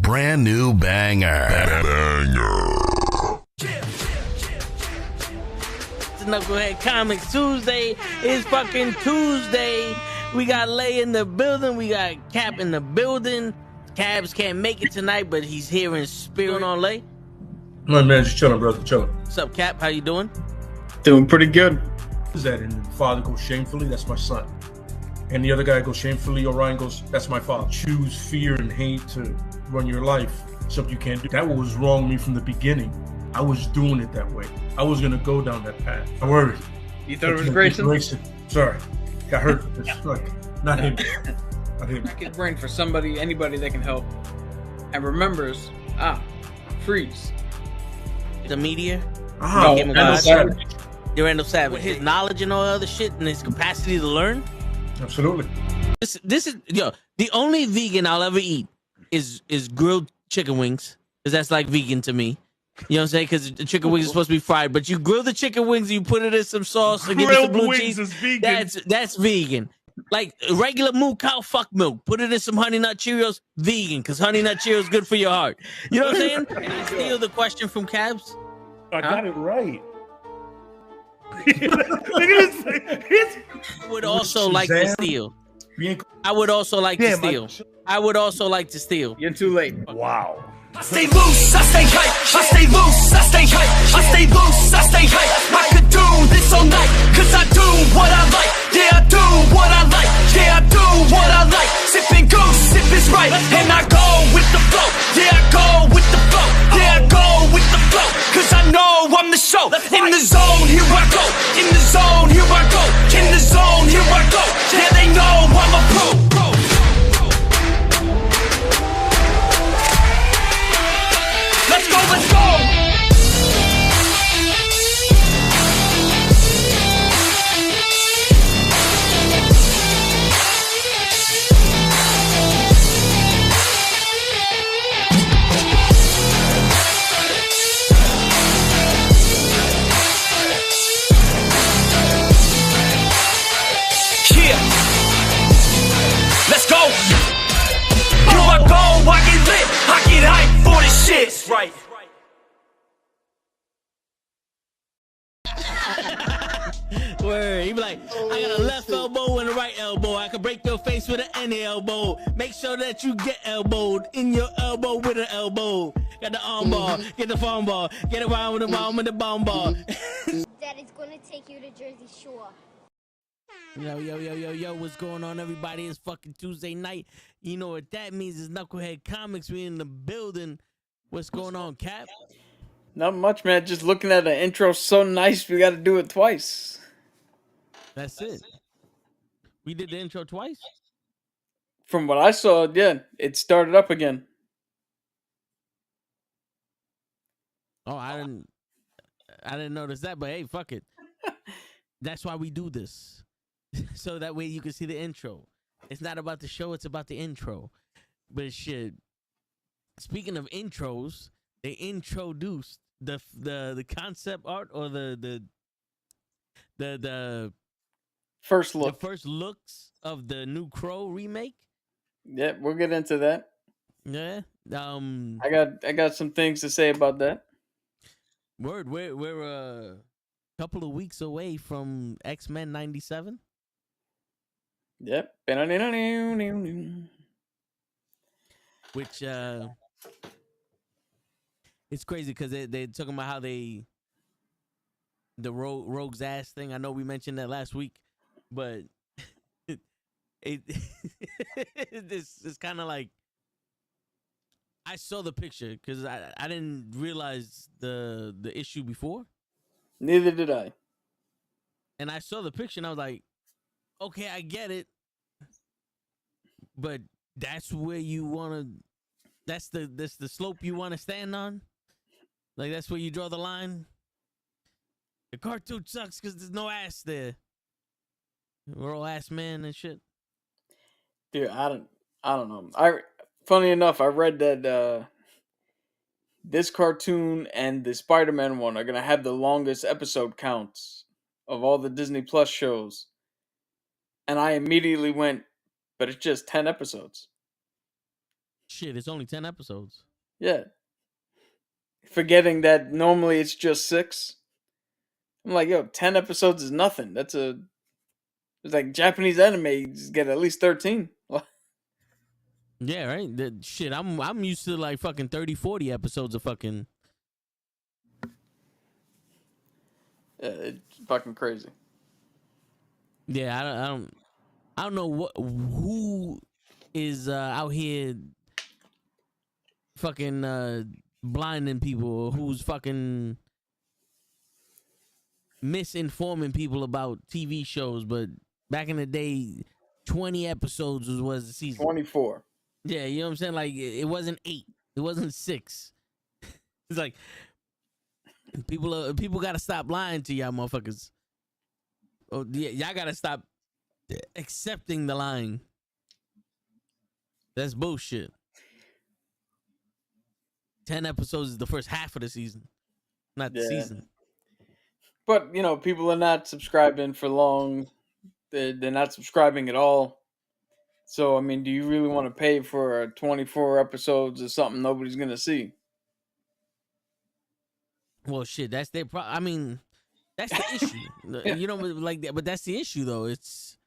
brand new banger. It's Nukkle HeDD Comics Tuesday. It's fucking Tuesday. We got Lay in the building. We got Cap in the building. Cabs can't make it tonight, but he's here in spirit on Lay. My man, just chilling, brother, chilling. What's up, Cap? How you doing? Doing pretty good. Is that and the father goes shamefully? That's my son. And the other guy goes shamefully. Orion goes, that's my father. Choose fear and hate to run your life. Something you can't do. That was wrong with me from the beginning. I was doing it that way. I was gonna go down that path. I worried. You thought it was Grayson? Sorry, got hurt. It's like not him. Not him. Crack his brain for somebody, anybody that can help, and remembers. Freeze. The media. Randall Savage. The Randall Savage. With his knowledge and all other shit and his capacity to learn. Absolutely. This is the only vegan I'll ever eat is grilled chicken wings, because that's like vegan to me. You know what I'm saying? Because the chicken wings are supposed to be fried, but you grill the chicken wings, you put it in some sauce, and give it some blue cheese. Is vegan. That's vegan. Like regular moo cow fuck milk, put it in some Honey Nut Cheerios, vegan, because Honey Nut Cheerios is good for your heart. You know what I'm saying? And I steal the question from Cabs. I got it right. I would also like to steal. I would also like to steal. I would also like to steal. You're too late. Wow. I stay loose, I stay hype, I stay loose, I stay hype, I stay loose, I stay hype. I could do this all night, cause I do what I like. Yeah, I do what I like, yeah, I do what I like. Sipping goose, sip is right, and I go with the flow. Yeah, I go with the flow, yeah, I go with the flow. Cause I know I'm the show. In the zone, here I go. In the zone, here I go. In the zone, here I go. Yeah, they know I'm a pro. Let's go, let's go! Yeah! Let's go! Here I go, I get lit, I get hyped for this shit! That's right. Word. He be like, I got a left elbow and a right elbow. I can break your face with any elbow. Make sure that you get elbowed in your elbow with an elbow. Got the arm ball, get the phone ball, get around with the bomb with the bomb ball. Daddy's gonna take you to Jersey Shore. Yo, what's going on, everybody? It's fucking Tuesday night. You know what that means? It's Nukkle HeDD Comics. We in the building. What's going on, Cap? Not much, man. Just looking at the intro, so nice. We got to do it twice. That's it. We did the intro twice? From what I saw, yeah, it started up again. Oh, I didn't notice that, but hey, fuck it. That's why we do this. So that way you can see the intro. It's not about the show, it's about the intro. But shit, speaking of intros, they introduced the concept art or the First look. The first looks of the NuKKle remake. Yeah, we'll get into that. Yeah. I got some things to say about that. Word, we're a couple of weeks away from X-Men 97. Yep. Which it's crazy because they're talking about how the Rogue's ass thing. I know we mentioned that last week, but it's kind of like, I saw the picture because I didn't realize the issue before. Neither did I. And I saw the picture and I was like, okay, I get it. But that's where you want to, that's the slope you want to stand on? Like, that's where you draw the line? The cartoon sucks because there's no ass there. We're all ass men and shit. Dude, I don't know. Funny enough, I read that this cartoon and the Spider-Man one are gonna have the longest episode counts of all the Disney Plus shows. And I immediately went, but it's just 10 episodes. Shit, it's only 10 episodes. Yeah. Forgetting that normally it's just 6. I'm like, yo, 10 episodes is nothing. It's like Japanese anime get at least 13. Yeah, right. Shit, I'm used to like fucking 30, 40 episodes of fucking. It's fucking crazy. Yeah, I don't know who is out here fucking blinding people, or who's fucking misinforming people about TV shows. But back in the day, 20 episodes was the season. 24. Yeah, you know what I'm saying? Like it wasn't 8, it wasn't 6. It's like people gotta stop lying to y'all motherfuckers. Oh, yeah, y'all gotta stop accepting the lying. That's bullshit. 10 episodes is the first half of the season, not the season. But, people are not subscribing for long. They're not subscribing at all. So, I mean, do you really want to pay for 24 episodes of something nobody's going to see? Well, shit, that's their problem. I mean, that's the issue. You know, like that, but that's the issue though. It's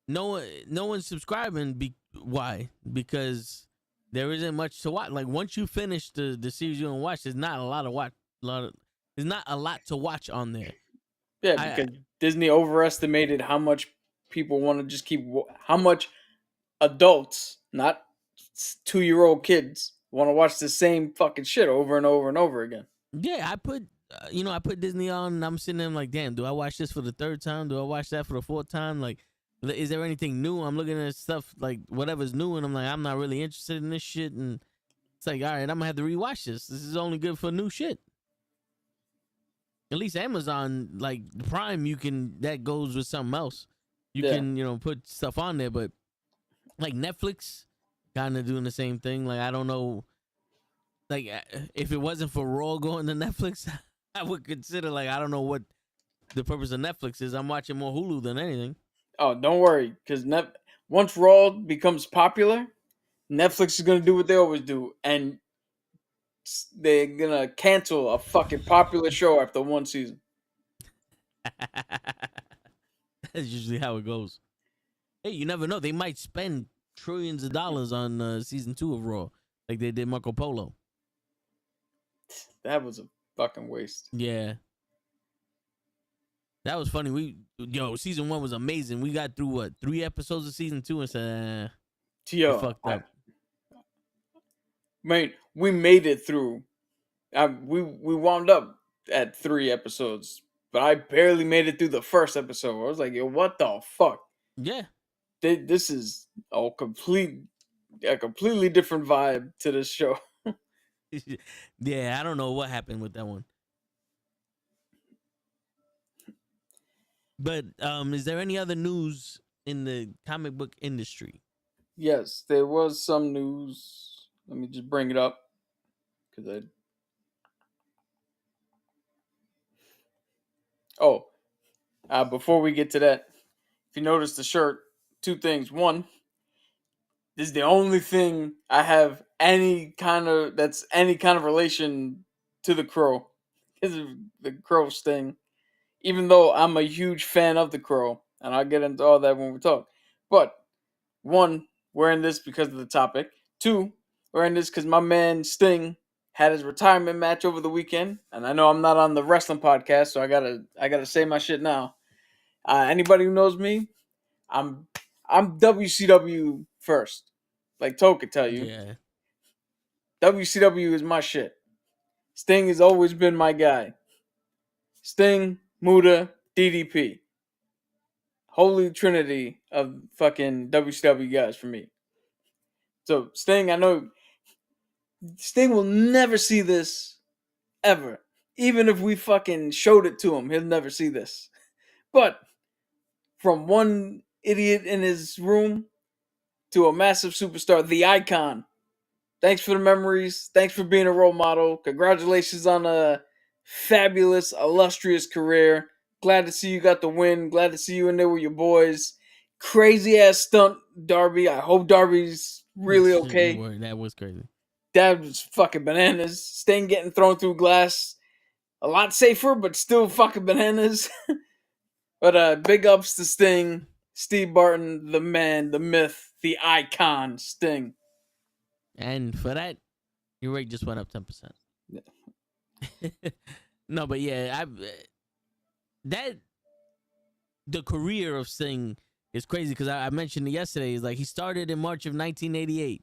no one's subscribing. Why? Because there isn't much to watch. Like once you finish the series you're gonna watch, there's not a lot of there's not a lot to watch on there. Yeah, because Disney overestimated how much people want to just how much adults, not 2-year-old kids, want to watch the same fucking shit over and over and over again. Yeah, I put Disney on, and I'm sitting there like, damn, do I watch this for the 3rd time? Do I watch that for the 4th time? Like, is there anything new? I'm looking at stuff like whatever's new, and I'm like, I'm not really interested in this shit. And it's like, all right, I'm gonna have to rewatch this. This is only good for new shit. At least Amazon, like Prime, that goes with something else. You can, put stuff on there, but like Netflix, kind of doing the same thing. Like, I don't know. Like, if it wasn't for Raw going to Netflix, I would consider, like, I don't know what the purpose of Netflix is. I'm watching more Hulu than anything. Oh, don't worry. Because once Raw becomes popular, Netflix is going to do what they always do. And they're going to cancel a fucking popular show after 1 season. That's usually how it goes. Hey, you never know. They might spend trillions of dollars on season 2 of Raw, like they did Marco Polo. That was a fucking waste. Yeah. That was funny. Season 1 was amazing. We got through 3 episodes of season 2 and said, fucked up. Man, we made it through. We wound up at 3 episodes, but I barely made it through the first episode. I was like, yo, what the fuck? Yeah. This is a completely different vibe to this show. Yeah, I don't know what happened with that one. But is there any other news in the comic book industry? Yes, there was some news. Let me just bring it up. Before we get to that, if you notice the shirt, 2 things. One, this is the only thing I have any kind of relation to the Crow. Is the Crow Sting. Even though I'm a huge fan of the Crow, and I'll get into all that when we talk. But 1, wearing this because of the topic. 2, wearing this because my man Sting had his retirement match over the weekend, and I know I'm not on the wrestling podcast, so I gotta say my shit now. Anybody who knows me, I'm WCW first. Like Toad could tell you. Yeah. WCW is my shit. Sting has always been my guy. Sting, Muta, DDP. Holy trinity of fucking WCW guys for me. So Sting, I know Sting will never see this ever. Even if we fucking showed it to him, he'll never see this. But from one idiot in his room to a massive superstar, the Icon. Thanks for the memories. Thanks for being a role model. Congratulations on a fabulous, illustrious career. Glad to see you got the win. Glad to see you in there with your boys. Crazy ass stunt, Darby. I hope Darby's really okay. That was crazy. That was fucking bananas. Sting getting thrown through glass. A lot safer, but still fucking bananas. But big ups to Sting. Steve Barton, the man, the myth, the icon, Sting. And for that, your rate just went up 10%. No, but yeah, the career of Sting is crazy because I mentioned it yesterday. It's like he started in March of 1988.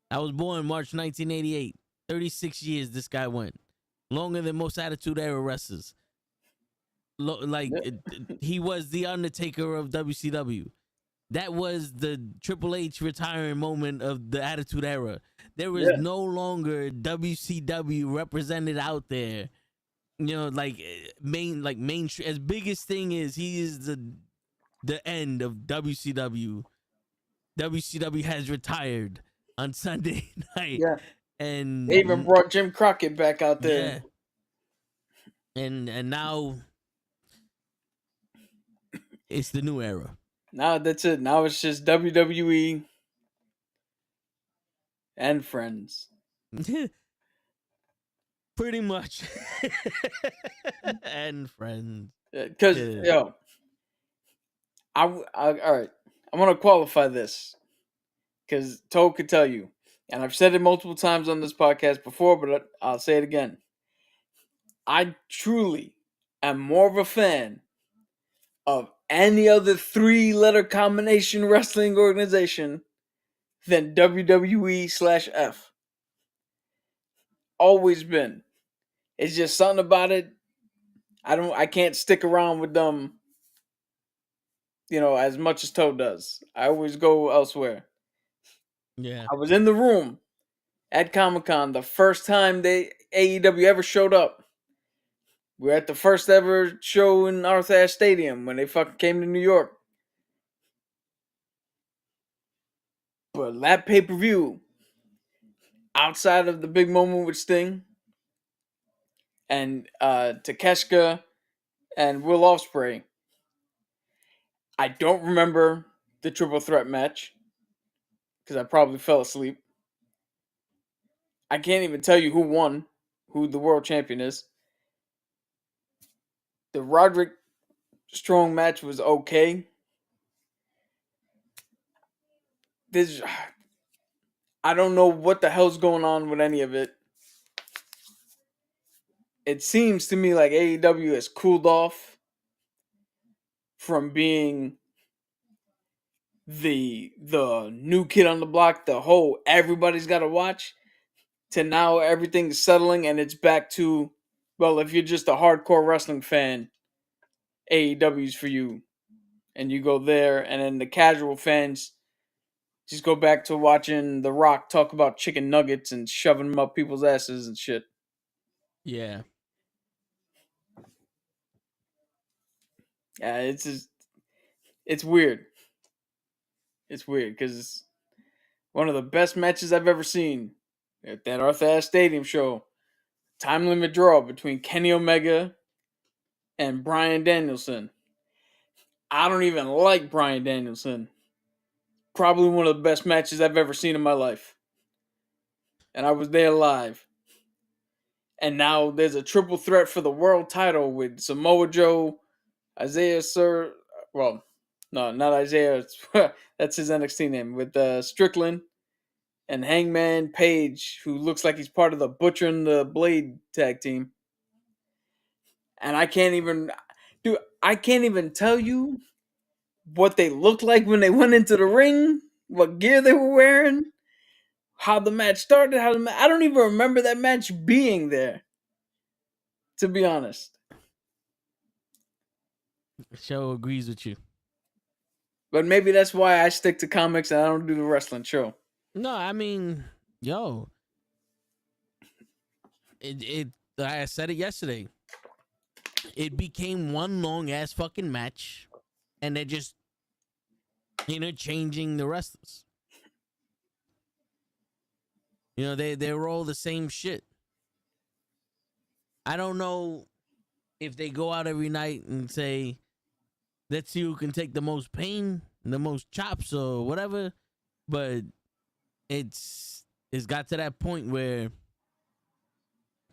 I was born March 1988. 36 years this guy went. Longer than most Attitude Era wrestlers. He was the Undertaker of WCW. That was the Triple H retiring moment of the Attitude Era. There is no longer WCW represented out there. You know, mainstream. As biggest thing is, he is the end of WCW. WCW has retired on Sunday night. Yeah. And they even brought Jim Crockett back out there. Yeah. And now it's the new era. Now that's it. Now it's just WWE and friends. Pretty much. And friends. Because, all right. I'm going to qualify this. Because Toad could tell you. And I've said it multiple times on this podcast before, but I'll say it again. I truly am more of a fan of any other 3-letter combination wrestling organization than WWE/F. Always been. It's just something about it. I can't stick around with them, as much as Toad does. I always go elsewhere. Yeah. I was in the room at Comic-Con the first time AEW ever showed up. We were at the first ever show in Arthur Ashe Stadium when they fucking came to New York. But that pay-per-view, outside of the big moment with Sting and Takeshita and Will Ospreay, I don't remember the triple threat match because I probably fell asleep. I can't even tell you who won, who the world champion is. The Roderick Strong match was okay. I don't know what the hell's going on with any of it. It seems to me like AEW has cooled off from being the new kid on the block, the whole everybody's got to watch, to now everything's settling and it's back to, well, if you're just a hardcore wrestling fan, AEW's for you. And you go there, and then the casual fans just go back to watching The Rock talk about chicken nuggets and shoving them up people's asses and shit. Yeah. Yeah, it's weird. It's weird because it's one of the best matches I've ever seen at that Arthur Ashe Stadium show. Time limit draw between Kenny Omega and Bryan Danielson. I don't even like Bryan Danielson. Probably one of the best matches I've ever seen in my life. And I was there live. And now there's a triple threat for the world title with Samoa Joe, Isaiah Sir. Well, no, not Isaiah. That's his NXT name. With Strickland and Hangman Page, who looks like he's part of the Butcher and the Blade tag team. And I can't even tell you what they looked like when they went into the ring, what gear they were wearing, how the match started, I don't even remember that match being there, to be honest. The show agrees with you. But maybe that's why I stick to comics and I don't do the wrestling show. No, I mean, I said it yesterday. It became one long ass fucking match, and they're just interchanging the wrestlers. They were all the same shit. I don't know if they go out every night and say, let's see who can take the most pain, the most chops, or whatever. But it's got to that point where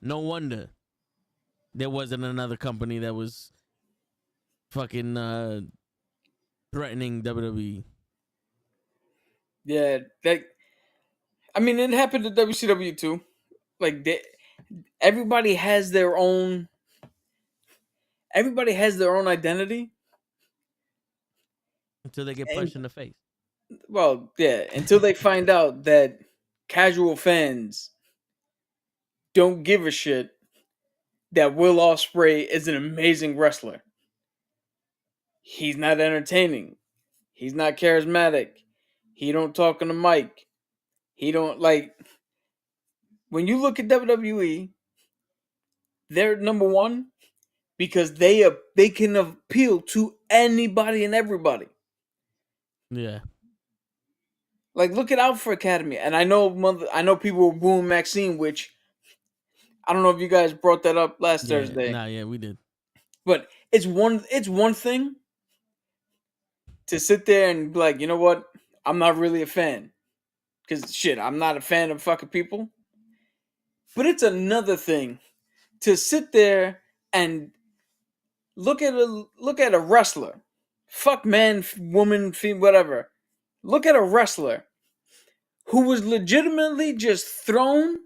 no wonder there wasn't another company that was fucking threatening WWE. Yeah, I mean, it happened to WCW too. Like everybody has their own. Everybody has their own identity. Until they get And- punched in the face. Well, yeah, until they find out that casual fans don't give a shit that Will Ospreay is an amazing wrestler. He's not entertaining. He's not charismatic. He don't talk on the mic. He don't like. When you look at WWE, they're number one because they can appeal to anybody and everybody. Yeah. Like, look at Alpha Academy, and I know people were booing Maxine, which I don't know if you guys brought that up last Thursday. Nah, yeah, we did. But it's one thing to sit there and be like, you know what? I'm not really a fan. Because shit, I'm not a fan of fucking people. But it's another thing to sit there and look at a wrestler. Fuck man, woman, female, whatever. Look at a wrestler who was legitimately just thrown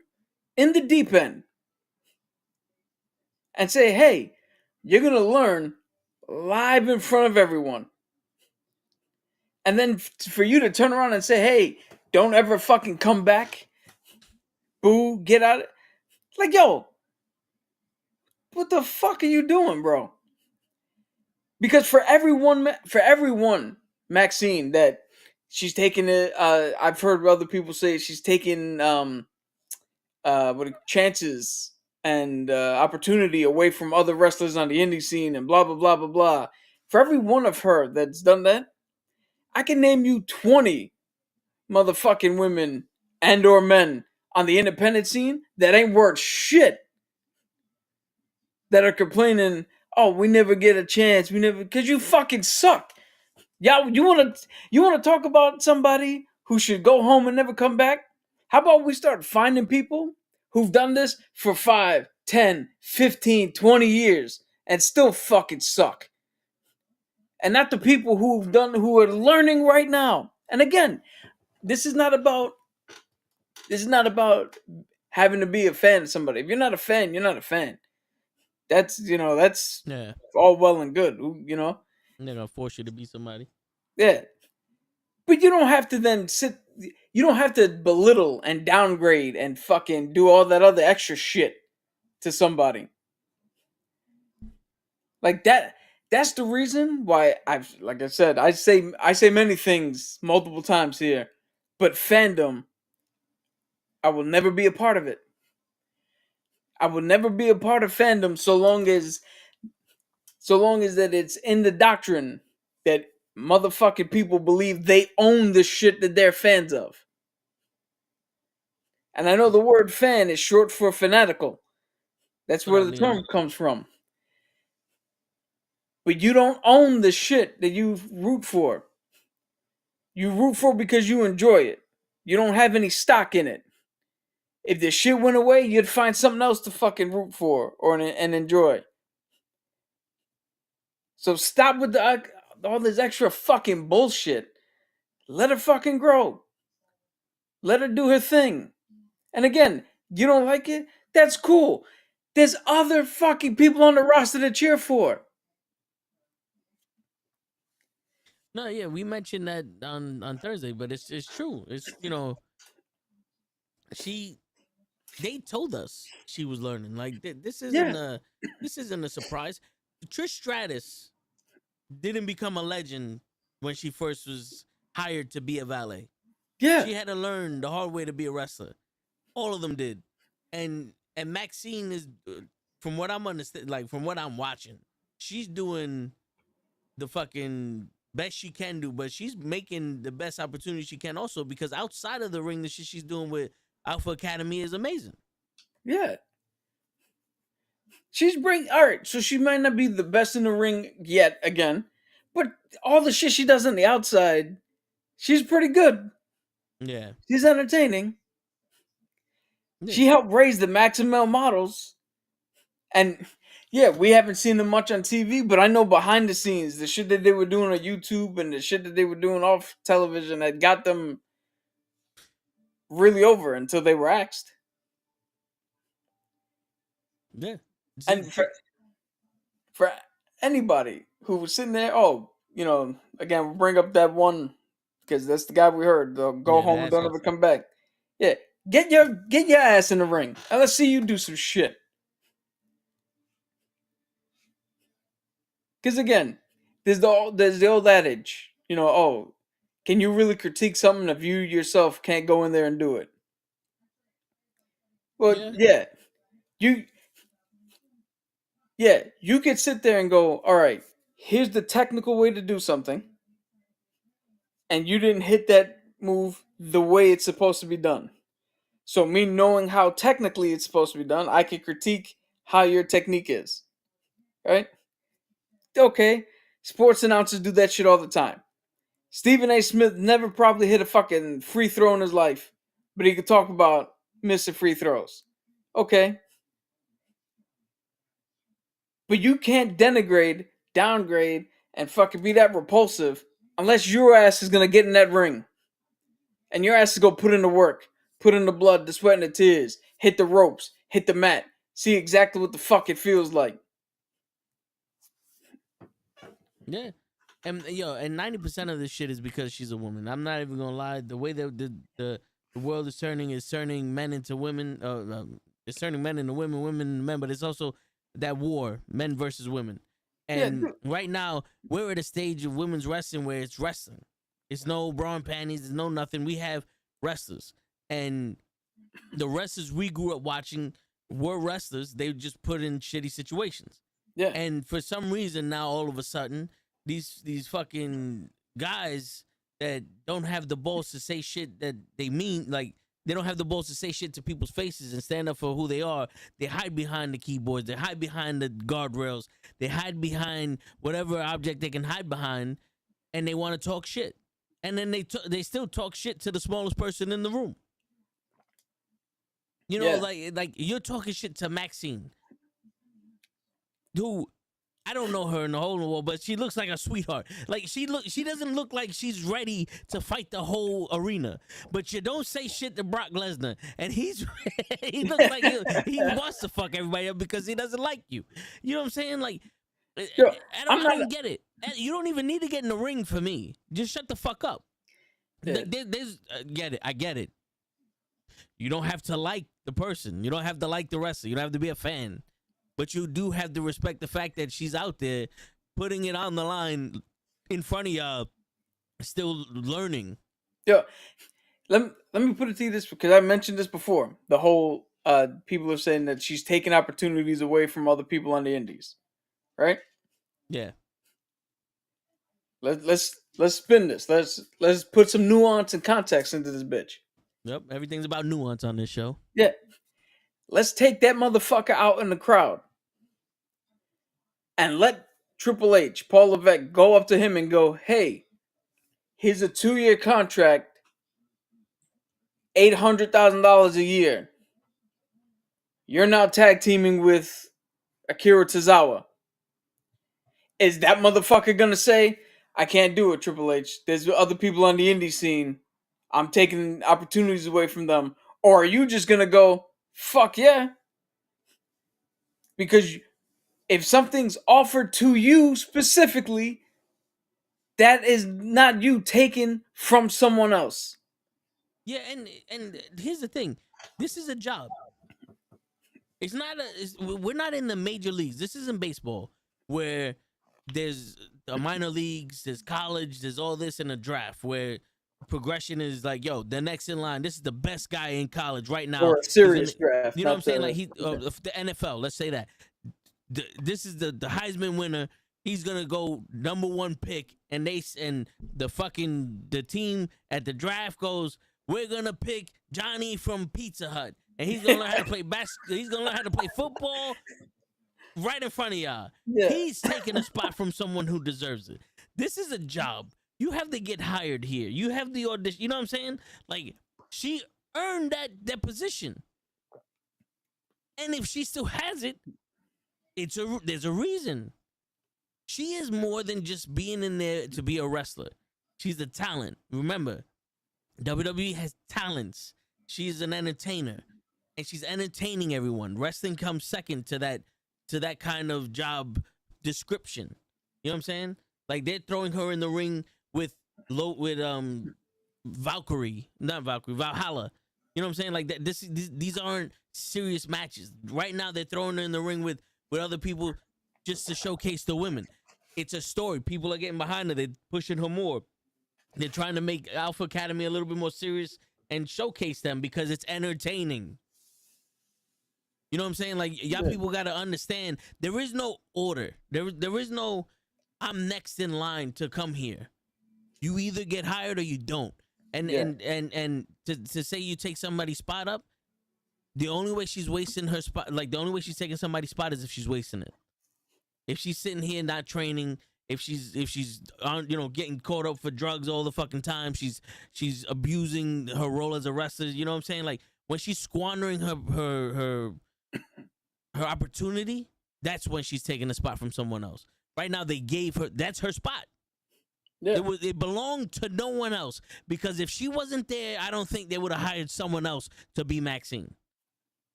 in the deep end and say, hey, you're going to learn live in front of everyone. And then for you to turn around and say, hey, don't ever fucking come back. Boo, get out. Like, yo, what the fuck are you doing, bro? Because for everyone, Maxine, that she's taking it, I've heard other people say she's taking chances and opportunity away from other wrestlers on the indie scene and blah, blah, blah, blah, blah. For every one of her that's done that, I can name you 20 motherfucking women and or men on the independent scene that ain't worth shit, that are complaining, oh, we never get a chance, because you fucking suck. Yeah, you want to talk about somebody who should go home and never come back? How about we start finding people who've done this for 5, 10, 15, 20 years and still fucking suck? And not the people who are learning right now. And again, this is not about having to be a fan of somebody. If you're not a fan, you're not a fan. That's all well and good, you know. They're gonna force you to be somebody. Yeah, but you don't have to then sit. You don't have to belittle and downgrade and fucking do all that other extra shit to somebody. Like that. That's the reason why like I said, I say many things multiple times here, but fandom, I will never be a part of it. I will never be a part of fandom so long as that it's in the doctrine that motherfucking people believe they own the shit that they're fans of. And I know the word fan is short for fanatical. That's where the term comes from. But you don't own the shit that you root for. You root for because you enjoy it. You don't have any stock in it. If the shit went away, you'd find something else to fucking root for and enjoy. So stop with all this extra fucking bullshit. Let her fucking grow. Let her do her thing. And again, you don't like it? That's cool. There's other fucking people on the roster to cheer for. No, yeah, we mentioned that on Thursday, but it's true. It's they told us she was learning. Like this isn't a surprise. Trish Stratus didn't become a legend when she first was hired to be a valet. Yeah. She had to learn the hard way to be a wrestler. All of them did. And Maxine is, from what I'm understanding, like from what I'm watching, she's doing the fucking best she can do, but she's making the best opportunity she can also, because outside of the ring, the shit she's doing with Alpha Academy is amazing. Yeah. All right, so she might not be the best in the ring yet again, but all the shit she does on the outside, she's pretty good. Yeah. She's entertaining. Yeah. She helped raise the Maximel models. And yeah, we haven't seen them much on TV, but I know behind the scenes, the shit that they were doing on YouTube and the shit that they were doing off television that got them really over until they were axed. Yeah. And for anybody who was sitting there, again, we'll bring up that one because that's the guy we heard. They'll go home and don't ever come back. Yeah, get your ass in the ring and let's see you do some shit. Because again, there's the old adage, can you really critique something if you yourself can't go in there and do it? Well, yeah. You could sit there and go, all right, here's the technical way to do something, and you didn't hit that move the way it's supposed to be done. So me knowing how technically it's supposed to be done, I can critique how your technique is. Right? Okay. Sports announcers do that shit all the time. Stephen A. Smith never probably hit a fucking free throw in his life, but he could talk about missing free throws. Okay. But you can't denigrate, downgrade, and fucking be that repulsive unless your ass is going to get in that ring. And your ass is going to put in the work, put in the blood, the sweat, and the tears, hit the ropes, hit the mat, see exactly what the fuck it feels like. Yeah. And 90% of this shit is because she's a woman. I'm not even gonna lie. The way that the world is turning men into women. It's turning men into women, women into men. But it's also that war, men versus women. And right now we're at a stage of women's wrestling where it's wrestling. It's no bra and panties. There's no nothing. We have wrestlers, and the wrestlers we grew up watching were wrestlers. They just put in shitty situations. Yeah. And for some reason now, all of a sudden, these fucking guys that don't have the balls to say shit that they mean, like they don't have the balls to say shit to people's faces and stand up for who they are. They hide behind the keyboards. They hide behind the guardrails. They hide behind whatever object they can hide behind, and they want to talk shit. And then they still talk shit to the smallest person in the room. You know, like you're talking shit to Maxine, who I don't know her in the whole world, but she looks like a sweetheart. Like she doesn't look like she's ready to fight the whole arena. But you don't say shit to Brock Lesnar, and he looks like he wants to fuck everybody up because he doesn't like you. You know what I'm saying? Like, I don't get it. You don't even need to get in the ring for me. Just shut the fuck up. Yeah. Get it. I get it. You don't have to like the person. You don't have to like the wrestler. You don't have to be a fan. But you do have to respect the fact that she's out there putting it on the line in front of y'all, still learning. Yeah. Let me put it to you this, because I mentioned this before. The whole people are saying that she's taking opportunities away from other people on the indies. Right? Yeah. Let's spin this. Let's put some nuance and context into this bitch. Yep, everything's about nuance on this show. Yeah. Let's take that motherfucker out in the crowd and let Triple H, Paul Levesque, go up to him and go, hey, here's a 2-year contract, $800,000 a year. You're now tag teaming with Akira Tozawa. Is that motherfucker gonna say, I can't do it, Triple H. There's other people on the indie scene. I'm taking opportunities away from them. Or are you just gonna go, fuck yeah? Because if something's offered to you specifically, that is not you taken from someone else. Yeah, and here's the thing. This is a job. We're not in the major leagues. This isn't baseball where there's the minor leagues, there's college, there's all this in a draft where progression is like, yo, the next in line, this is the best guy in college right now. Or a serious draft. You know what I'm saying? Like the NFL, let's say that. This is the Heisman winner. He's gonna go #1 pick, and the team at the draft goes, we're gonna pick Johnny from Pizza Hut, and he's gonna learn how to play basketball. He's gonna learn how to play football right in front of y'all. Yeah. He's taking a spot from someone who deserves it. This is a job. You have to get hired here. You have the audition. You know what I'm saying? Like, she earned that position. And if she still has it, there's a reason. She is more than just being in there to be a wrestler. She's a talent. Remember, WWE has talents. She's an entertainer, and she's entertaining everyone. Wrestling comes second to that kind of job description. You know what I'm saying? Like, they're throwing her in the ring with Valkyrie, not Valkyrie, Valhalla. You know what I'm saying? Like that. These aren't serious matches. Right now, they're throwing her in the ring with other people just to showcase the women. It's a story. People are getting behind her. They're pushing her more. They're trying to make Alpha Academy a little bit more serious and showcase them because it's entertaining. You know what I'm saying? Like, y'all people got to understand, there is no order. There is no, I'm next in line to come here. You either get hired or you don't. And to say you take somebody's spot up, the only way she's wasting her spot, like the only way she's taking somebody's spot is if she's wasting it. If she's sitting here not training, if she's on, getting caught up for drugs all the fucking time, she's abusing her role as a wrestler. You know what I'm saying? Like, when she's squandering her opportunity, that's when she's taking a spot from someone else. Right now, they gave her, that's her spot. Yeah. It belonged to no one else, because if she wasn't there, I don't think they would have hired someone else to be Maxine.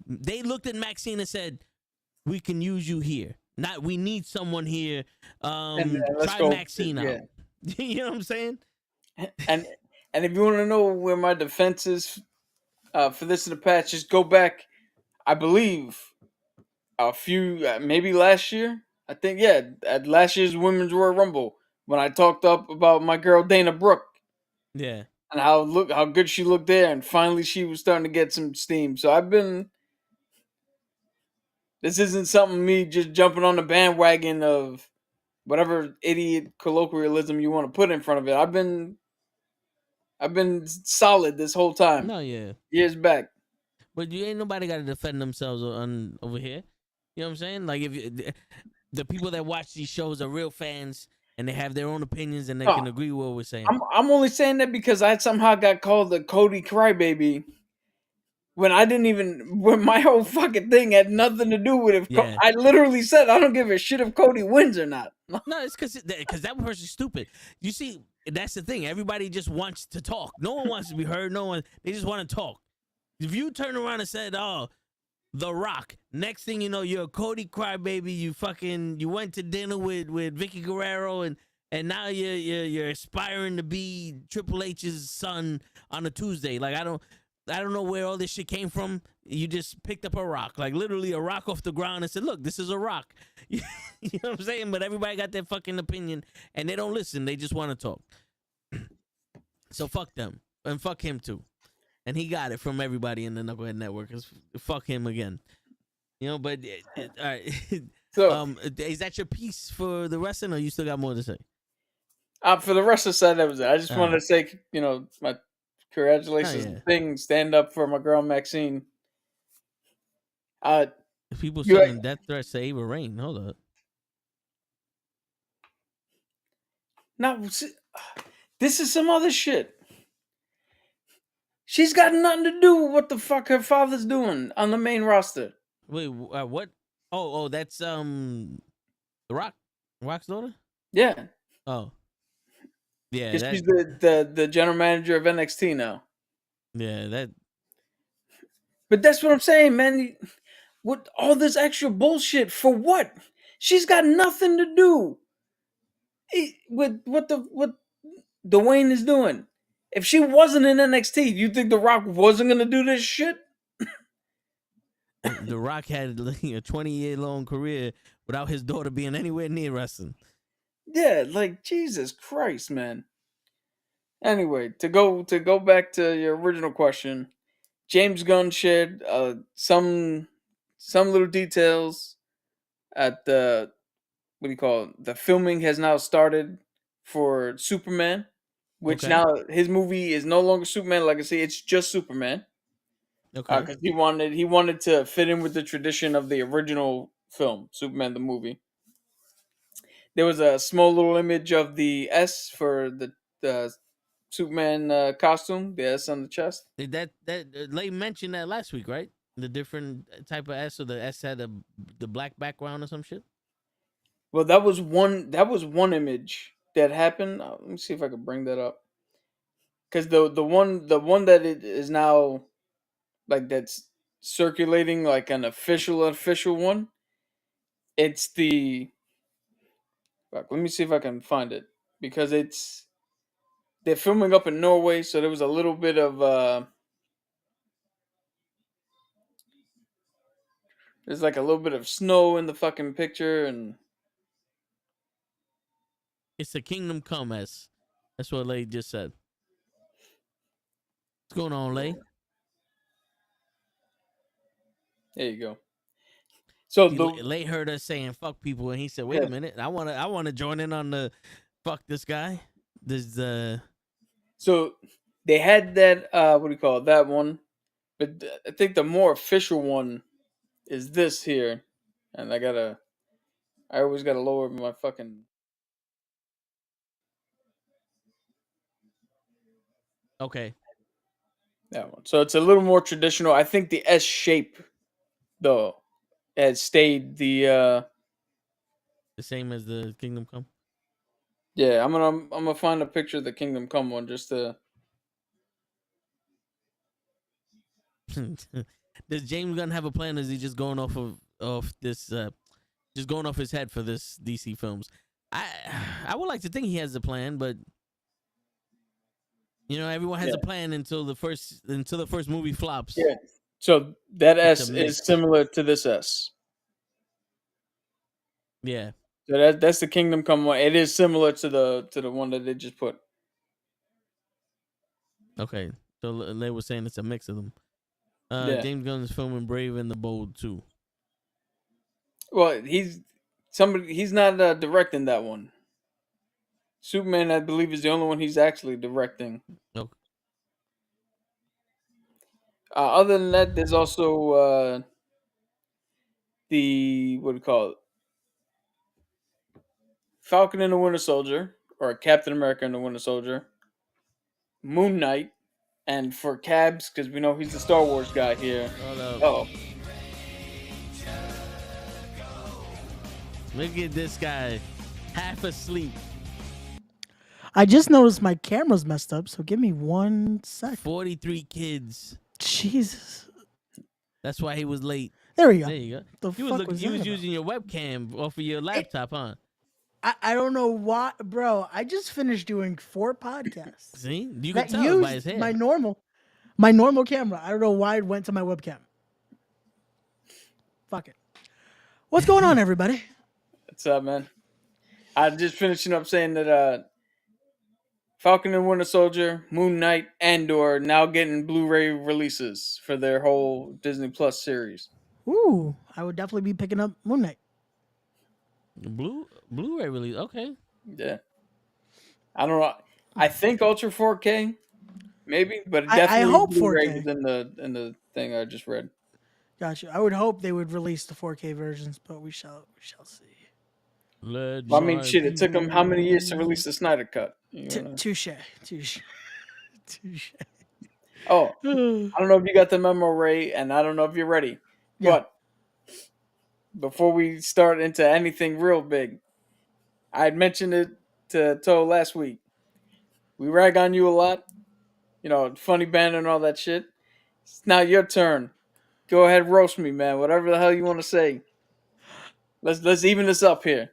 They looked at Maxine and said, "We can use you here. Not, we need someone here. Try Maxine out." You know what I'm saying? And if you want to know where my defense is for this in the past, just go back. I believe a few, maybe last year. I think at last year's Women's Royal Rumble, when I talked up about my girl Dana Brooke. Yeah. And how good she looked there, and finally she was starting to get some steam. So this isn't something me just jumping on the bandwagon of whatever idiot colloquialism you want to put in front of it. I've been solid this whole time. No, yeah. Years back. But you ain't nobody got to defend themselves over here. You know what I'm saying? Like, if the people that watch these shows are real fans and they have their own opinions and they can agree with what we're saying. I'm only saying that because I somehow got called the Cody crybaby when my whole fucking thing had nothing to do with it. Yeah. I literally said I don't give a shit if Cody wins or not. No, it's because that person's stupid. You see, that's the thing. Everybody just wants to talk. No one wants to be heard. They just want to talk. If you turn around and said, "Oh, The Rock," next thing you know, you're a Cody crybaby. You went to dinner with Vicky Guerrero and now you're aspiring to be Triple H's son on a Tuesday. Like, I don't know where all this shit came from. You just picked up a rock, like literally a rock off the ground, and said, "Look, this is a rock." You know what I'm saying? But everybody got their fucking opinion, and they don't listen. They just want to talk. So fuck them, and fuck him too. And he got it from everybody in the Knucklehead Network. Fuck him again. But all right. So, is that your piece for the wrestling, or you still got more to say? For the wrestling side, that was it. I just wanted to say, my congratulations thing. Stand up for my girl Maxine. People sending death threats to Ava Rain. Hold up. Now, this is some other shit. She's got nothing to do with what the fuck her father's doing on the main roster. Wait, what? Oh, that's The Rock's daughter? Yeah. Oh. Yeah. She's the general manager of NXT now. Yeah, But that's what I'm saying, man. With all this extra bullshit for what? She's got nothing to do with what Dwayne is doing. If she wasn't in NXT, you think The Rock wasn't going to do this shit? The Rock had a 20-year-long career without his daughter being anywhere near wrestling. Yeah, like, Jesus Christ, man. Anyway, to go back to your original question, James Gunn shared some little details at the the filming has now started for Superman. Which now his movie is no longer Superman. Like I say, it's just Superman. Okay. Because he wanted to fit in with the tradition of the original film, Superman the movie. there was a small little image of the S for the Superman costume, the S on the chest. That Lay mentioned that last week, right? The different type of S, so the S had the black background or some shit. Well, that was one. That was one image that happened. Let me see if I could bring that up. Because the one that it is now like that's circulating like an official one. It's the. Fuck, let me see if I can find it because they're filming up in Norway, so there was a little bit of there's like a little bit of snow in the fucking picture, and It's the Kingdom Come S. That's what Lay just said. What's going on, Lay? there you go. So Lay heard us saying "fuck people," and he said, "Wait a minute, I wanna join in on the fuck this guy." This So they had that what do you call it? That one, but I think the more official one is this here, and I always gotta lower my fucking. okay. That one. So it's a little more traditional. I think the S shape though has stayed The same as the Kingdom Come. yeah. I'm gonna find a picture of the Kingdom Come one just to. Does James Gunn have a plan? Or is he just going off this just going off his head for this DC films? I would like to think he has a plan, but everyone has a plan until the first movie flops. Yeah. So that It's S a is mix. similar to this S. Yeah. So that's the Kingdom Come one. It is similar to the one that they just put. Okay. So they were saying it's a mix of them. Yeah. James Gunn is filming Brave and the Bold too. Well, he's not directing that one. Superman, I believe, is the only one he's actually directing. Okay. Other than that, there's also the what do you call it? Falcon and the Winter Soldier, or Captain America and the Winter Soldier, Moon Knight, and for Cabs, because we know he's the Star Wars guy here. Hold up. Oh, Look at this guy, half asleep. I just noticed my camera's messed up, so give me 1 sec. 43 kids. Jesus. That's why he was late. There we go. There you go. The You fuck was, was you that was about? using your webcam off of your laptop, huh? I don't know why, bro. I just finished doing 4 podcasts. See, you can That tell used by his hair. my normal camera. I don't know why it went to my webcam. Fuck it. What's going on, everybody? what's up, man? I'm just finishing up saying that Falcon and Winter Soldier, Moon Knight, Andor now getting Blu-ray releases for their whole Disney Plus series. Ooh, I would definitely be picking up Moon Knight. Blu-ray release. Okay. Yeah, I don't know. I think Ultra 4K, maybe, but I definitely hope Blu-ray 4K. is in the thing I just read. Gotcha. I would hope they would release the 4K versions, but we shall see. Let Well, I mean, my shit, it took them how many years to release the Snyder Cut? Touche. Oh, I don't know if you got the memo, Ray, and I don't know if you're ready. Yeah. But before we start into anything real big, I had mentioned it to Toe last week. We rag on you a lot, funny band and all that shit. It's now your turn. Go ahead, roast me, man. Whatever the hell you want to say. Let's even this up here.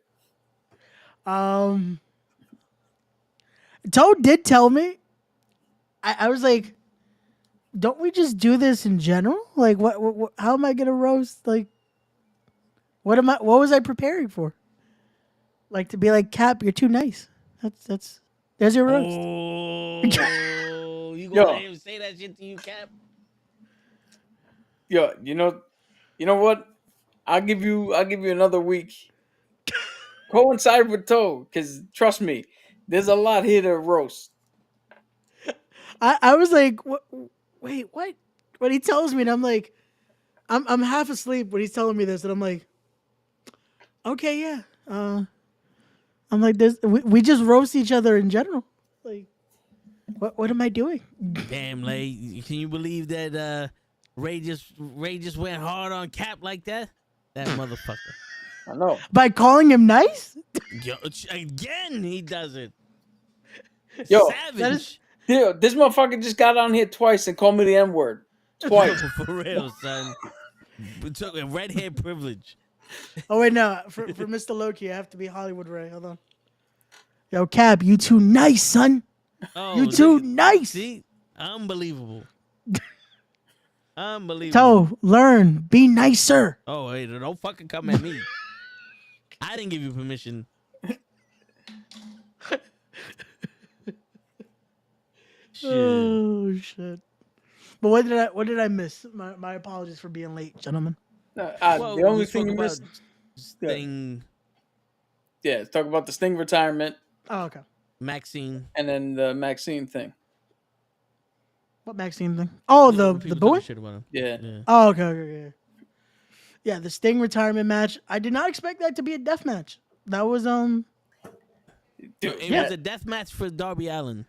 Toad did tell me. I was like, don't we just do this in general? Like, what how am I gonna roast? Like, what was I preparing for? Like, to be like, Cap, you're too nice. There's your roast. Oh, you gonna let him say that shit to you, Cap? Yo, you know what? I'll give you another week. Coincide with Toe, because trust me, there's a lot here to roast. I was like, wait, what? When he tells me, and I'm like, I'm half asleep when he's telling me this, and I'm like, okay, yeah. I'm like, we just roast each other in general. Like, what am I doing? Damn, Lay. Can you believe that Ray just went hard on Cap like that? That motherfucker. I know. By calling him nice? Yo, again, he does it. Yo, Savage. that is- Dude, this motherfucker just got on here twice and called me the N word. Twice. For real, son. We took a red hair privilege. Oh wait, no. For Mr. Loki, I have to be Hollywood Ray. Hold on. Yo, Cap, you too nice, son. Oh, You too look- nice. See, unbelievable. Unbelievable. Toe, learn, be nicer. Oh, wait, don't fucking come at me. I didn't give you permission. Shit. Oh shit. But what did I miss? My apologies for being late, gentlemen. Well, the only we thing spoke you about missed. Sting, Yeah, let's talk about the Sting retirement Oh, okay. Maxine. and then the Maxine thing. What Maxine thing? Oh, the People boy? talking shit about him. Yeah. Oh, okay. Yeah, the Sting retirement match. I did not expect that to be a death match. That was Dude, It was a death match for Darby Allin.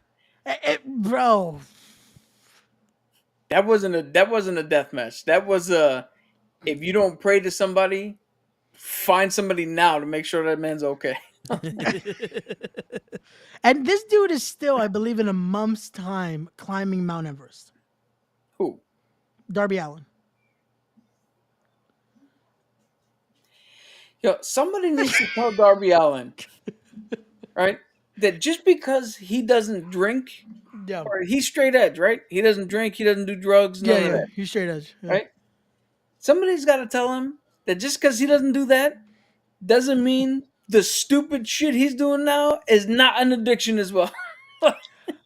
bro. that wasn't a death match. That was a if you don't pray to somebody, find somebody now to make sure that man's okay. And this dude is still, I believe, in a month's time climbing Mount Everest. Who? Darby Allin. Yo, somebody needs to tell Darby Allin, right? That just because he doesn't drink, Yeah. or he's straight edge, right? He doesn't drink, he doesn't do drugs, none of Yeah. that, He's straight edge. Yeah. right? Somebody's got to tell him that just because he doesn't do that doesn't mean the stupid shit he's doing now is not an addiction as well.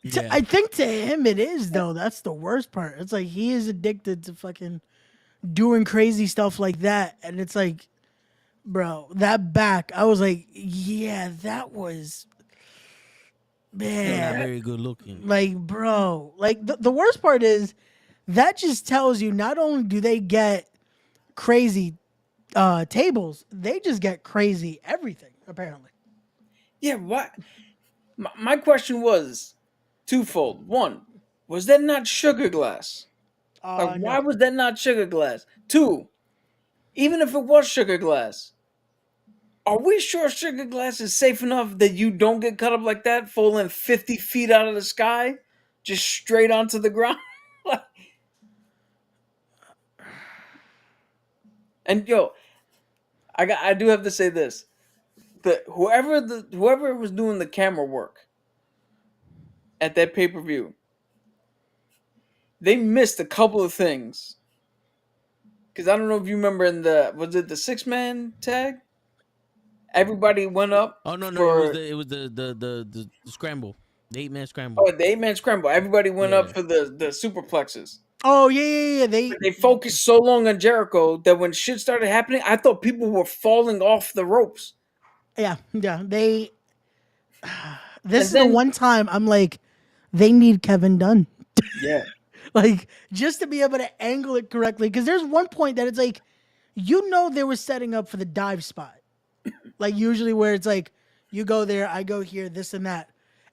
Yeah. I think to him it is, though. That's the worst part. It's like he is addicted to fucking doing crazy stuff like that. And it's like, bro, that back, I was like, yeah, that was, Still man. not very good looking. Like, bro, like the worst part is that just tells you not only do they get crazy tables, they just get crazy everything, apparently. Yeah, what? My question was twofold. One, was that not sugar glass? Like, why was that not sugar glass? Two, even if it was sugar glass, are we sure sugar glass is safe enough that you don't get cut up like that, falling 50 feet out of the sky, just straight onto the ground? And yo, I do have to say this: that whoever was doing the camera work at that pay-per-view, they missed a couple of things. Because I don't know if you remember in the 6-man tag? Everybody went up. Oh no, for, it was the scramble, the 8-man scramble. Oh, the 8-man scramble. Everybody went up for the superplexes. Oh yeah. They focused so long on Jericho that when shit started happening, I thought people were falling off the ropes. Yeah. They. This is then- the one time I'm like, they need Kevin Dunn. Yeah. Like, just to be able to angle it correctly. Because there's one point that it's like, they were setting up for the dive spot. Like, usually where it's like, you go there, I go here, this and that.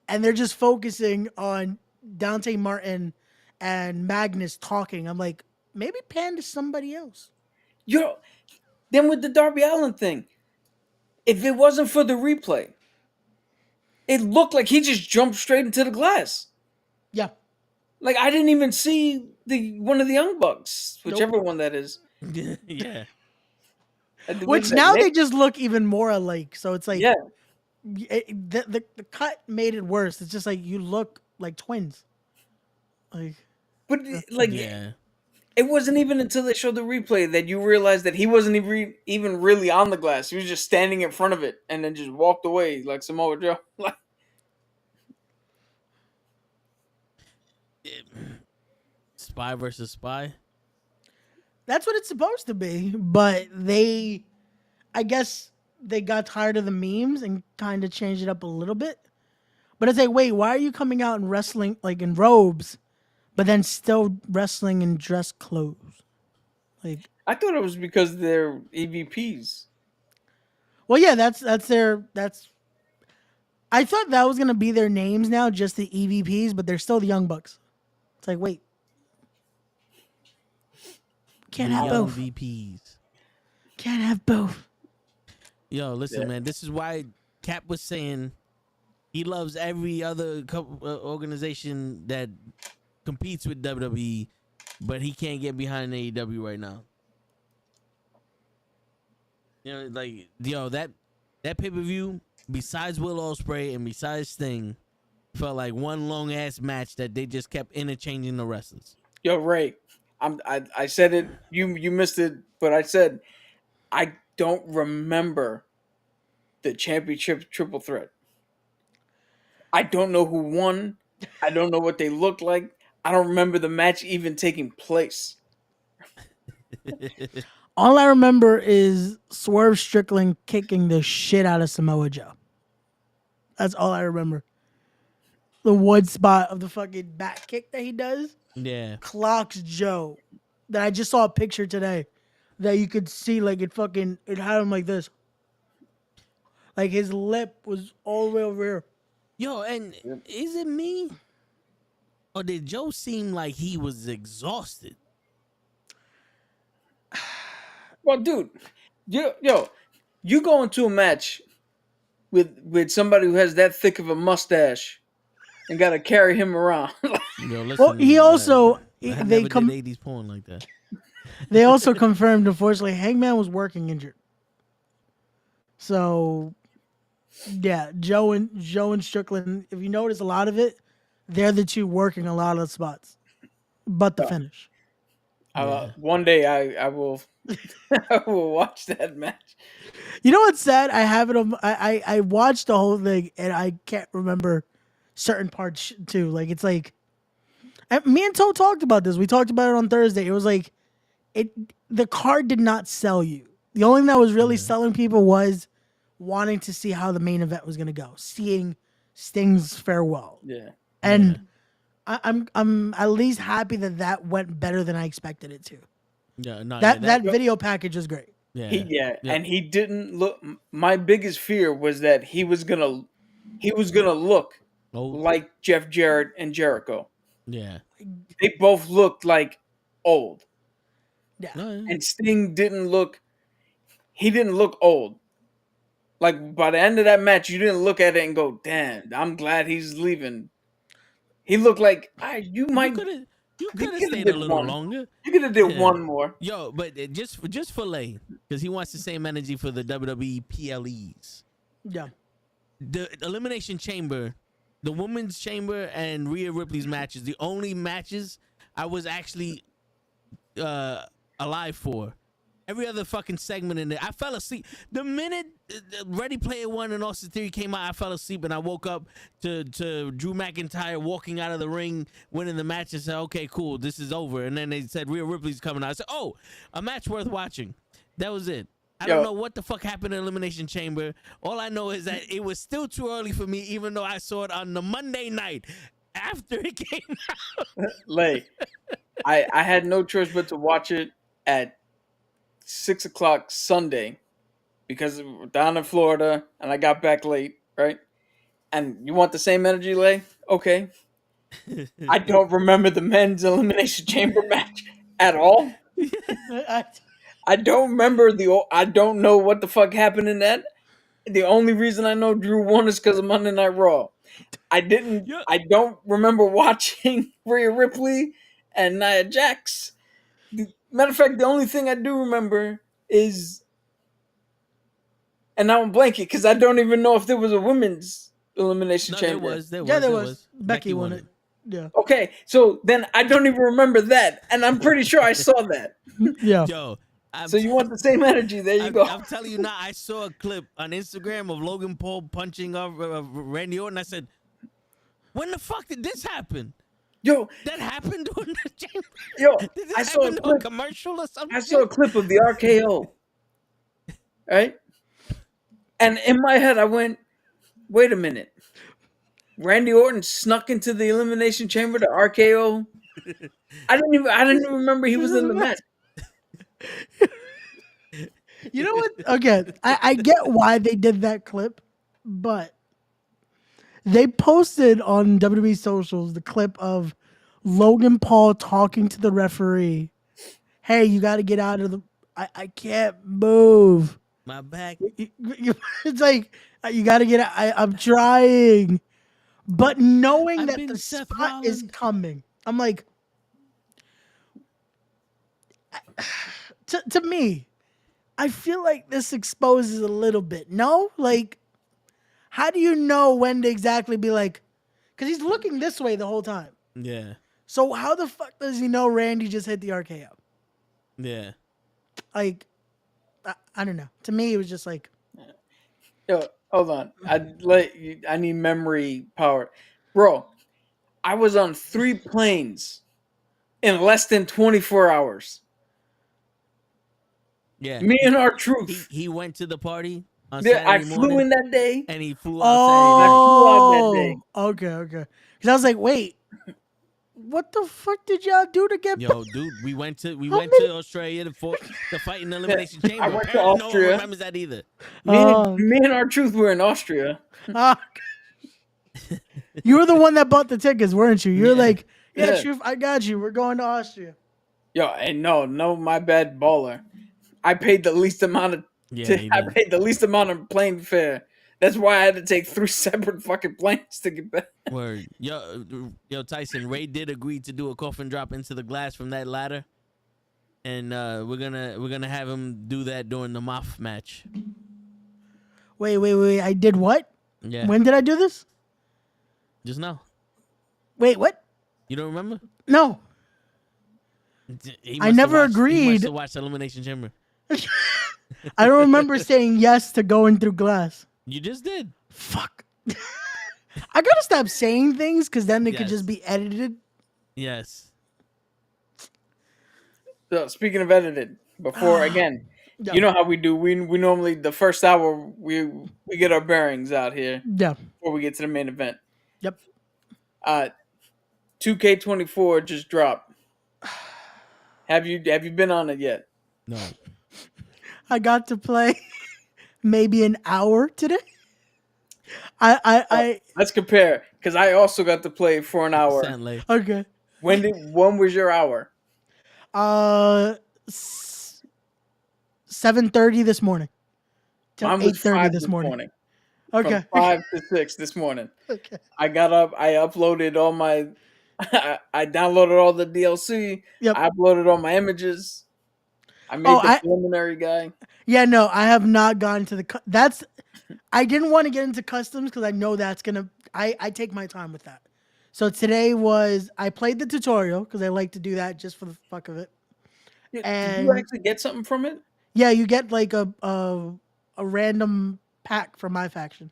And they're just focusing on Dante Martin and Magnus talking. I'm like, maybe pan to somebody else. Yo, then with the Darby Allin thing, if it wasn't for the replay, it looked like he just jumped straight into the glass. Yeah. Like, I didn't even see one of the Young Bucks, whichever one that is. Yeah. Which now they just look even more alike. So it's like, Yeah. The cut made it worse. It's just like, you look like twins. Like, But like, Yeah. it wasn't even until they showed the replay that you realized that he wasn't even really on the glass. He was just standing in front of it and then just walked away like Samoa Joe. Like, Spy versus spy. that's what it's supposed to be. But I guess they got tired of the memes and kind of changed it up a little bit. But it's like, wait, why are you coming out and wrestling like in robes, but then still wrestling in dress clothes? Like, I thought it was because they're EVPs. well, yeah, that's I thought that was gonna be their names now, just the EVPs, but they're still the Young Bucks. It's like, wait, can't The have young both. VPs. Can't have both. Yo, listen, man. This is why Cap was saying he loves every other organization that competes with WWE, but he can't get behind AEW right now. You know, like that pay-per-view, besides Will Ospreay and besides Sting, felt like one long ass match that they just kept interchanging the wrestlers. Yo, Ray, I said it. You missed it, but I said I don't remember the championship triple threat. I don't know who won. I don't know what they looked like. I don't remember the match even taking place. All I remember is Swerve Strickland kicking the shit out of Samoa Joe. That's all I remember. The wood spot of the fucking back kick that he does Yeah. clocks Joe. That I just saw a picture today that you could see, like it had him like this. Like his lip was all the way over here. Yo, and is it me? Or did Joe seem like he was exhausted? Well, dude, you go into a match with somebody who has that thick of a mustache and got to carry him around. Yo, listen, Well, he also I they never come. did 80s porn like that. They also confirmed, unfortunately, Hangman was working injured. So, yeah, Joe and Strickland. If you notice a lot of it, they're the two working a lot of the spots, but the finish. One day I will I will watch that match. You know what's sad? I have it on. I watched the whole thing and I can't remember certain parts too. Like it's like, me and Toe talked about this. We talked about it on Thursday. It was like, the card did not sell you. The only thing that was really selling people was wanting to see how the main event was gonna go, seeing Sting's farewell. Yeah. And I'm at least happy that went better than I expected it to. Yeah, no, That video package was great. yeah, And he didn't look. My biggest fear was that he was gonna look like Jeff Jarrett and Jericho. Yeah. They both looked like old, Yeah. and Sting didn't look. He didn't look old. Like by the end of that match, you didn't look at it and go, "Damn, I'm glad he's leaving." He looked like you could have stayed a little longer. You could have did one more. Yo, but just for Lay, because he wants the same energy for the WWE PLEs. Yeah. The Elimination Chamber, the Women's Chamber, and Rhea Ripley's matches, the only matches I was actually alive for. Every other fucking segment in there, I fell asleep. The minute Ready Player One and Austin Theory came out, I fell asleep and I woke up to Drew McIntyre walking out of the ring, winning the match, and said, "Okay, cool, this is over." And then they said Rhea Ripley's coming out. I said, "Oh, a match worth watching." That was it. I don't know what the fuck happened in Elimination Chamber. All I know is that it was still too early for me, even though I saw it on the Monday night after it came out. Lay, I had no choice but to watch it at 6:00 Sunday because we're down in Florida and I got back late, right? And you want the same energy, Lay? Okay. I don't remember the men's Elimination Chamber match at all. I don't remember I don't know what the fuck happened in that. The only reason I know Drew won is because of Monday Night Raw. I don't remember watching Rhea Ripley and Nia Jax. Matter of fact, the only thing I do remember is, and now I'm blanking because I don't even know if there was a women's Elimination Chamber. There was. Becky won it. Yeah. Okay, so then I don't even remember that, and I'm pretty sure I saw that. Yeah. Yo, So you want the same energy? There you go. I'm telling you now. I saw a clip on Instagram of Logan Paul punching Randy Orton. I said, "When the fuck did this happen?" Yo, that happened during the chamber. Yo, did this I saw happen a a commercial or something. I saw a clip of the RKO. Right, and in my head I went, "Wait a minute." Randy Orton snuck into the Elimination Chamber to RKO. I didn't even remember he was in the match. You know what? Okay, I get why they did that clip, but They posted on WWE socials the clip of Logan Paul talking to the referee. Hey, you got to get out of the. I can't move. My back. It's like you got to get. I'm trying, but knowing I've that been the Seth spot is Rollins. coming, I'm like, to me, I feel like this exposes a little bit. No, like, how do you know when to exactly be like? Because he's looking this way the whole time. Yeah. So how the fuck does he know Randy just hit the RKO? Yeah. Like, I don't know. To me, it was just like, Yo, hold on. I need memory power, bro. I was on 3 planes in less than 24 hours. Yeah. Me and our truth. He went to the party on Yeah, I Saturday flew morning in that day. and he flew out Saturday night. flew out that day. Okay. Because I was like, wait, what the fuck did y'all do to get? Yo, dude, we went to many- Australia to fight in the elimination chamber. I went to Apparently, no one Austria. remembers that either. Me and our truth were in Austria. You were the one that bought the tickets, weren't you? You're Yeah. like, yeah, Yeah. Truth, I got you. We're going to Austria. Yo, and no, my bad, baller. I paid the least amount of. Yeah, he I did. paid the least amount of plane fare. That's why I had to take 3 separate fucking planes to get back. Word. Yo, Tyson, Ray did agree to do a coffin drop into the glass from that ladder. And we're gonna have him do that during the Moth match. Wait. I did what? Yeah. When did I do this? Just now. Wait, what? You don't remember? No. He I must have never watched- He agreed. must have watched Elimination Chamber. I don't remember saying yes to going through glass. You just did. Fuck. I gotta stop saying things because then they could Yes. just be edited. Yes. So speaking of edited, before again, Yeah. you know how we do. We normally the first hour we get our bearings out here Yeah. before we get to the main event. Yep. 2K24 just dropped. Have you been on it yet? No. I got to play maybe an hour today. I Let's compare, because I also got to play for an hour. Sadly. okay. When was your hour? 7:30 this morning. Till Mine was 8:30 5 this morning. From Okay. 5 to 6 this morning. Okay. I got up. I uploaded all my. I downloaded all the DLC. Yep. I uploaded all my images. I made the preliminary guy. Yeah, no, I have not gotten to the. That's. I didn't want to get into customs because I know that's gonna. I take my time with that. So today was I played the tutorial because I like to do that just for the fuck of it. Did And- you actually get something from it? Yeah, you get like a random pack from my faction.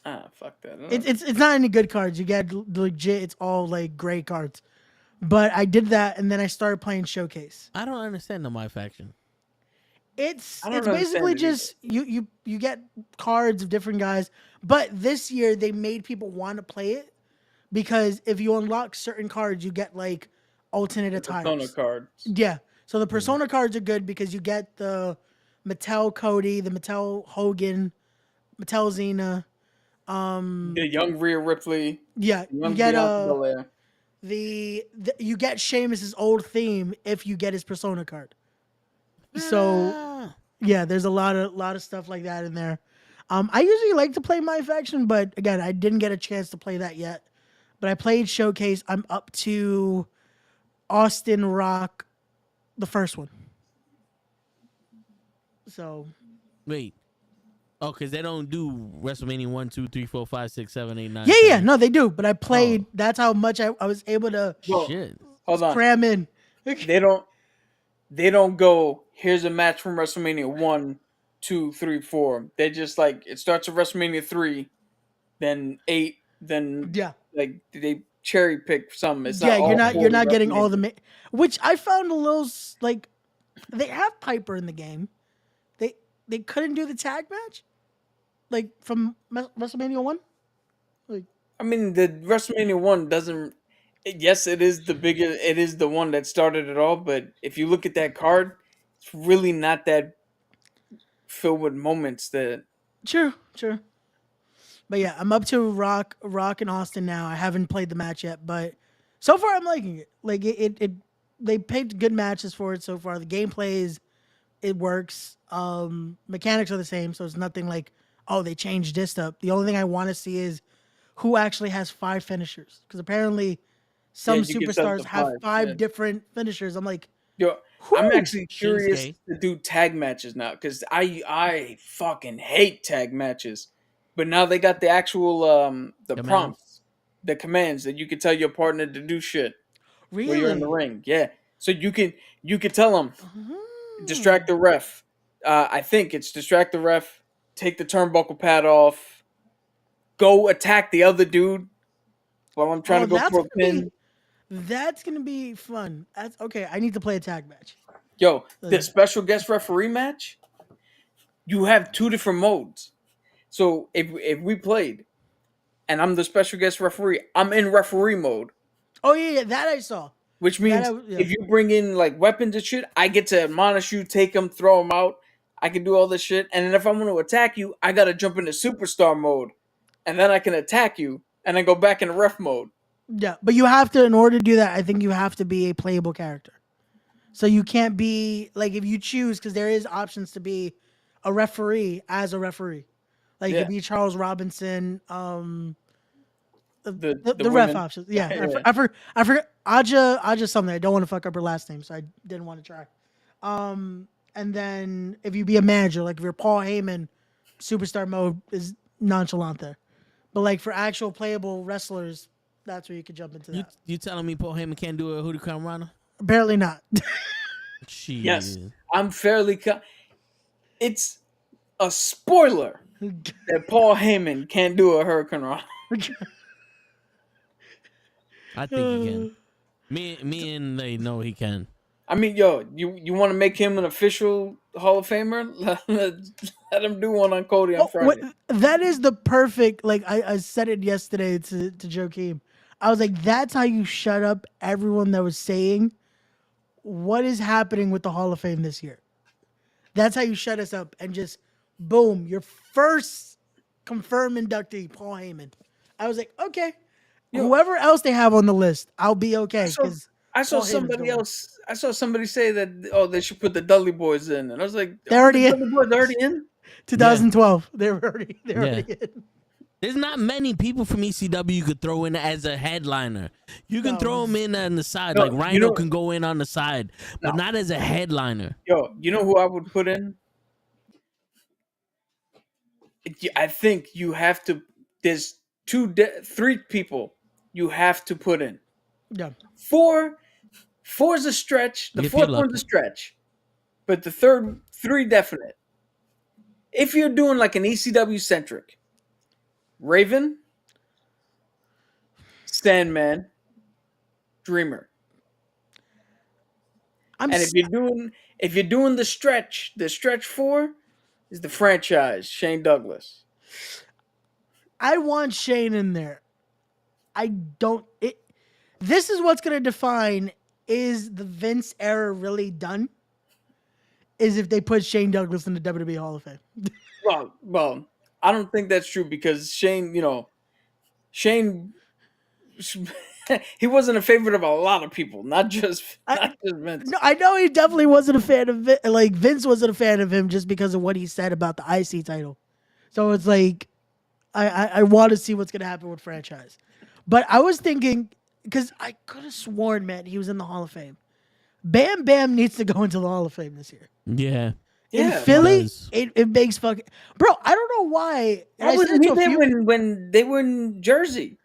Ah, fuck that. It's not any good cards. You get legit. It's all like gray cards. But I did that, and then I started playing Showcase. I don't understand the My Faction. It's I don't basically understand it just you get cards of different guys. But this year they made people want to play it because if you unlock certain cards, you get like alternate attires. Persona cards. Yeah. So the Persona cards are good because you get the Mattel Cody, the Mattel Hogan, Mattel Xena. The young Rhea Ripley. Yeah, Young you get Bianca Belair. the you get Sheamus's old theme if you get his Persona card. So yeah, there's a lot of stuff like that in there. I usually like to play My Faction, but again, I didn't get a chance to play that yet. But I played Showcase. I'm up to Austin Rock, the first one. So Wait. Oh, because they don't do WrestleMania 1, 2, 3, 4, 5, 6, 7, 8, 9. yeah, no, they do. But I played. That's how much I was able to Well, Shit. hold on. cram in. They don't go, here's a match from WrestleMania 1, 2, 3, 4. They just like it starts at WrestleMania 3, then 8, then Yeah. like they cherry pick some. It's Yeah, not all you're not 40 getting all the WrestleMania. which I found a little like they have Piper in the game. They couldn't do the tag match like from WrestleMania 1. Like I mean, the WrestleMania 1 doesn't. Yes, it is the biggest. It is the one that started it all. But if you look at that card, it's really not that filled with moments. That True. But But yeah, I'm up to Rock and Austin now. I haven't played the match yet, but so far I'm liking it. Like it they picked good matches for it so far. The gameplay it works. Mechanics are the same, so it's nothing like, oh, they changed this up. The only thing I want to see is who actually has 5 finishers, because apparently some you can set superstars the have 5, 5 different finishers. I'm like, Yo, I'm whew. actually curious Shinsuke. to do tag matches now because I fucking hate tag matches, but now they got the actual the Commands. prompts, the commands that you can tell your partner to do shit while you're in the Really? ring. Yeah, so you can tell them Hmm. distract the ref. I think it's distract the ref, take the turnbuckle pad off, go attack the other dude while I'm trying Oh, to go for a pin. that's gonna be fun. That's okay. I need to play a tag match. Yo, the Like, special guest referee match, you have 2 different modes. So if we played and I'm the special guest referee, I'm in referee mode, oh yeah, that I saw. which That means yeah. if you bring in like weapons and shit, I get to admonish you, take them, throw them out. I can do all this shit. And then if I'm going to attack you, I got to jump into superstar mode. And then I can attack you and then go back into ref mode. Yeah, but you have to, in order to do that, I think you have to be a playable character. So you can't be like, if you choose, because there is options to be a referee as a referee. Like you Yeah. could be Charles Robinson, The the ref women. options. Yeah, Yeah. I forgot Aja something. I don't want to fuck up her last name, so I didn't want to try. And then if you be a manager, like if you're Paul Heyman, superstar mode is nonchalant there. But like for actual playable wrestlers, that's where you could jump into that. You telling me Paul Heyman can't do a Hurricane Rana? Apparently not. Shit. Yes. I'm fairly. It's a spoiler that Paul Heyman can't do a Hurricane Rana. I think he can. Me and they know he can. I mean, yo, you want to make him an official Hall of Famer? Let him do one on Cody on Friday. That is the perfect, like I said it yesterday to Joakim. I was like, that's how you shut up everyone that was saying what is happening with the Hall of Fame this year. That's how you shut us up and just boom, your first confirmed inductee, Paul Heyman. I was like, okay. Whoever else they have on the list, I'll be okay. I saw Paul Heyman's somebody going. else. I saw somebody say that they should put the Dudley Boys in, and I was like, They're already the in. Dudley Boys already in. 2012. They're already in. There's not many people from ECW you could throw in as a headliner. You can throw them in on the side, like Rhino can go in on the side, but not as a headliner. Yo, you know who I would put in? I think you have to. There's 3 people you have to put in. Yeah. 4 is a stretch. The If you're 4th one's lucky. a stretch, but the 3 definite. If you're doing like an ECW centric, Raven, Sandman, Dreamer. If you're doing the stretch 4 is the franchise, Shane Douglas. I want Shane in there. This is what's going to define, is the Vince era really done? Is if they put Shane Douglas in the WWE Hall of Fame. Well, I don't think that's true because Shane, he wasn't a favorite of a lot of people, not just Vince. No, I know he definitely wasn't a fan of it. Like Vince wasn't a fan of him just because of what he said about the IC title. So it's like, I want to see what's going to happen with franchise. But I was thinking, because I could have sworn, man, he was in the Hall of Fame. Bam Bam needs to go into the Hall of Fame this year. Yeah. In Philly, it makes fucking... Bro, I don't know why. Why wasn't he there when they were in Jersey?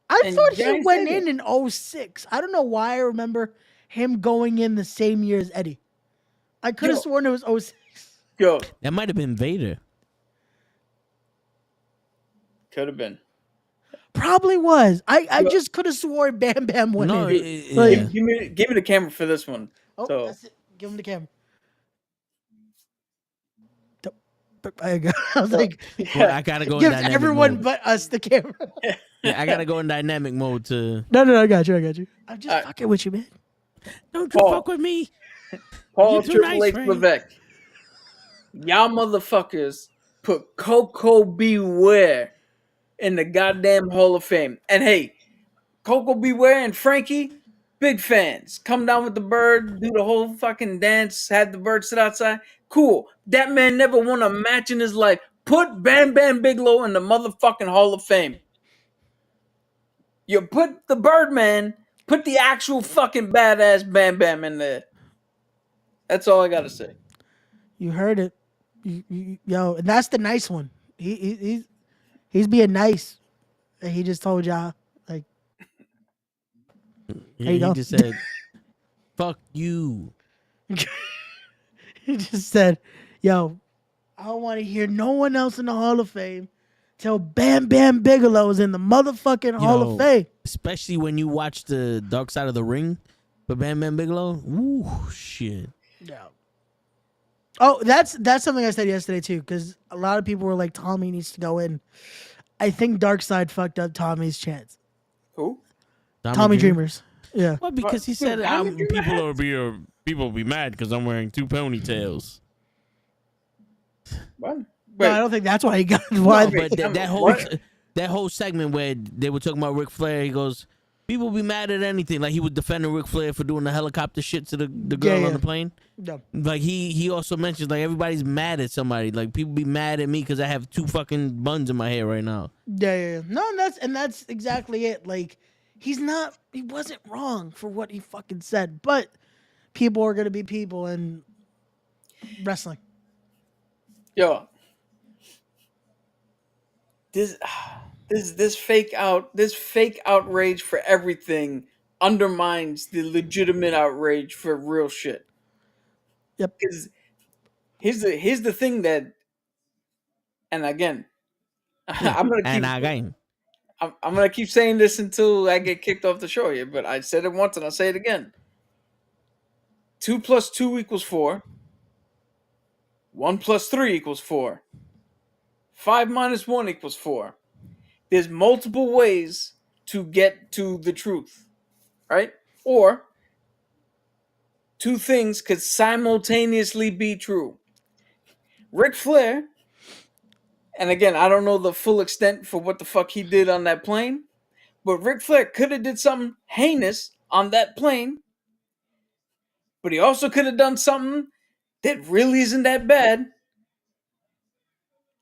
I thought he went in 06. I don't know why I remember him going in the same year as Eddie. I could have sworn it was 06. Yo. That might have been Vader. Could have been. Probably was. I just could have sworn Bam Bam went in. Give me the camera for this one. Oh, so. that's it. Give him the camera. I was like, well, I gotta go in give dynamic everyone mode. but us the camera. Yeah, I gotta go in dynamic mode to. No, I got you. I'm just fucking with you, man. Don't you fuck with me. Paul Triple H Levesque. Y'all motherfuckers put Coco Beware in the goddamn Hall of Fame. And hey, Coco Beware and Frankie, big fans. Come down with the bird, do the whole fucking dance, have the bird sit outside. Cool. That man never won a match in his life. Put Bam Bam Bigelow in the motherfucking Hall of Fame. You put the Birdman, put the actual fucking badass Bam Bam in there. That's all I gotta say. You heard it, yo, and that's the nice one. He's being nice. And he just told y'all like, He you just said, "Fuck you." he just said, "Yo, I don't want to hear no one else in the Hall of Fame till Bam Bam Bigelow's in the motherfucking Hall of Fame." Especially when you watch the Dark Side of the Ring, but Bam Bam Bigelow, ooh, shit. Yeah. Oh, that's something I said yesterday too, because a lot of people were like, Tommy needs to go in. I think Darkseid fucked up Tommy's chance. Who? Tommy Dreamers. Yeah. Well, because he said people will be mad because I'm wearing 2 ponytails. What? No, I don't think that's why he got why. No, but that whole segment where they were talking about Ric Flair, he goes, people be mad at anything. Like he was defending Ric Flair for doing the helicopter shit to the girl on the plane. No. Like he also mentions like everybody's mad at somebody. Like people be mad at me because I have 2 fucking buns in my hair right now. Yeah. No, and that's exactly it. Like he wasn't wrong for what he fucking said, but people are gonna be people in wrestling. Yo, this fake outrage for everything undermines the legitimate outrage for real shit. Yep. Because here's the thing that, and again, I'm gonna keep saying this until I get kicked off the show here. But I said it once and I'll say it again. 2 + 2 = 4. 1 + 3 = 4. 5 - 1 = 4. There's multiple ways to get to the truth, right? Or 2 things could simultaneously be true. Ric Flair, and again, I don't know the full extent for what the fuck he did on that plane, but Ric Flair could have did something heinous on that plane, but he also could have done something that really isn't that bad,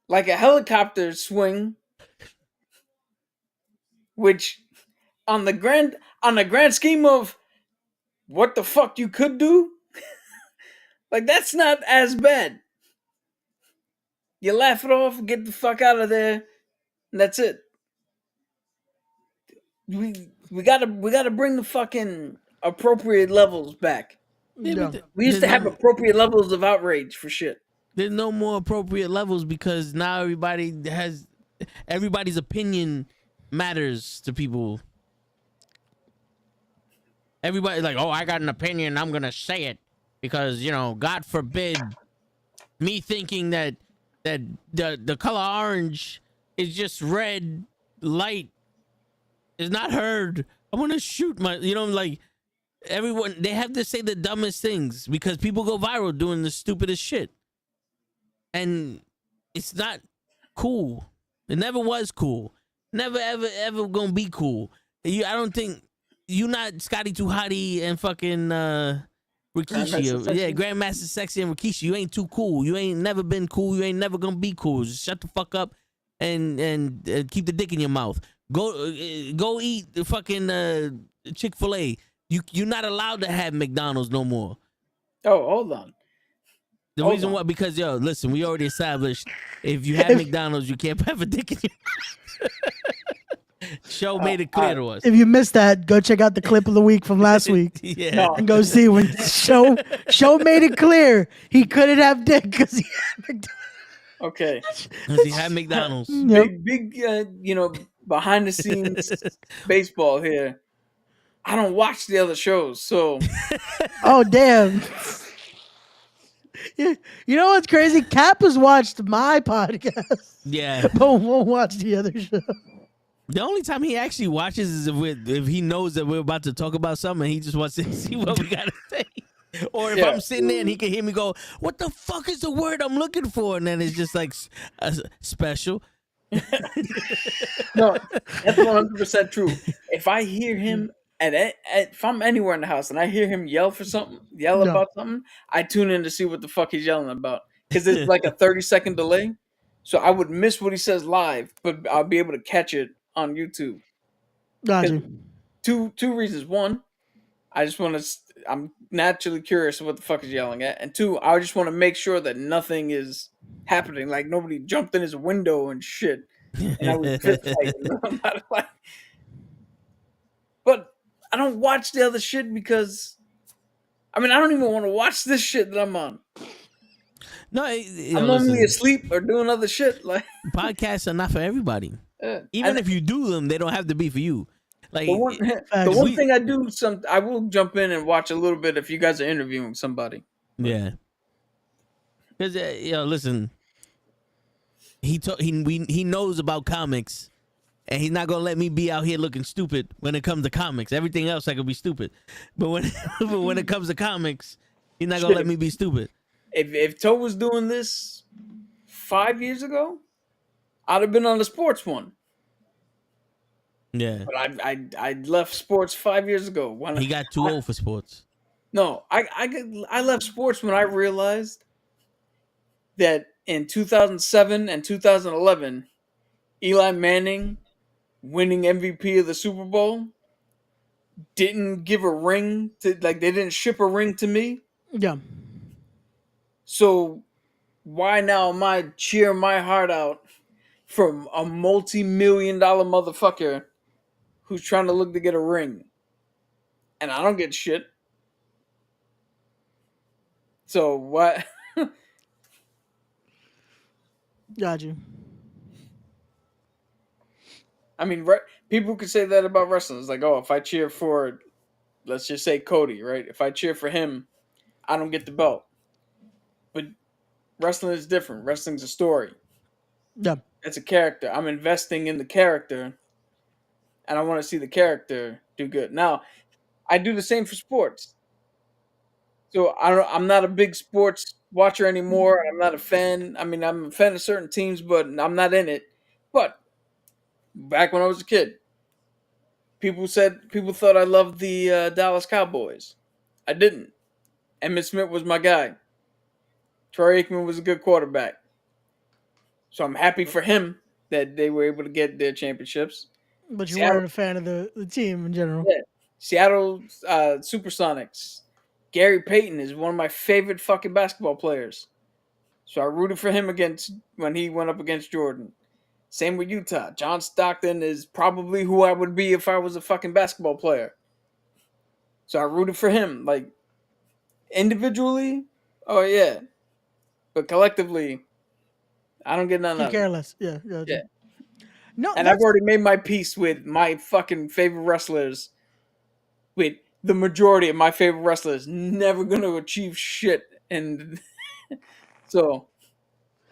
like a helicopter swing, which on the grand scheme of what the fuck you could do, like that's not as bad. You laugh it off, get the fuck out of there, and that's it. We gotta bring the fucking appropriate levels back. No. We used to have appropriate levels of outrage for shit. There's no more appropriate levels because now everybody's opinion matters to people. Everybody like, oh, I got an opinion, I'm gonna say it because God forbid me thinking that the color orange is just red light is not heard. I'm gonna shoot my like everyone. They have to say the dumbest things because people go viral doing the stupidest shit, and it's not cool. It never was cool. Never ever gonna be cool. I don't think you not Scotty Too Hottie and fucking Rikishi. Yeah, Grandmaster Sexy and Rikishi. You ain't too cool. You ain't never been cool. You ain't never gonna be cool. Just shut the fuck up and keep the dick in your mouth. Go eat the fucking Chick-fil-A. You're not allowed to have McDonald's no more. Oh, hold on. The reason why, because listen, we already established if you have McDonald's, you can't have a dick in your mouth. Show made it clear to us. If you missed that, go check out the clip of the week from last week. Yeah. And go see when show made it clear he couldn't have dick because he had McDonald's. Okay. Because he had McDonald's. Yep. Big behind the scenes baseball here. I don't watch the other shows, so. Oh, damn. You know what's crazy? Cap has watched my podcast. Yeah. But won't watch the other show. The only time he actually watches is if he knows that we're about to talk about something and he just wants to see what we got to say. Or if I'm sitting there and he can hear me go, what the fuck is the word I'm looking for? And then it's just like special. No, that's 100% true. If I hear him if I'm anywhere in the house and I hear him yell No. about something, I tune in to see what the fuck he's yelling about because it's like a 30-second delay. So I would miss what he says live, but I'll be able to catch it on YouTube. Got 'Cause you. two reasons. One, I just want to. I'm naturally curious of what the fuck is yelling at, and two, I just want to make sure that nothing is happening. Like nobody jumped in his window and shit, and I was fist fighting. I'm not like, but I don't watch the other shit because, I mean, I don't even want to watch this shit that I'm on. No, I'm normally asleep or doing other shit. Like podcasts are not for everybody. Even if you do them, they don't have to be for you. Like the one thing I do, I will jump in and watch a little bit if you guys are interviewing somebody. Yeah, because listen, he knows about comics, and he's not gonna let me be out here looking stupid when it comes to comics. Everything else I could be stupid, but when it comes to comics, he's not gonna let me be stupid. If Toe was doing this 5 years ago, I'd have been on the sports one. Yeah, but I left sports 5 years ago. He got too old for sports. No, I left sports when I realized that in 2007 and 2011, Eli Manning winning MVP of the Super Bowl didn't give a ring to, like, they didn't ship a ring to me. Yeah. So why now am I cheering my heart out from a multi-million-dollar motherfucker who's trying to look to get a ring? And I don't get shit. So what? Got you. I mean, people could say that about wrestling. It's like, oh, if I cheer for, let's just say Cody, right? If I cheer for him, I don't get the belt. But wrestling is different. Wrestling's a story. Yeah. It's a character. I'm investing in the character, and I want to see the character do good. Now, I do the same for sports. So I'm not a big sports watcher anymore. I'm not a fan. I mean, I'm a fan of certain teams, but I'm not in it. But back when I was a kid, people thought I loved the Dallas Cowboys. I didn't. Emmitt Smith was my guy. Troy Aikman was a good quarterback. So I'm happy for him that they were able to get their championships. But you weren't a fan of the team in general. Yeah. Seattle Supersonics. Gary Payton is one of my favorite fucking basketball players. So I rooted for him when he went up against Jordan. Same with Utah. John Stockton is probably who I would be if I was a fucking basketball player. So I rooted for him. Like, individually, oh yeah. But collectively, I don't get none of it. Careless. Yeah. Yeah. No, and I've already made my peace with my fucking favorite wrestlers. With the majority of my favorite wrestlers never going to achieve shit. And so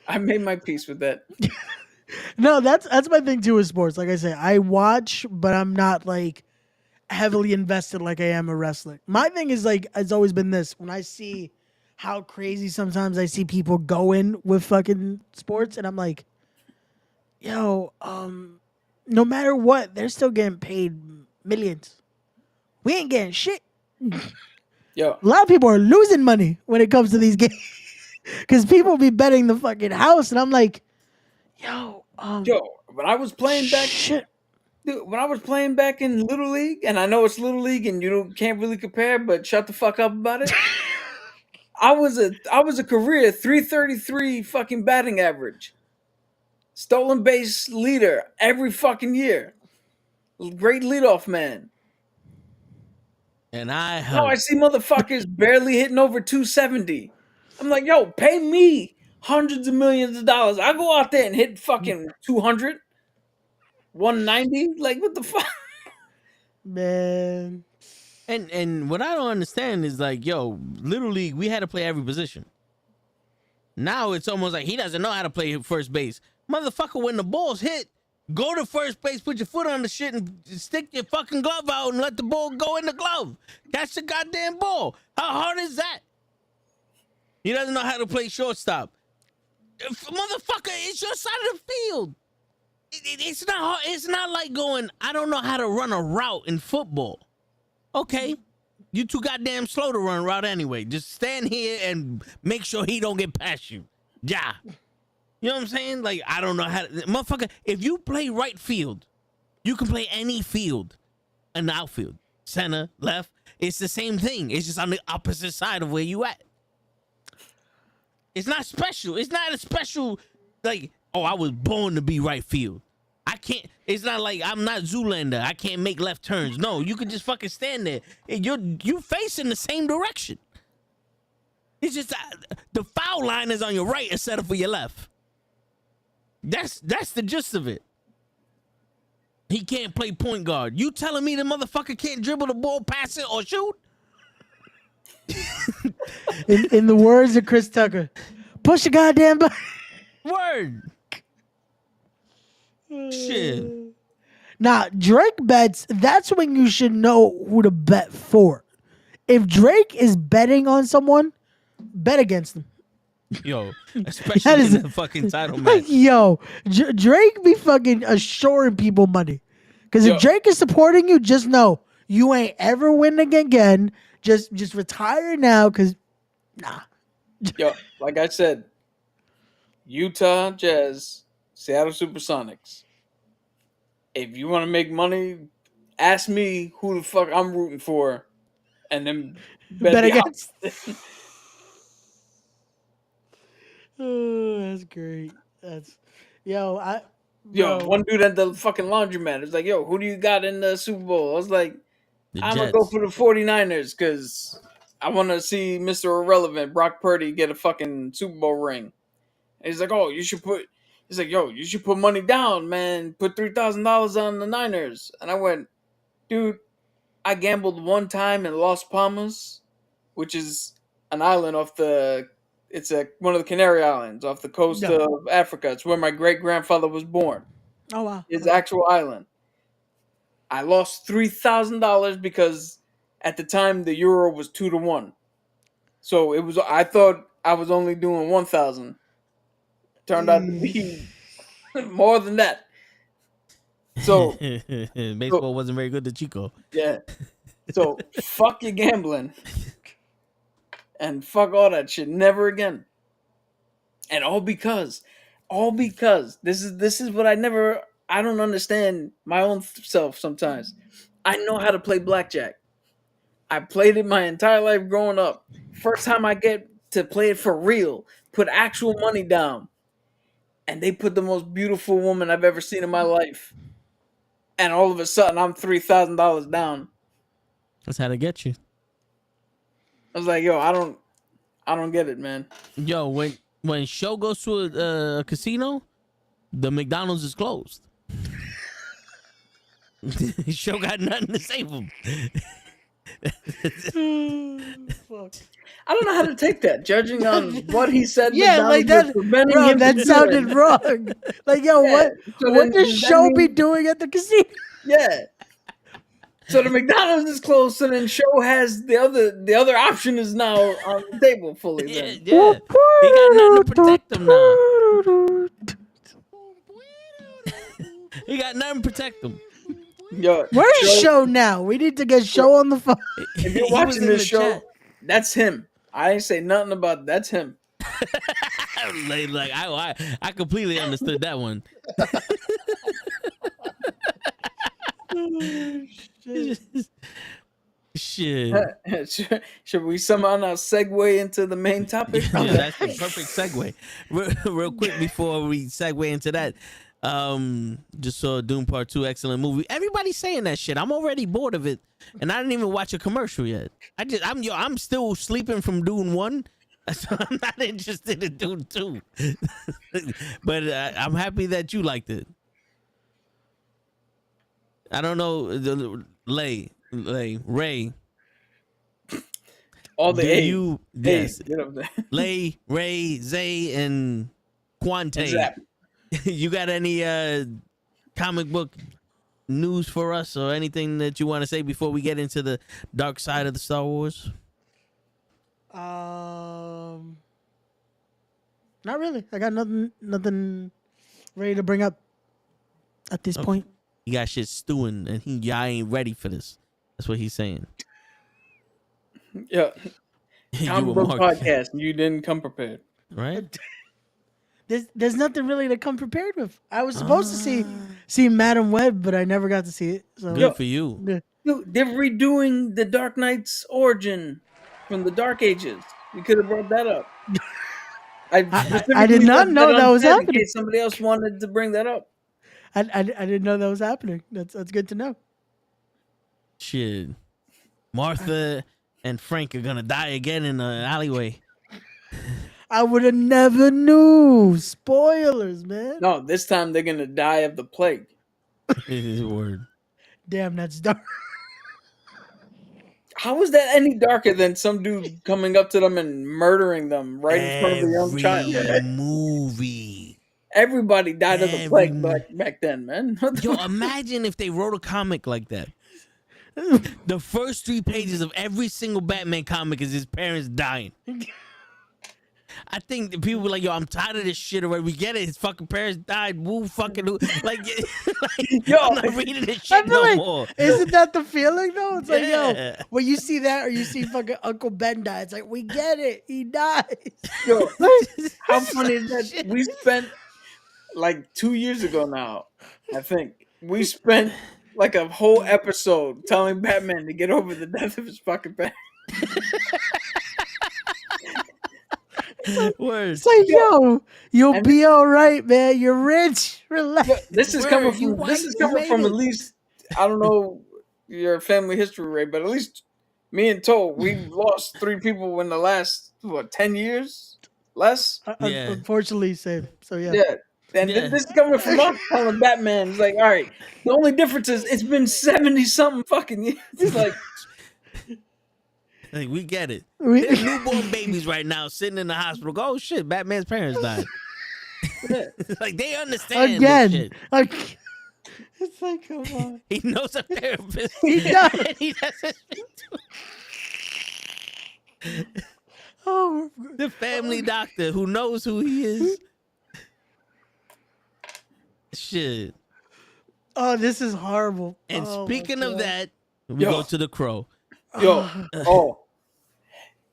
I made my peace with that. No, that's my thing too with sports. Like I say, I watch, but I'm not like heavily invested like I am a wrestler. My thing is like it's always been this. When I see how crazy sometimes I see people going with fucking sports, and I'm like, yo, no matter what, they're still getting paid millions. We ain't getting shit. Yo, a lot of people are losing money when it comes to these games because people be betting the fucking house, and I'm like, yo, when I was playing back, dude, when I was playing back in Little League, and I know it's Little League, and you can't really compare, but shut the fuck up about it. I was a career 333 fucking batting average, stolen base leader every fucking year, great leadoff man. And now I see motherfuckers barely hitting over 270. I'm like, yo, pay me hundreds of millions of dollars. I go out there and hit fucking 200, 190. Like, what the fuck? Man. And what I don't understand is like, yo, Little League, we had to play every position. Now it's almost like he doesn't know how to play first base. Motherfucker, when the ball's hit, go to first base, put your foot on the shit, and stick your fucking glove out and let the ball go in the glove. Catch the goddamn ball. How hard is that? He doesn't know how to play shortstop. Motherfucker, it's your side of the field. It's not hard. It's not like going, I don't know how to run a route in football. Okay. You too goddamn slow to run a route anyway. Just stand here and make sure he don't get past you. Yeah. You know what I'm saying? Like, I don't know how to, motherfucker, if you play right field, you can play any field in the outfield. Center, left. It's the same thing. It's just on the opposite side of where you at. It's not special. It's not a special, like, oh, I was born to be right field. I can't, it's not like I'm not Zoolander. I can't make left turns. No, you can just fucking stand there. You facing the same direction. It's just the foul line is on your right instead of for your left. That's the gist of it. He can't play point guard. You telling me the motherfucker can't dribble the ball, pass it, or shoot? In the words of Chris Tucker, push the goddamn button. Word. Shit. Now, Drake bets, that's when you should know who to bet for. If Drake is betting on someone, bet against them. Yo, especially in the fucking title match. Yo, Drake be fucking assuring people money. Because if Drake is supporting you, just know you ain't ever winning again. Just retire now, because, nah. Yo, like I said, Utah Jazz, Seattle Supersonics. If you want to make money, ask me who the fuck I'm rooting for, and then bet the against. Oh, that's great. That's one dude at the fucking laundromat was like, yo, who do you got in the Super Bowl? I was like, I'm gonna go for the 49ers because I want to see Mr. Irrelevant Brock Purdy get a fucking Super Bowl ring. And he's like, oh, you should put money down, man. Put $3,000 on the Niners. And I went, dude, I gambled one time in Las Palmas, which is an island it's one of the Canary Islands off the coast of Africa. It's where my great grandfather was born. Oh wow. His actual island. I lost $3,000 because at the time the euro was 2-1. So I thought I was only doing 1,000. Turned out to be more than that. So baseball wasn't very good to Chico. Yeah. So fuck your gambling. And fuck all that shit. Never again. And all because this is what I don't understand my own self sometimes. I know how to play blackjack. I played it my entire life growing up. First time I get to play it for real, put actual money down. And they put the most beautiful woman I've ever seen in my life. And all of a sudden I'm $3,000 down. That's how to get you. I was like, yo, I don't get it, man. Yo, when Show goes to a casino, the McDonald's is closed. Show got nothing to save him. Fuck. I don't know how to take that, judging on what he said. Yeah, like that, bro. That sounded wrong. Like, yo, what does Show be doing at the casino? Yeah. So the McDonald's is closed, so then Show has the other option is now on the table fully. Yeah. Then. He got nothing to protect him now. He got nothing to protect him. Yo, where's Show now? We need to get Show on the phone. If you're watching this show, that's him. I ain't say nothing about that's him. like I completely understood that one. Shit. Should we somehow now segue into the main topic? Yeah, that's the perfect segue. Real quick before we segue into that, just saw Doom Part 2, excellent movie. Everybody's saying that shit. I'm already bored of it, and I didn't even watch a commercial yet. I'm still sleeping from Doom 1. So I'm not interested in Doom 2. But I'm happy that you liked it. I don't know, Ray. All the A. Yes. Lay, Ray, Zay, and Quante. Exactly. You got any comic book news for us or anything that you want to say before we get into the dark side of the Star Wars? Not really. I got nothing ready to bring up. at this Okay. point. He got shit stewing, and y'all ain't ready for this. That's what he's saying. Yeah, You comic a book mark, podcast, and you didn't come prepared. right? There's nothing really to come prepared with. I was supposed to see Madam Web, but I never got to see it. So Good for you. yeah. Dude, they're redoing the Dark Knight's origin from the Dark Ages. You could have brought that up. I did specifically not left know that was unsaid happening. In case somebody else wanted to bring that up. I didn't know that was happening. That's good to know. Shit. Martha and Frank are gonna die again in the alleyway. I would have never knew. Spoilers, man. No, this time they're gonna die of the plague. Word. Damn, that's dark. How is that any darker than some dude coming up to them and murdering them right in front of a young child? Every movie. Everybody died of the Every plague mo- back then, man. What the Yo, fuck? imagine if they wrote a comic like that. The first 3 pages of every single Batman comic is his parents dying. I think the people were like, yo, I'm tired of this shit already. We get it. His fucking parents died. Woo fucking like Yo, I'm not reading this I shit feel no like, more. isn't that the feeling though? It's like, yo, Yeah. when you see that or you see fucking Uncle Ben die, it's like, we get it. He dies. Yo, how funny is that? We spent like 2 years ago now, I think. We spent like a whole episode telling Batman to get over the death of his fucking parents. Word. It's like, yo, you'll And- be all right, man. You're rich. Relax. This is Word, coming you from white, this is you coming made from it. at least, I don't know your family history, Ray, but at least me and Toe, we've lost 3 people in the last 10 years? Less? Yeah. Unfortunately, same. So yeah. Yeah. And Yeah. this is coming from us telling Batman. It's like, all right, the only difference is it's been 70 something fucking years. It's like, Like, we get it. We- There's newborn babies right now sitting in the hospital. Go, oh shit, Batman's parents died. yeah. Like, they understand this Again. shit. Like, it's like, come on. He knows a therapist. He does. And he doesn't speak to Oh, the family doctor who knows who he is. Shit. oh, this is horrible. And Oh, my speaking of God. that, we Yo. go to the Crow. Yo, oh,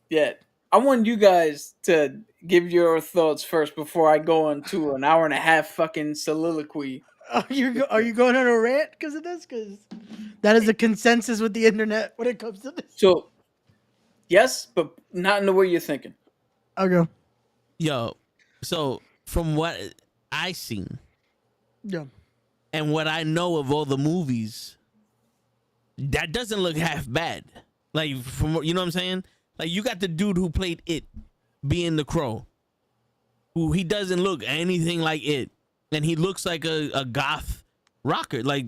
yeah. I want you guys to give your thoughts first before I go into an hour and a half fucking soliloquy. Are you going on a rant because of this? Because that is the consensus with the internet when it comes to this. So, yes, but not in the way you're thinking. I'll go. Yo, so from what I seen Yeah. and what I know of all the movies, that doesn't look half bad. Like, from you know what I'm saying? Like, you got the dude who played It being the Crow, who he doesn't look anything like It, and he looks like a goth rocker. Like,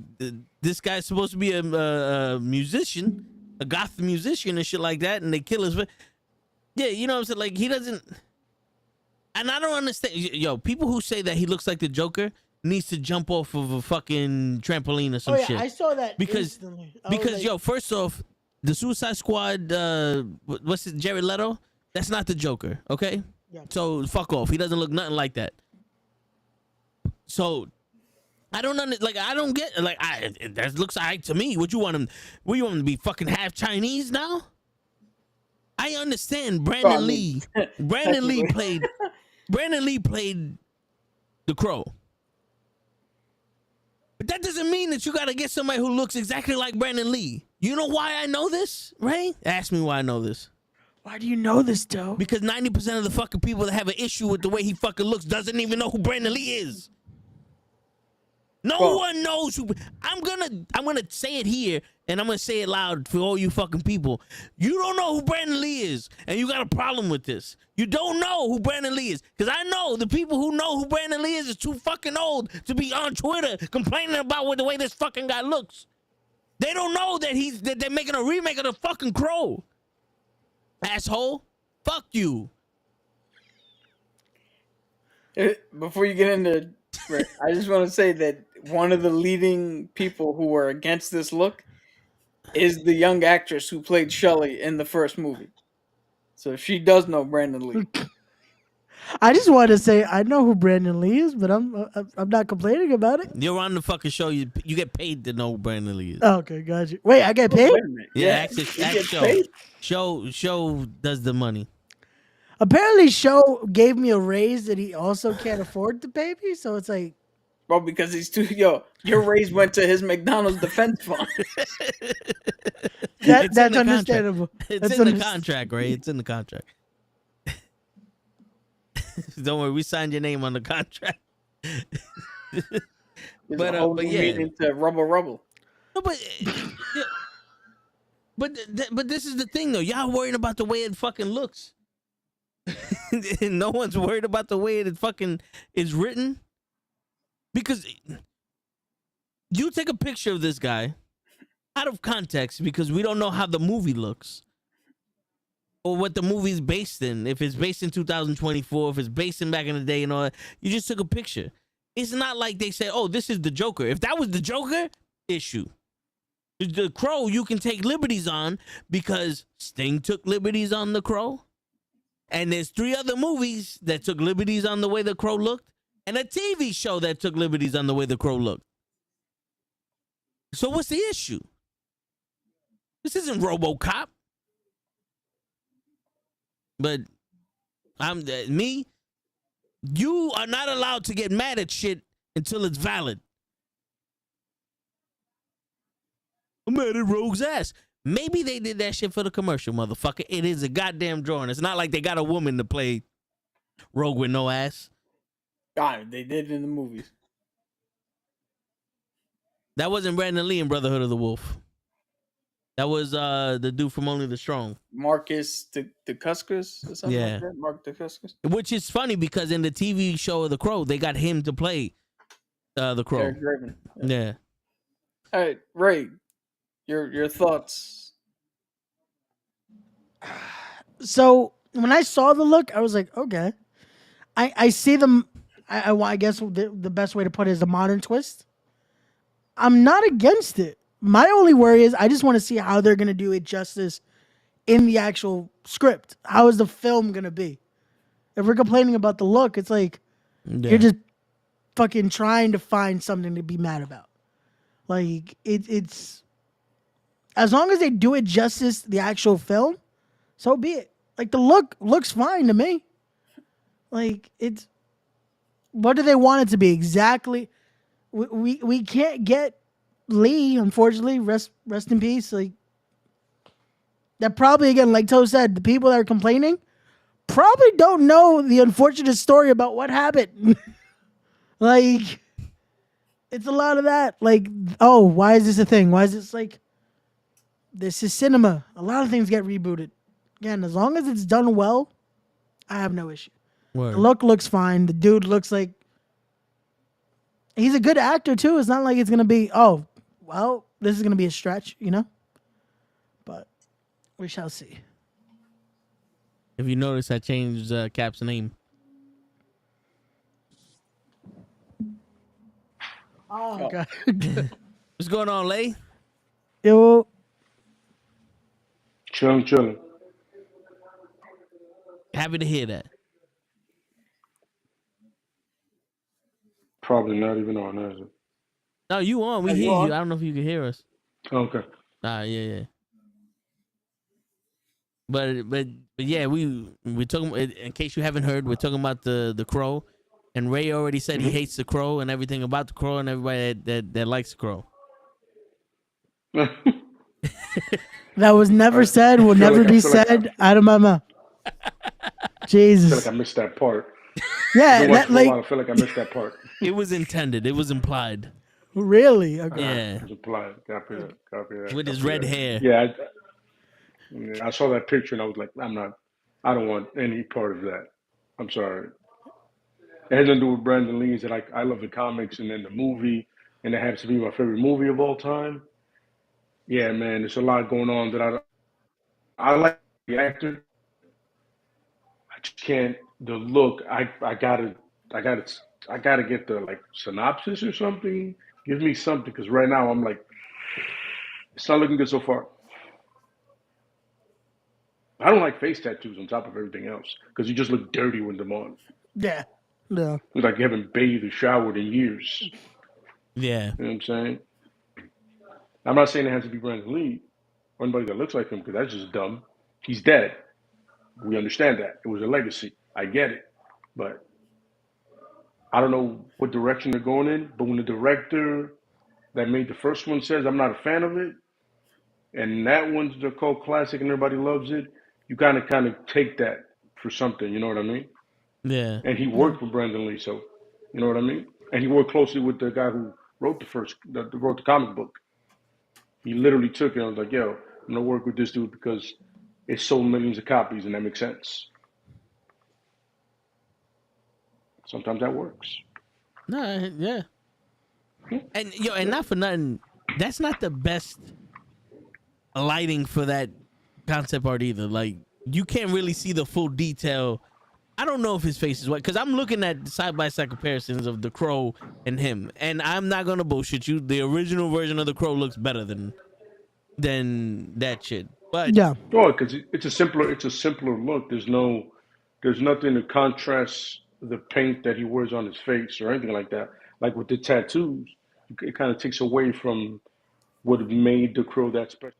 this guy's supposed to be a musician, a goth musician and shit like that, and they kill his. Yeah, you know what I'm saying? Like, he doesn't. And I don't understand. Yo, people who say that he looks like the Joker needs to jump off of a fucking trampoline or some Oh yeah, shit. I saw that Because- instantly. I was Because like, yo, first off, the Suicide Squad, what's it, Jared Leto? That's not the Joker, okay? Yeah. So fuck off. He doesn't look nothing like that. So I don't like. I don't get like. That looks alright to me. What you want him? What you want him to be? Fucking half Chinese now? I understand. Brandon Lee. Brandon Lee played. Brandon Lee played the Crow. But that doesn't mean that you gotta get somebody who looks exactly like Brandon Lee. You know why I know this, right? Ask me why I know this. why do you know this, Doe? Because 90% of the fucking people that have an issue with the way he fucking looks doesn't even know who Brandon Lee is. No Well- one knows who. I'm gonna say it here, and I'm gonna say it loud for all you fucking people. You don't know who Brandon Lee is, and you got a problem with this. You don't know who Brandon Lee is, because I know the people who know who Brandon Lee is too fucking old to be on Twitter complaining about the way this fucking guy looks. They don't know that they're making a remake of the fucking Crow. Asshole, fuck you. Before you get into, I just want to say that one of the leading people who were against this look is the young actress who played Shelley in the first movie. So she does know Brandon Lee. I just want to say I know who Brandon Lee is, but I'm not complaining about it. You're on the fucking show. You get paid to know who Brandon Lee is. Okay, got you. Wait, I get Oh, paid? wait a minute. Yeah, he act gets show. paid? Show does the money. Apparently, Show gave me a raise that he also can't afford to pay me. So it's like, Bro, because he's too your raise went to his McDonald's defense fund. that's in the contract. understandable. It's That's in the underst- contract, Ray. It's in the contract. Don't worry, we signed your name on the contract. But yeah. Into rubble. No, but this is the thing though. Y'all worrying about the way it fucking looks. No one's worried about the way it fucking is written. Because you take a picture of this guy out of context because we don't know how the movie looks. Or what the movie's based in. If it's based in 2024, if it's based in back in the day and all that. You just took a picture. It's not like they said, oh, this is the Joker. If that was the Joker, issue. The Crow you can take liberties on because Sting took liberties on the Crow. And there's 3 other movies that took liberties on the way the Crow looked. And a TV show that took liberties on the way the Crow looked. So what's the issue? This isn't RoboCop. But you are not allowed to get mad at shit until it's valid. I'm mad at Rogue's ass. Maybe they did that shit for the commercial, motherfucker. It is a goddamn drawing. It's not like they got a woman to play Rogue with no ass. God, they did it in the movies. That wasn't Brandon Lee in Brotherhood of the Wolf. That was the dude from Only the Strong. Marcus Dacuscus or something Yeah. like that? Mark Dacuscus? Which is funny because in the TV show of The Crow, they got him to play the Crow. Eric Draven. Yeah. All right, Ray, your thoughts. So when I saw the look, I was like, okay. I see them. I guess the best way to put it is a modern twist. I'm not against it. My only worry is I just want to see how they're going to do it justice in the actual script. How is the film going to be? If we're complaining about the look, it's like you're just fucking trying to find something to be mad about. Like it's as long as they do it justice the actual film, so be it. Like the look looks fine to me. Like it's what do they want it to be exactly? We can't get Lee, unfortunately. Rest in peace. Like that probably again, like Toe said, the people that are complaining probably don't know the unfortunate story about what happened. Like it's a lot of that. Like, oh, why is this a thing? Why is this like this is cinema? A lot of things get rebooted. Again, as long as it's done well, I have no issue. Word. The look looks fine. The dude looks like he's a good actor too. It's not like it's gonna be, oh, well, this is gonna be a stretch, you know? But we shall see. If you notice, I changed Cap's name. Oh, God. What's going on, Lay? Yo, Chilling. Happy to hear that. Probably not even on, is it? No, you on? We Yeah, you hear on. you. I don't know if you can hear us. Okay. Yeah. But yeah, we're talking. In case you haven't heard, we're talking about the Crow, and Ray already said he hates the Crow and everything about the Crow and everybody that likes the Crow. that was never said, will never be said out of my mouth. I feel Jesus. like I missed that part. Yeah, Been that, watching for a while, like, I feel like I missed that part. It was intended. It was implied. really? Okay. Yeah, It's applied. Copy that. with his copy red that. hair. Yeah, I saw that picture and I was like, I don't want any part of that. I'm sorry. It has nothing to do with Brandon Lee's that I love the comics and then the movie, and it happens to be my favorite movie of all time. Yeah, man, there's a lot going on that I like the actor. I just can't the look. I gotta get the like synopsis or something. Give me something because right now I'm like, it's not looking good so far. I don't like face tattoos on top of everything else because you just look dirty with them on. Yeah. No. It's like you haven't bathed or showered in years. Yeah. You know what I'm saying? I'm not saying it has to be Brandon Lee or anybody that looks like him because that's just dumb. He's dead. We understand that. It was a legacy. I get it. But I don't know what direction they're going in. But when the director that made the first one says, I'm not a fan of it, and that one's the cult classic and everybody loves it, you kind of take that for something. You know what I mean? Yeah. And he worked with Brandon Lee, so you know what I mean. And he worked closely with the guy who wrote wrote the comic book. He literally took it and was like, "Yo, I'm gonna work with this dude because it sold millions of copies, and that makes sense." Sometimes that works. No, yeah. And and not for nothing, that's not the best lighting for that concept art either. Like, you can't really see the full detail. I don't know if his face is white because I'm looking at side by side comparisons of the Crow and him, and I'm not gonna bullshit you. The original version of the Crow looks better than that shit. But Yeah. Oh, because it's a simpler look. There's nothing to contrast the paint that he wears on his face or anything like that. Like with the tattoos, it kind of takes away from what made the Crow that special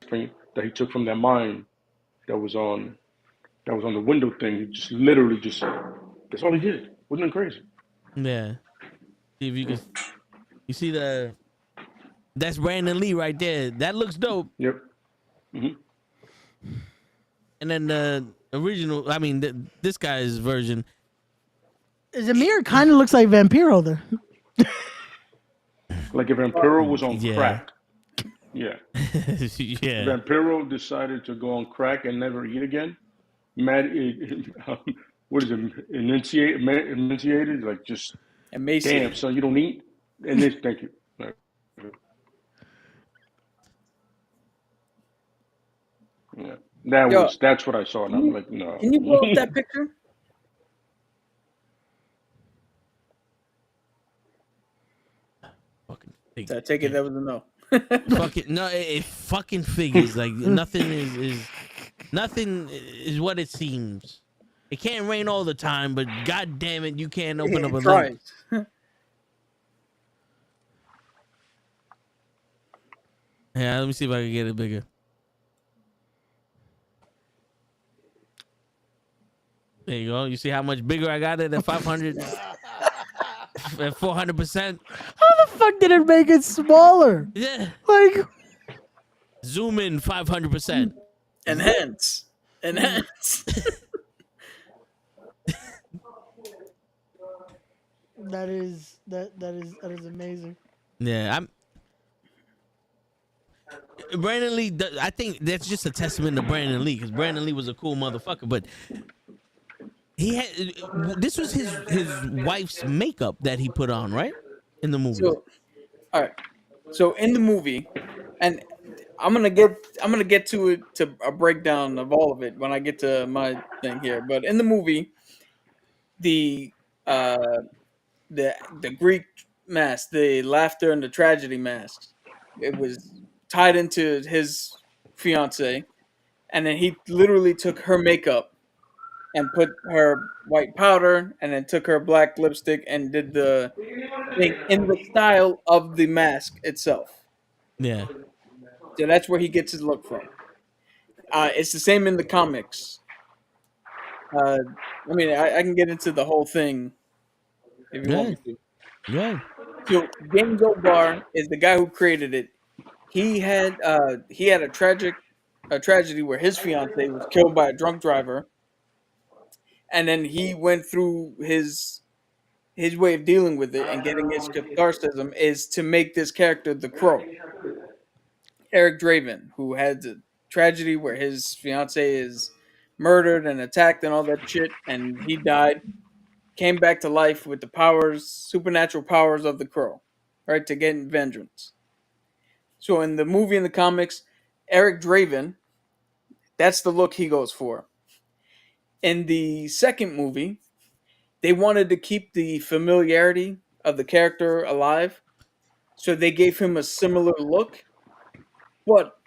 paint that he took from that mine that was on the window thing. He just literally just that's all he did. Wasn't it crazy? yeah, see if you see that's Brandon Lee right there. That looks dope. Yep. Hmm. And then the original, I mean, this guy's version. Zamir kind of looks like Vampiro there. Like if Vampiro was on Yeah. crack. Yeah. Yeah. Vampiro decided to go on crack and never eat again. What is it? Emaciated? Like just Emaciated. damn, son, you don't eat. And this, thank you. Yeah, that's what I saw, and I'm like, no. Can you blow up that picture? Fucking fig- I take it that was a no. fucking no, it fucking figures. Like nothing is what it seems. It can't rain all the time, but god damn it, you can't open up a link. Yeah, let me see if I can get it bigger. There you go. You see how much bigger I got it at 500, at 400%. How the fuck did it make it smaller? Yeah. Like, Zoom in 500%. Enhance. that is amazing. Yeah, Brandon Lee. I think that's just a testament to Brandon Lee because Brandon Lee was a cool motherfucker, but he had this was his wife's makeup that he put on, right, in the movie. So, all right. So in the movie, and I'm gonna get to it, to a breakdown of all of it when I get to my thing here. But in the movie, the Greek mask, the laughter and the tragedy mask, it was tied into his fiance, and then he literally took her makeup and put her white powder, and then took her black lipstick and did the thing in the style of the mask itself. Yeah. So that's where he gets his look from. It's the same in the comics. I mean, I can get into the whole thing if you want me to. Yeah. So James O'Barr is the guy who created it. He had a tragedy where his fiance was killed by a drunk driver, and then he went through his way of dealing with it and getting his catharsis is to make this character the Crow, Eric Draven, who had a tragedy where his fiance is murdered and attacked and all that shit, and he died, came back to life with the supernatural powers of the Crow, right, to get vengeance. So in the movie and the comics, Eric Draven, that's the look he goes for. In the second movie, they wanted to keep the familiarity of the character alive, so they gave him a similar look, but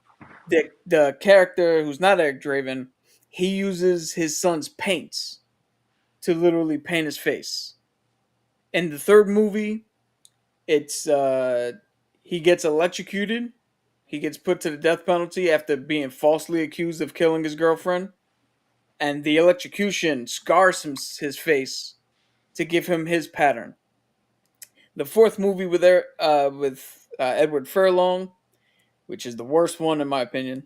the character who's not Eric Draven, he uses his son's paints to literally paint his face. In the third movie, it's he gets electrocuted. He gets put to the death penalty after being falsely accused of killing his girlfriend, and the electrocution scars his face to give him his pattern. The fourth movie with Edward Furlong, which is the worst one in my opinion,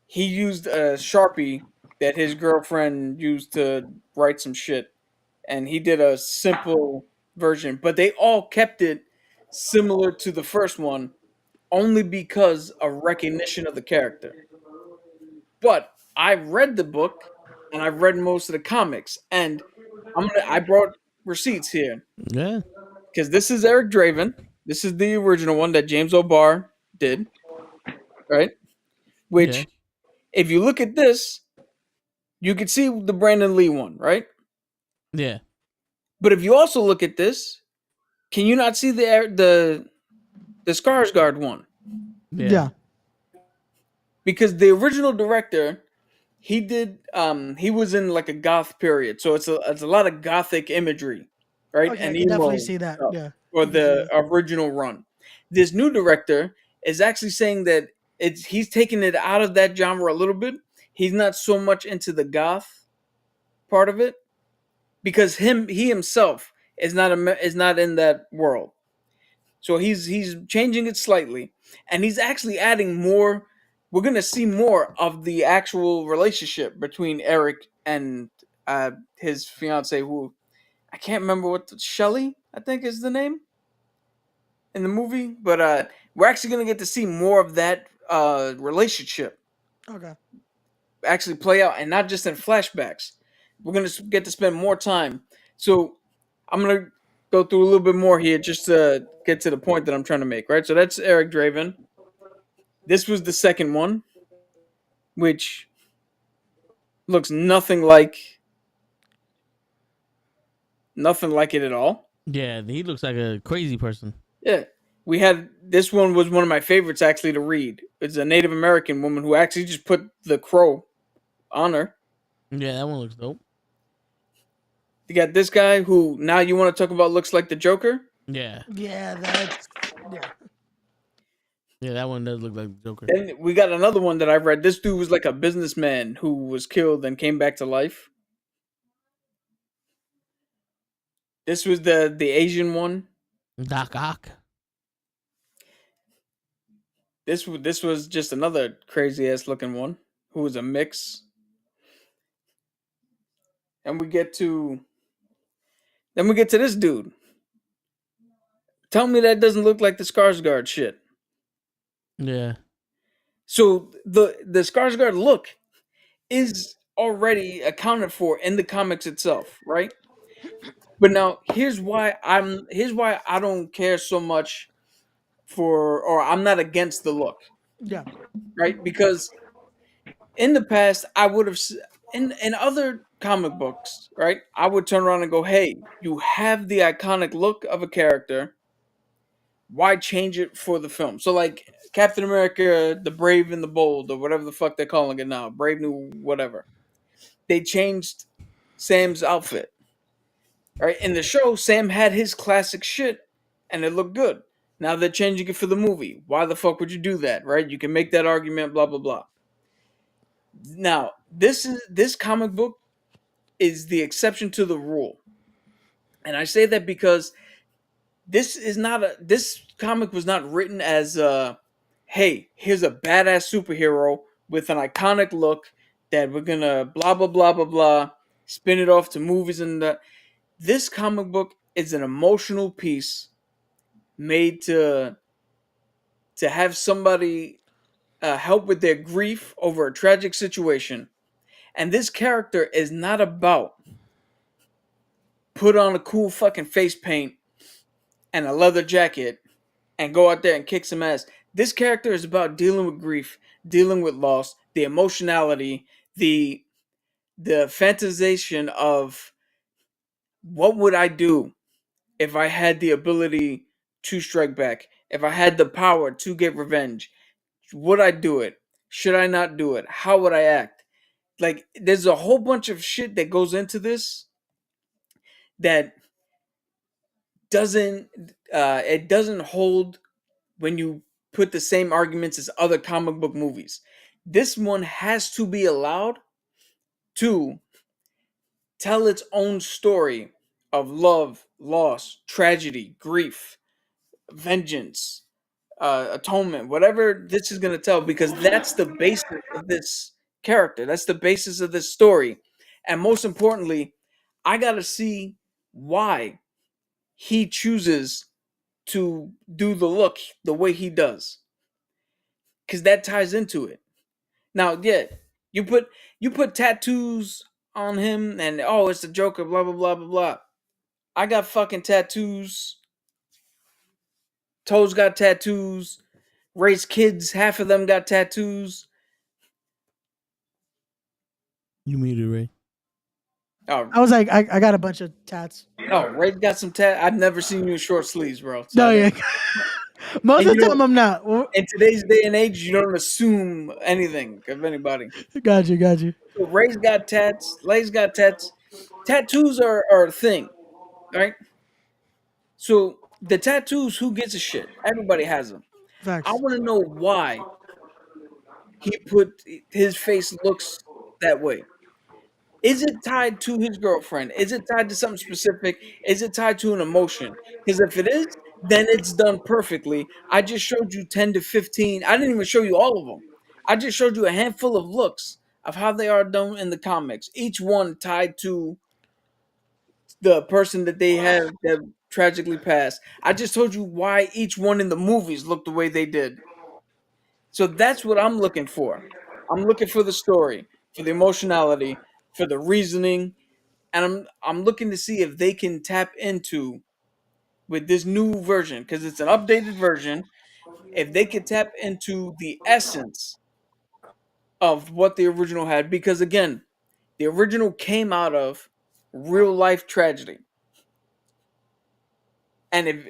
he used a Sharpie that his girlfriend used to write some shit, and he did a simple version, but they all kept it similar to the first one only because of recognition of the character. But I read the book and I've read most of the comics, and I brought receipts here Yeah. because this is Eric Draven. This is the original one that James O'Barr did, right? Which, Yeah. if you look at this, you can see the Brandon Lee one, right? Yeah. But if you also look at this, can you not see the Skarsgård one? Yeah. Because the original director, he did he was in like a goth period, so it's a lot of gothic imagery, right? Okay, And I can definitely emo see that. stuff, Yeah. or I can see the that. original run. This new director is actually saying that he's taking it out of that genre a little bit. He's not so much into the goth part of it because he himself is not in that world. So he's changing it slightly, and he's actually adding more. We're gonna see more of the actual relationship between Eric and his fiance, who I can't remember Shelley, I think is the name in the movie. But we're actually gonna get to see more of that relationship Okay. actually play out, and not just in flashbacks. We're gonna get to spend more time. So I'm gonna go through a little bit more here just to get to the point that I'm trying to make. Right. So that's Eric Draven. This was the second one, which looks nothing like it at all. Yeah. He looks like a crazy person. Yeah. We had this one was one of my favorites actually to read. It's a Native American woman who actually just put the crow on her. Yeah, that one looks dope. You got this guy who now you want to talk about looks like the Joker. Yeah. Yeah, that's yeah. Yeah, that one does look like the Joker. Then we got another one that I read. This dude was like a businessman who was killed and came back to life. This was the Asian one. Doc Ock. This was just another crazy ass looking one who was a mix. And we get to this dude. Tell me that doesn't look like the Skarsgård shit. Yeah. So the Skarsgård look is already accounted for in the comics itself, right? But now here's why I don't care so much or I'm not against the look, Yeah. right? Because in the past I would have in other comic books, right? I would turn around and go, "Hey, you have the iconic look of a character. Why change it for the film?" So like Captain America, the Brave and the Bold, or whatever the fuck they're calling it now, Brave New whatever. They changed Sam's outfit. Right? In the show, Sam had his classic shit and it looked good. Now they're changing it for the movie. Why the fuck would you do that? Right? You can make that argument, blah blah blah. Now, this comic book is the exception to the rule. And I say that because this comic was not written as hey, here's a badass superhero with an iconic look that we're gonna blah blah blah blah blah spin it off to movies this comic book is an emotional piece made to have somebody help with their grief over a tragic situation. And this character is not about put on a cool fucking face paint and a leather jacket and go out there and kick some ass. This character is about dealing with grief, dealing with loss, the emotionality, the fantasization of what would I do if I had the ability to strike back, if I had the power to get revenge. Would I do it? Should I not do it? How would I act? Like, there's a whole bunch of shit that goes into this that doesn't it doesn't hold when you put the same arguments as other comic book movies. This one has to be allowed to tell its own story of love, loss, tragedy, grief, vengeance, atonement, whatever this is going to tell, because that's the basis of this character. That's the basis of this story. And most importantly, I got to see why he chooses to do the look the way he does, because that ties into it. Now, yeah, you put tattoos on him, and oh, it's the Joker, blah blah blah blah blah. I got fucking tattoos. Toes got tattoos. Ray's kids, half of them got tattoos. You muted, Ray. Oh, I was like, I got a bunch of tats. oh, Ray's got some tat. I've never seen you in short sleeves, bro. So No, yeah. Most And of the you time know- I'm not. Well, in today's day and age, you don't assume anything of anybody. got you. So Ray's got tats. Lay's got tats. Tattoos are a thing, right? So the tattoos, who gives a shit? Everybody has them. Facts. I want to know why he put his face looks that way. Is it tied to his girlfriend? Is it tied to something specific? Is it tied to an emotion? Because if it is, then it's done perfectly. I just showed you 10 to 15. I didn't even show you all of them. I just showed you a handful of looks of how they are done in the comics. Each one tied to the person that they have that tragically passed. I just told you why each one in the movies looked the way they did. So that's what I'm looking for. I'm looking for the story, for the emotionality, for the reasoning, and I'm looking to see if they can tap into with this new version, because it's an updated version, if they could tap into the essence of what the original had, because again, the original came out of real life tragedy. And if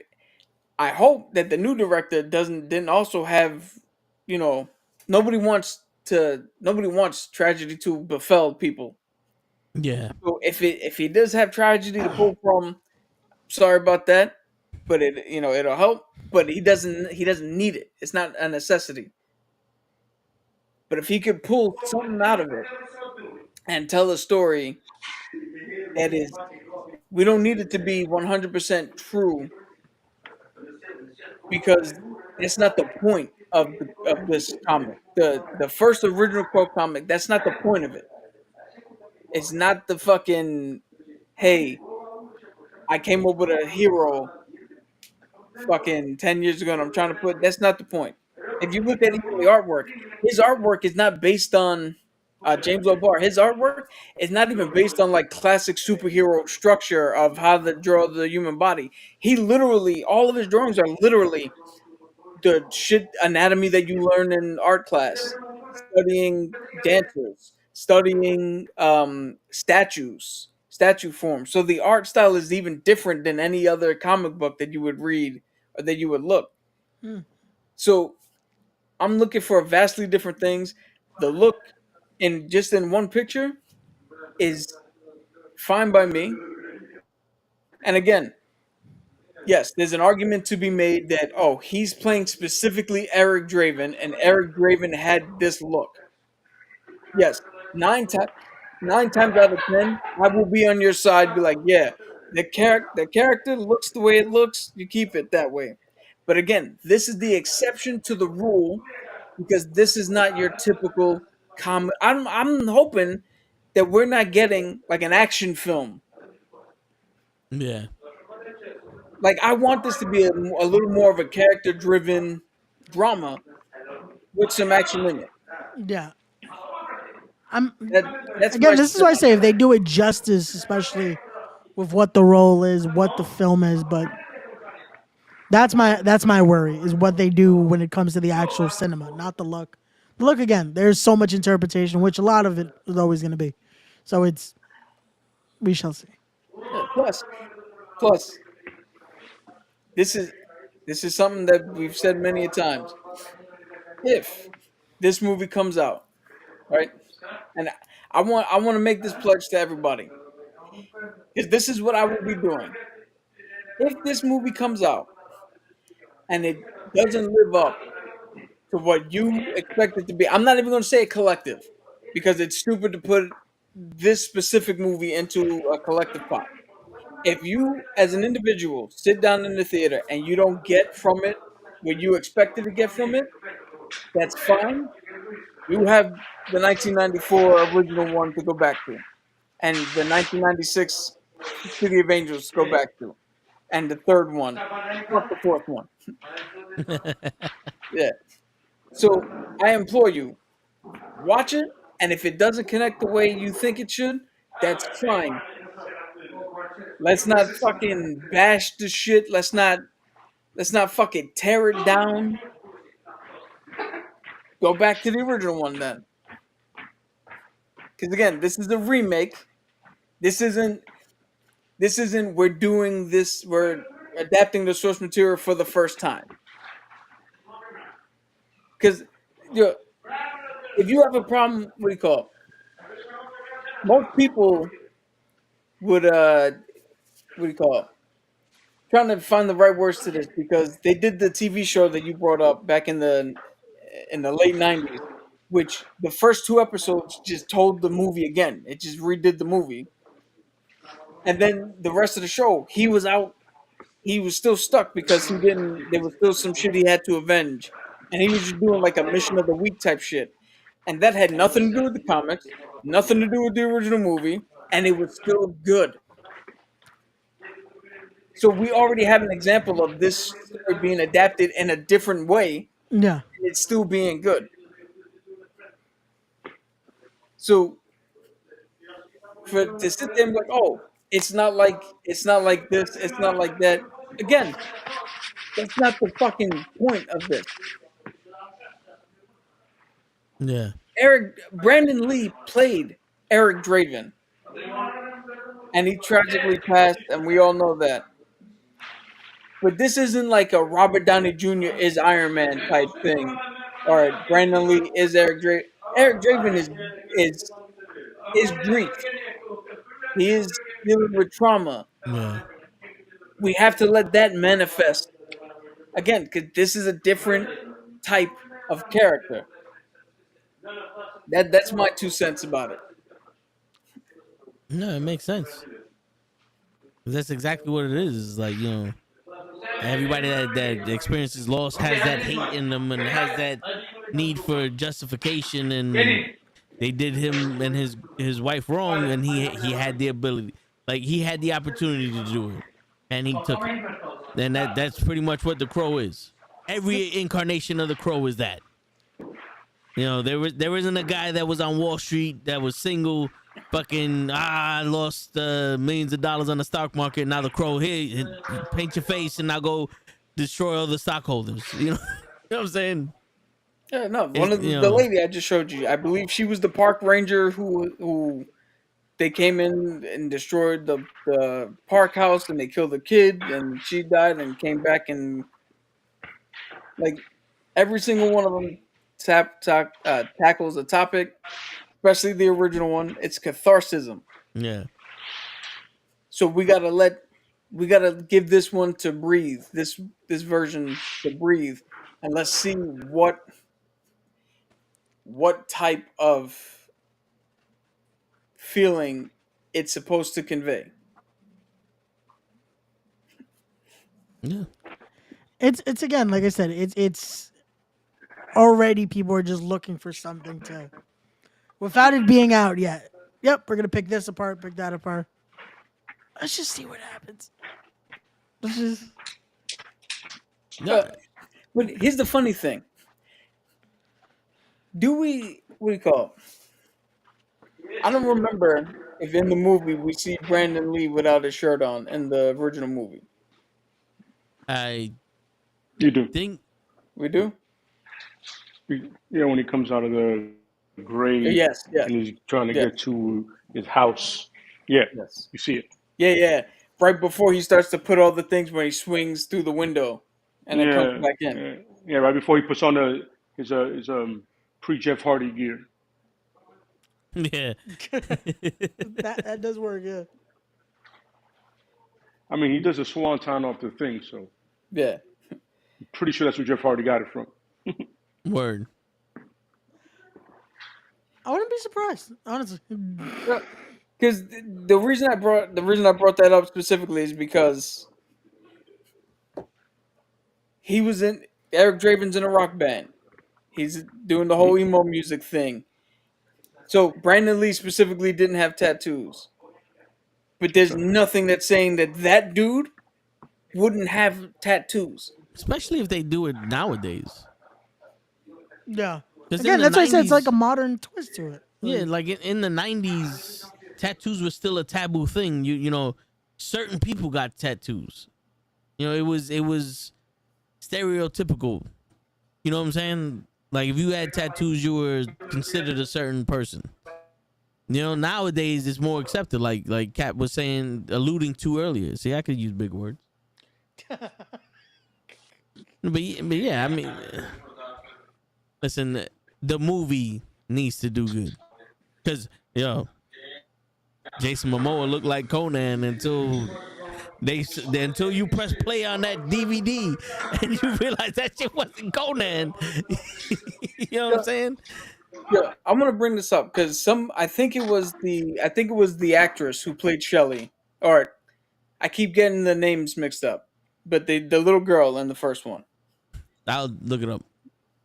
I hope that the new director didn't also have, you know, nobody wants tragedy to befell people. Yeah. So if he does have tragedy to pull from, sorry about that, but it'll help. But he doesn't need it. It's not a necessity. But if he could pull something out of it and tell a story that is, we don't need it to be 100% true, because that's not the point of this comic. The first original quote comic, that's not the point of it. It's not the fucking, hey, I came up with a hero fucking 10 years ago and I'm trying to put, that's not the point. If you look at even the artwork, his artwork is not based on James O'Barr. His artwork is not even based on like classic superhero structure of how to draw the human body. He literally, all of his drawings are literally the shit anatomy that you learn in art class, studying dancers, studying statue forms. So the art style is even different than any other comic book that you would read or that you would look. So I'm looking for vastly different things. The look in just in one picture is fine by me. And again, yes, there's an argument to be made that, oh, he's playing specifically Eric Draven, and Eric Draven had this look. Yes, nine times out of 10, I will be on your side. Be like, yeah, the character looks the way it looks. You keep it that way. But again, this is the exception to the rule, because this is not your typical comic. I'm hoping that we're not getting like an action film. Yeah. Like, I want this to be a little more of a character driven drama with some action in it. Yeah. That's Again, my this is why I say if they do it justice, especially with what the role is, what the film is, but that's my worry is what they do when it comes to the actual cinema, not the look. The look, again, there's so much interpretation, which a lot of it is always going to be. So we shall see. plus this is something that we've said many a times. if this movie comes out, right? And I want to make this pledge to everybody, because this is what I will be doing. If this movie comes out and it doesn't live up to what you expect it to be, I'm not even going to say a collective, because it's stupid to put this specific movie into a collective pot. If you, as an individual, sit down in the theater and you don't get from it what you expected to get from it, that's fine. You have the 1994 original one to go back to, and the 1996 City of Angels to go back to, and the third one, fuck the fourth one. Yeah. So I implore you, watch it, and if it doesn't connect the way you think it should, that's fine. Let's not fucking bash the shit. Let's not fucking tear it down. Go back to the original one then. Because again, this is a remake. This isn't we're doing this, we're adapting the source material for the first time. Because if you have a problem, what do you call it? Most people would what do you call it? Trying to find the right words to this, because they did the TV show that you brought up back in the late 90s, which the first 2 episodes just told the movie again. It just redid the movie. And then the rest of the show, he was out. He was still stuck because there was still some shit he had to avenge. And he was just doing like a mission of the week type shit. And that had nothing to do with the comics, nothing to do with the original movie, and it was still good. So we already have an example of this story being adapted in a different way, Yeah. and it's still being good. So to sit there and be like, oh, it's not like this, it's not like that. Again, that's not the fucking point of this. Yeah. Brandon Lee played Eric Draven, and he tragically passed, and we all know that. But this isn't like a Robert Downey Jr. is Iron Man type thing, or Brandon Lee is Eric Draven. Eric Draven is grief. He is dealing with trauma. Yeah. We have to let that manifest again, because this is a different type of character. That's my 2 cents about it. No, it makes sense. That's exactly what it is. It's like, everybody that experiences loss has that hate in them and has that need for justification, and they did him and his wife wrong, and he had the ability, like he had the opportunity to do it, and he took it. And that's pretty much what the Crow is. Every incarnation of the Crow is that. There isn't a guy that was on Wall Street that was single, fucking I lost millions of dollars on the stock market. Now the Crow here, paint your face and now go destroy all the stockholders. You know what I'm saying? Yeah, no. One of the lady I just showed you, I believe she was the park ranger who they came in and destroyed the park house, and they killed the kid, and she died and came back, and like every single one of them tackles a topic, especially the original one. It's catharsism. Yeah. So we gotta give this one to breathe. This version to breathe, and let's see what type of feeling it's supposed to convey. Yeah. It's again, like I said, it's already people are just looking for something to, without it being out yet. Yep, we're gonna pick this apart, pick that apart. Let's just see what happens. Let's just. No. But here's the funny thing. What do you call it? I don't remember if in the movie we see Brandon Lee without his shirt on in the original movie. You do. Think we do? Yeah, when he comes out of the grave, yes, and he's trying to get to his house. Yeah, yes, you see it. Yeah. Right before he starts to put all the things when he swings through the window and then comes back in. Yeah, right before he puts on his pre Jeff Hardy gear. Yeah. that does work. Yeah. I mean, he does a swanton off the thing, so Yeah. I'm pretty sure that's where Jeff Hardy got it from. Word. I wouldn't be surprised, honestly. Because the reason I brought that up specifically is because he was in Eric Draven's in a rock band. He's doing the whole emo music thing. So Brandon Lee specifically didn't have tattoos, but there's nothing that's saying that dude wouldn't have tattoos. Especially if they do it nowadays. Yeah. 'Cause Again, in the that's why I said it's 90s like a modern twist to it. Yeah, like in the 90s, tattoos were still a taboo thing. You know, certain people got tattoos. You know, it was stereotypical. You know what I'm saying? Like if you had tattoos, you were considered a certain person. You know, nowadays it's more accepted. Like Kat was alluding to earlier. See, I could use big words. But yeah, I mean, listen, the movie needs to do good. Because, Jason Momoa looked like Conan until you press play on that DVD and you realize that shit wasn't Conan. You know what I'm saying? Yeah, I'm gonna bring this up because I think it was the actress who played Shelley. Or I keep getting the names mixed up, but the little girl in the first one. I'll look it up.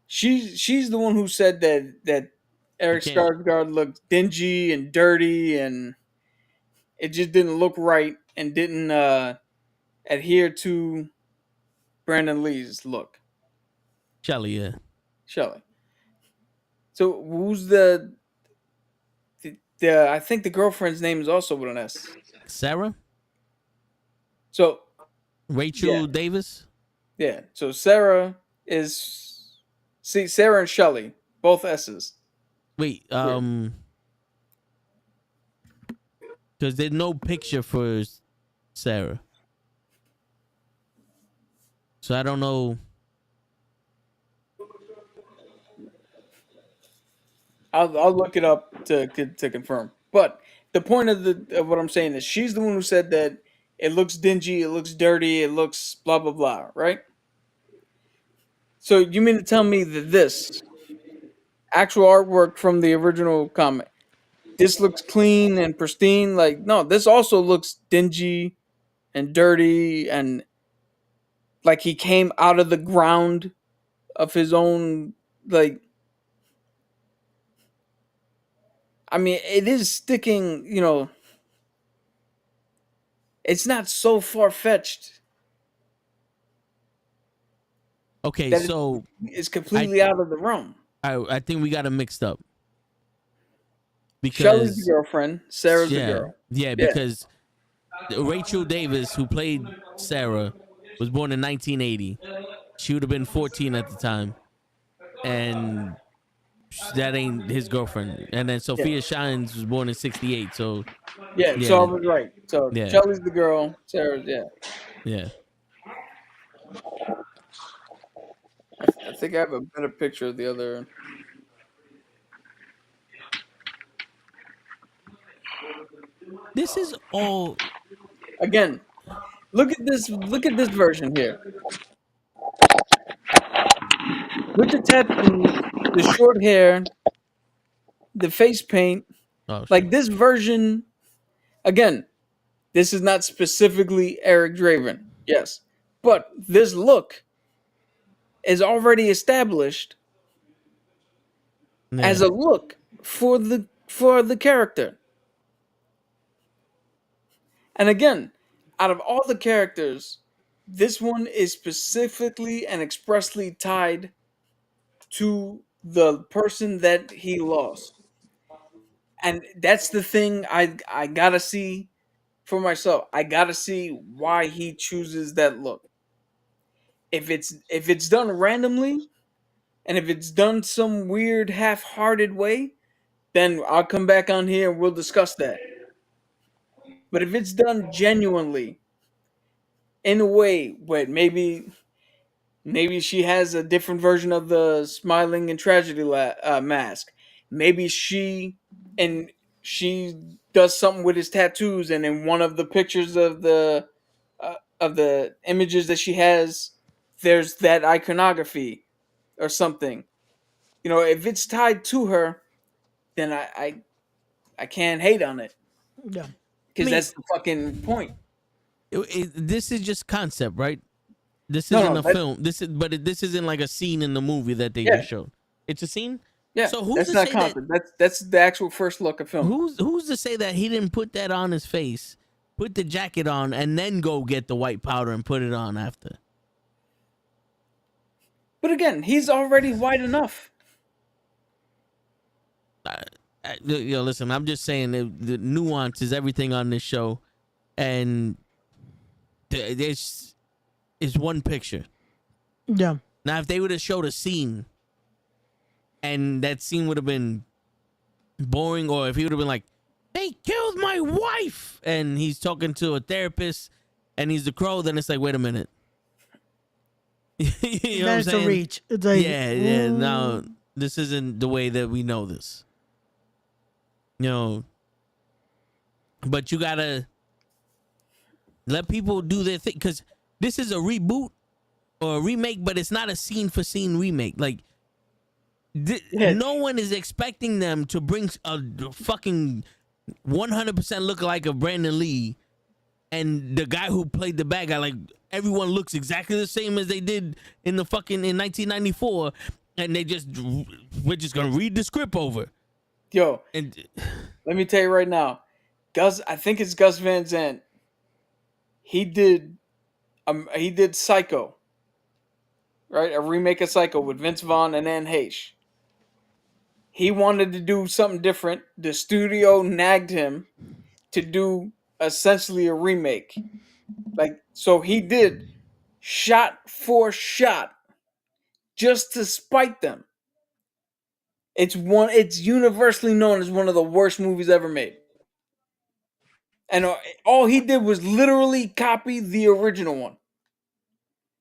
She's the one who said that Eric Skarsgård looked dingy and dirty, and it just didn't look right and didn't adhere to Brandon Lee's look. Shelley, yeah. Shelley. So who's the I think the girlfriend's name is also with an S. Sarah? So Rachel Davis? Yeah. So Sarah and Shelley, both S's. Wait, because there's no picture for Sarah. So I don't know. I'll look it up to confirm. But the point of what I'm saying is she's the one who said that it looks dingy, it looks dirty, it looks blah blah blah, right? So you mean to tell me that this actual artwork from the original comic, this looks clean and pristine? Like, no, this also looks dingy and dirty and like he came out of the ground of his own, like, I mean, it is sticking, it's not so far-fetched. Okay, so it's completely out of the realm. I think we got it mixed up. Because Shelley's the girlfriend, Sarah's the girl. Yeah, because Rachel Davis, who played Sarah, was born in 1980. She would have been 14 at the time. And that ain't his girlfriend. And then Sophia Shines was born in 68. So so I was right. So Shelley's the girl, Sarah's Yeah. I think I have a better picture of the other. This is all. Again, look at this version here. With the tattoos, the short hair, the face paint. Like this version, again, this is not specifically Eric Draven. Yes. But this look is already established as a look for the character. And again, out of all the characters, this one is specifically and expressly tied to the person that he lost. And that's the thing I gotta see for myself. I gotta see why he chooses that look. If it's done randomly, and if it's done some weird half-hearted way, then I'll come back on here and we'll discuss that. But if it's done genuinely, in a way where maybe Maybe she has a different version of the smiling and tragedy mask. Maybe she does something with his tattoos, and in one of the pictures of the images that she has, there's that iconography or something. You know, if it's tied to her, then I can't hate on it Yeah. because I mean, that's the fucking point. This is just concept, right? This No, isn't no, a film. This isn't like a scene in the movie that they Yeah. just showed. It's a scene. Yeah, So who's that's to not say that? concept. That's the actual first look of film. Who's to say that he didn't put that on his face, put the jacket on, and then go get the white powder and put it on after? But again, he's already white enough. Listen, I'm just saying the nuance is everything on this show, and there's is one picture. Yeah. Now, if they would have showed a scene, and that scene would have been boring, or if he would have been like, "They killed my wife," and he's talking to a therapist, and he's the Crow, then it's like, wait a minute. You know what I'm That's a saying? reach. It's like, Yeah. ooh. No, this isn't the way that we know this. You know, but you gotta let people do their thing, because this is a reboot or a remake, but it's not a scene for scene remake. Like, Yeah. no one is expecting them to bring a fucking 100% lookalike of Brandon Lee and the guy who played the bad guy. Like, everyone looks exactly the same as they did in 1994, and we're just gonna read the script over. Yo, And let me tell you right now, I think it's Gus Van Sant. He did Psycho, right? A remake of Psycho with Vince Vaughn and Anne Heche. He wanted to do something different. The studio nagged him to do essentially a remake. Like, so he did shot for shot just to spite them. It's universally known as one of the worst movies ever made. And all he did was literally copy the original one.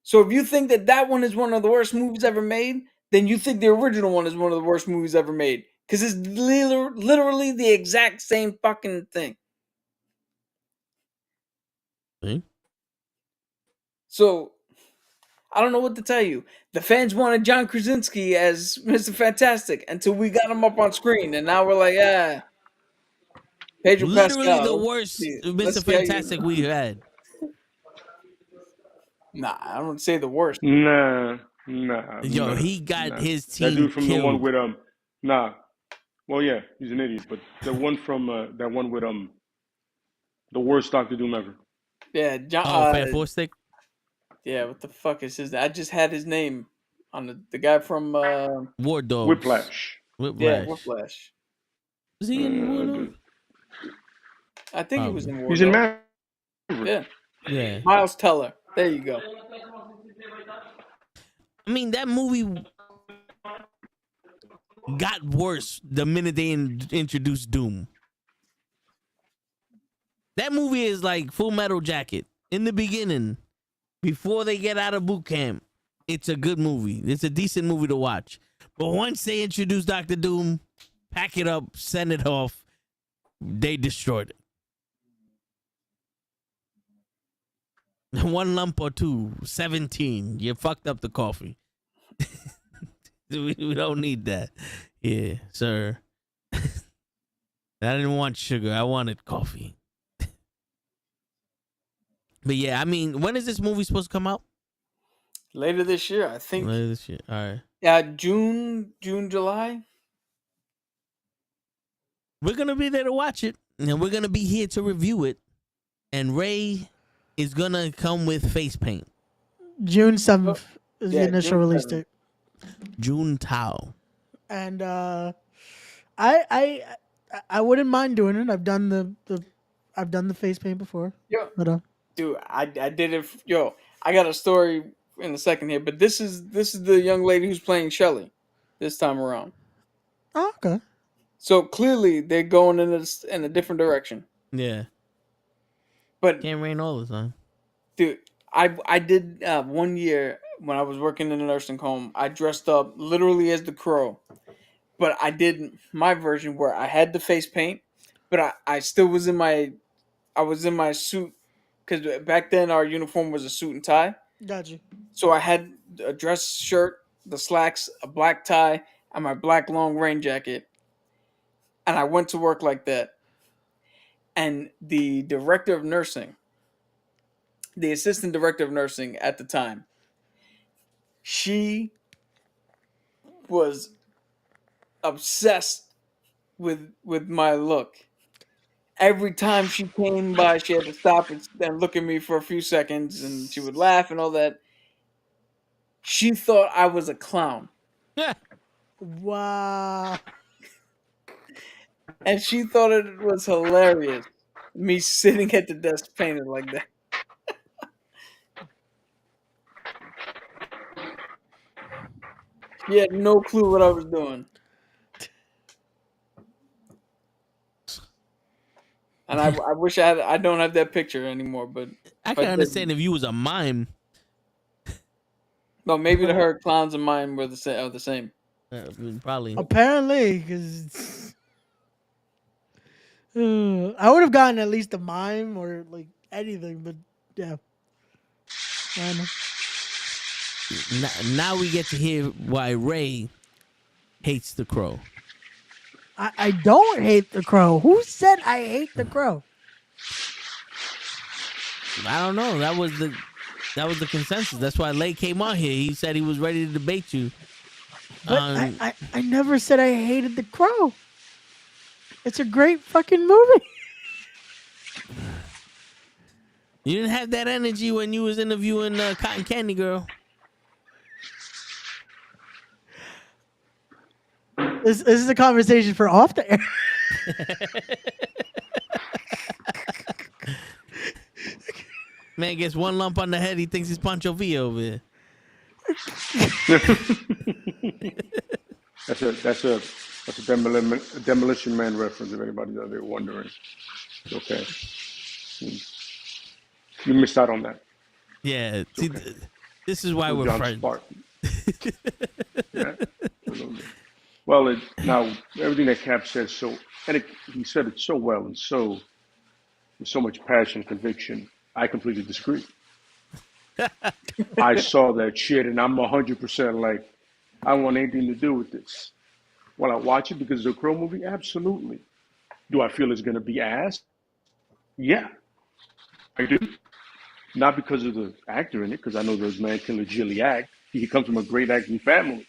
So if you think that one is one of the worst movies ever made, then you think the original one is one of the worst movies ever made. Because it's literally the exact same fucking thing. See? So I don't know what to tell you. The fans wanted John Krasinski as Mr. Fantastic until we got him up on screen, and now we're like, Pedro Literally Pascal. the Let's worst see- Mr. let's see how you- Fantastic we had. Nah, I don't say the worst. Nah. Yo, he got his That team dude from killed. the one with nah. Well, yeah, he's an idiot, but the one from that one with the worst Doctor Doom ever. Yeah, John. Fan Four Stick. Yeah, what the fuck is his name? I just had his name on the guy from War Dogs. Whiplash. yeah, Whiplash. Was he in War Dogs? I think he was in War He's in Dogs. Maverick. Yeah, Yeah. Miles Teller. There you go. I mean, that movie got worse the minute they introduced Doom. That movie is like Full Metal Jacket. In the beginning, before they get out of boot camp, it's a good movie. It's a decent movie to watch. But once they introduce Dr. Doom, pack it up, send it off, they destroyed it. One lump or two, 17. You fucked up the coffee. We don't need that. Yeah, sir. I didn't want sugar. I wanted coffee. But yeah, I mean, when is this movie supposed to come out? Later this year, I think. Later this year. All right. Yeah, June, July. We're going to be there to watch it. And we're going to be here to review it. And Ray is going to come with face paint. June 7th is yeah, the initial June release 7th. date. June Tao. And I wouldn't mind doing it. I've done the face paint before. Yeah. But Dude, I did it. Yo, I got a story in a second here, but this is the young lady who's playing Shelly this time around. oh, okay. So clearly they're going in a different direction. Yeah. But Can't rain all the time. dude, I did 1 year when I was working in a nursing home, I dressed up literally as the Crow. But I did my version where I had the face paint, but I still was in my suit because back then our uniform was a suit and tie. Got you. So I had a dress shirt, the slacks, a black tie, and my black long rain jacket. And I went to work like that. And the director of nursing, the assistant director of nursing at the time, she was obsessed with my look. Every time she came by, she had to stop and look at me for a few seconds, and she would laugh and all that. She thought I was a clown, Wow. and she thought it was hilarious. Me sitting at the desk painted like that. She had no clue what I was doing. And I wish I don't have that picture anymore, but I can understand if you was a mime. no, maybe to her clowns and mine were the same. Probably. Apparently, because I would have gotten at least a mime or like anything, but yeah. I know. Now we get to hear why Ray hates the Crow. I don't hate the Crow. Who said I hate the Crow? I don't know. That was the consensus. That's why Lay came on here. He said he was ready to debate you. But I never said I hated the Crow. It's a great fucking movie. You didn't have that energy when you was interviewing Cotton Candy Girl. This is a conversation for off the air. Man gets one lump on the head. He thinks he's Pancho Villa over here. That's a Demolition Man reference. If anybody's out there wondering, okay, you missed out on that. Yeah. See, okay. This is why we're John friends. Spartan. Yeah. Well, now everything that Cap said, he said it so well and with so much passion and conviction. I completely disagree. I saw that shit, and I'm 100% like, I don't want anything to do with this. Will I watch it because it's a Crow movie? Absolutely. Do I feel it's going to be ass? Yeah, I do. Not because of the actor in it, because I know this man can legitimately act. He comes from a great acting family.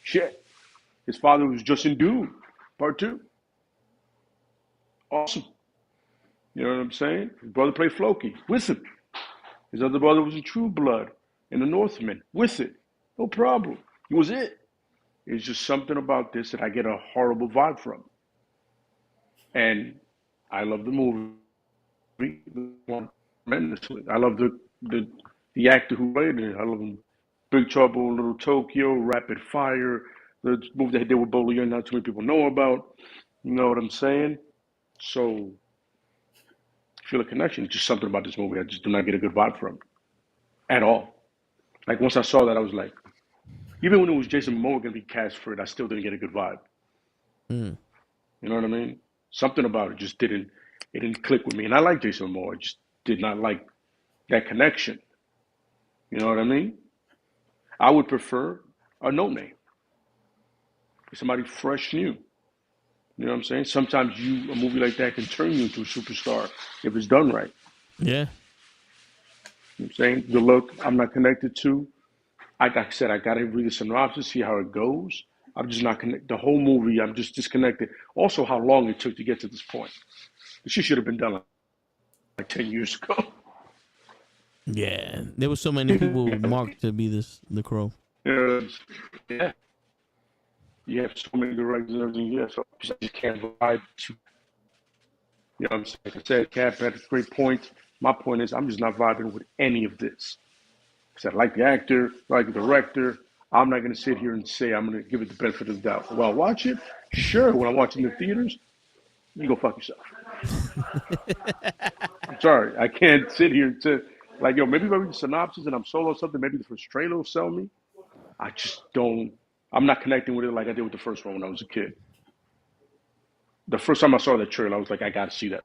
Shit. His father was just in Dune, Part 2. Awesome. You know what I'm saying? His brother played Floki with him. His other brother was in True Blood in The Northman with it. No problem. He was it. It's just something about this that I get a horrible vibe from. And I love the movie tremendously. I love the actor who played it. I love him. Big Trouble in Little Tokyo, Rapid Fire, the movie they did with Bolier, not too many people know about. You know what I'm saying? So I feel a connection. It's just something about this movie I just do not get a good vibe from at all. Like once I saw that, I was like, even when it was Jason Momoa going to be cast for it, I still didn't get a good vibe. Mm. You know what I mean? Something about it just didn't click with me. And I like Jason Momoa. I just did not like that connection. You know what I mean? I would prefer a no-name. Somebody fresh, new. You know what I'm saying? Sometimes a movie like that can turn you into a superstar if it's done right. Yeah. You know what I'm saying? The look I'm not connected to. Like I said, I got to read the synopsis, see how it goes. I'm just not connected. The whole movie, I'm just disconnected. Also, how long it took to get to this point. This shit should have been done like 10 years ago. Yeah. There were so many people marked to be the Crow. Yeah. You have so many directors and everything. Yeah, so I just can't vibe to. You know what I'm saying? Like I said, Cap had a great point. My point is, I'm just not vibing with any of this. Because I like the actor, I like the director. I'm not going to sit here and say I'm going to give it the benefit of the doubt. Will I watch it? Sure. When I watch it in the theaters, you go fuck yourself. I'm sorry. I can't sit here and say, Like, yo, maybe if I read the synopsis and I'm sold on something, maybe the first trailer will sell me. I just don't. I'm not connecting with it like I did with the first one when I was a kid. The first time I saw that trailer, I was like, I got to see that.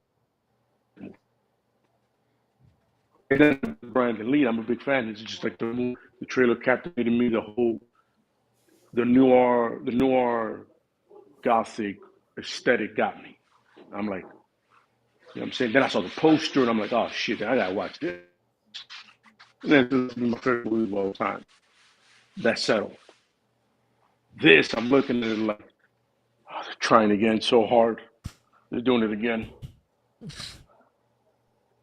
And then Brandon Lee, I'm a big fan. It's just like the trailer captivated me. The noir gothic aesthetic got me. I'm like, you know what I'm saying? Then I saw the poster and I'm like, oh shit, I gotta watch this. And then this is my favorite movie of all time. That's settled. This, I'm looking at it like, oh, they're trying again so hard. They're doing it again.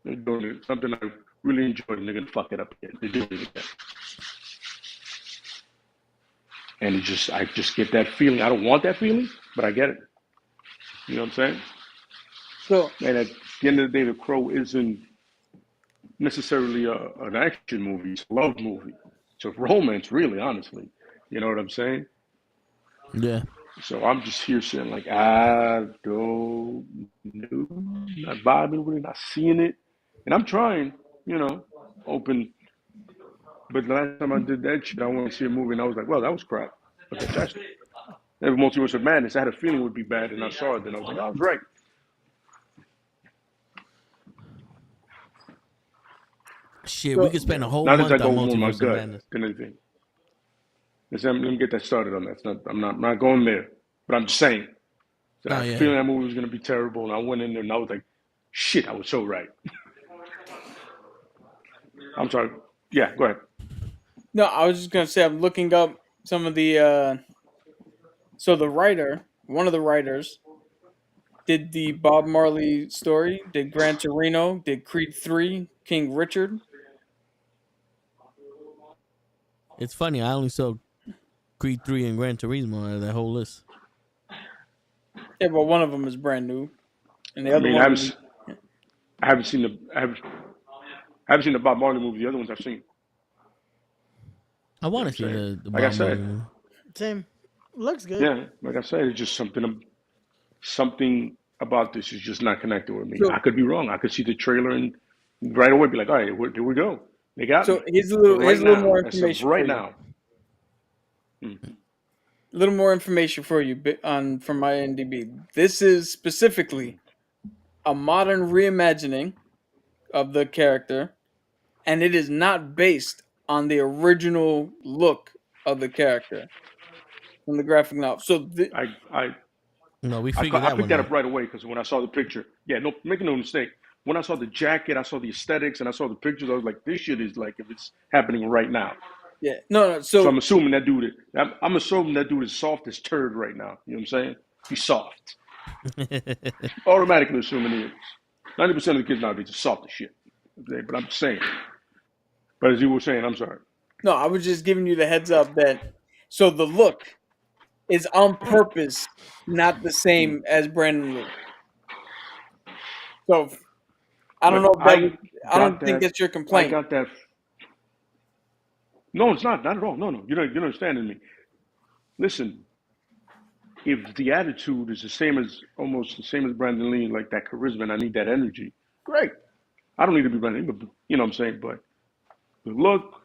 They're doing it. Something I really enjoyed and they're gonna fuck it up again. They're doing it again. And I just get that feeling. I don't want that feeling, but I get it. You know what I'm saying? So, And at the end of the day, The Crow isn't necessarily an action movie. It's a love movie. It's a romance, really, honestly. You know what I'm saying? Yeah. So I'm just here saying, like, I don't know. Not vibing with it, not seeing it. And I'm trying, open. But the last time I did that shit, I wanted to see a movie, and I was like, well, that was crap. But that's Every Multiverse of Madness, I had a feeling it would be bad, and I saw it, and I was like, I was right. Shit, we could spend a whole Now month that I go on more my Multiverse of gut Madness. than anything. Let me get that started on that. I'm not going there. But I'm just saying. That I had a feeling that movie was going to be terrible, and I went in there, and I was like, shit, I was so right. I'm sorry. Yeah, go ahead. no, I was just gonna say I'm looking up some of the. So the writer, one of the writers, did the Bob Marley story, did Gran Torino, did Creed 3, King Richard. It's funny, I only saw Creed 3 and Gran Turismo out of that whole list. Yeah, but one of them is brand new, and the I other mean, one. I haven't seen the Bob Marley movie. The other ones I've seen. I want to You know see what I'm saying? the Like I Bob said. Marley movie. Same. Looks good. Yeah, like I said, it's just something about this is just not connected with me. So- I could be wrong. I could see the trailer and right away be like, all right, here we go. They got So me. here's a But little, right here's a little now, more as of information right for you. now. A little more information for you from my IMDb. This is specifically a modern reimagining of the character, and it is not based on the original look of the character from the graphic novel. So No, we figured I that picked one that out. up right away because when I saw the picture, make no mistake. When I saw the jacket, I saw the aesthetics, and I saw the pictures. I was like, this shit is like if it's happening right now. yeah, no. So I'm assuming that dude. I'm assuming that dude is soft as turd right now. You know what I'm saying? He's soft. Automatically assuming he is. 90% of the kids nowadays are soft as shit. Okay, but I'm saying. But as you were saying, I'm sorry. No, I was just giving you the heads up that so the look is on purpose not the same as Brandon Lee. So I don't know if that would, I don't think that's your complaint. I got that. No, it's not at all. No, you're not understanding me. Listen, if the attitude is almost the same as Brandon Lee, like that charisma, and I need that energy, great. I don't need to be Brandon Lee, but you know what I'm saying. But the look,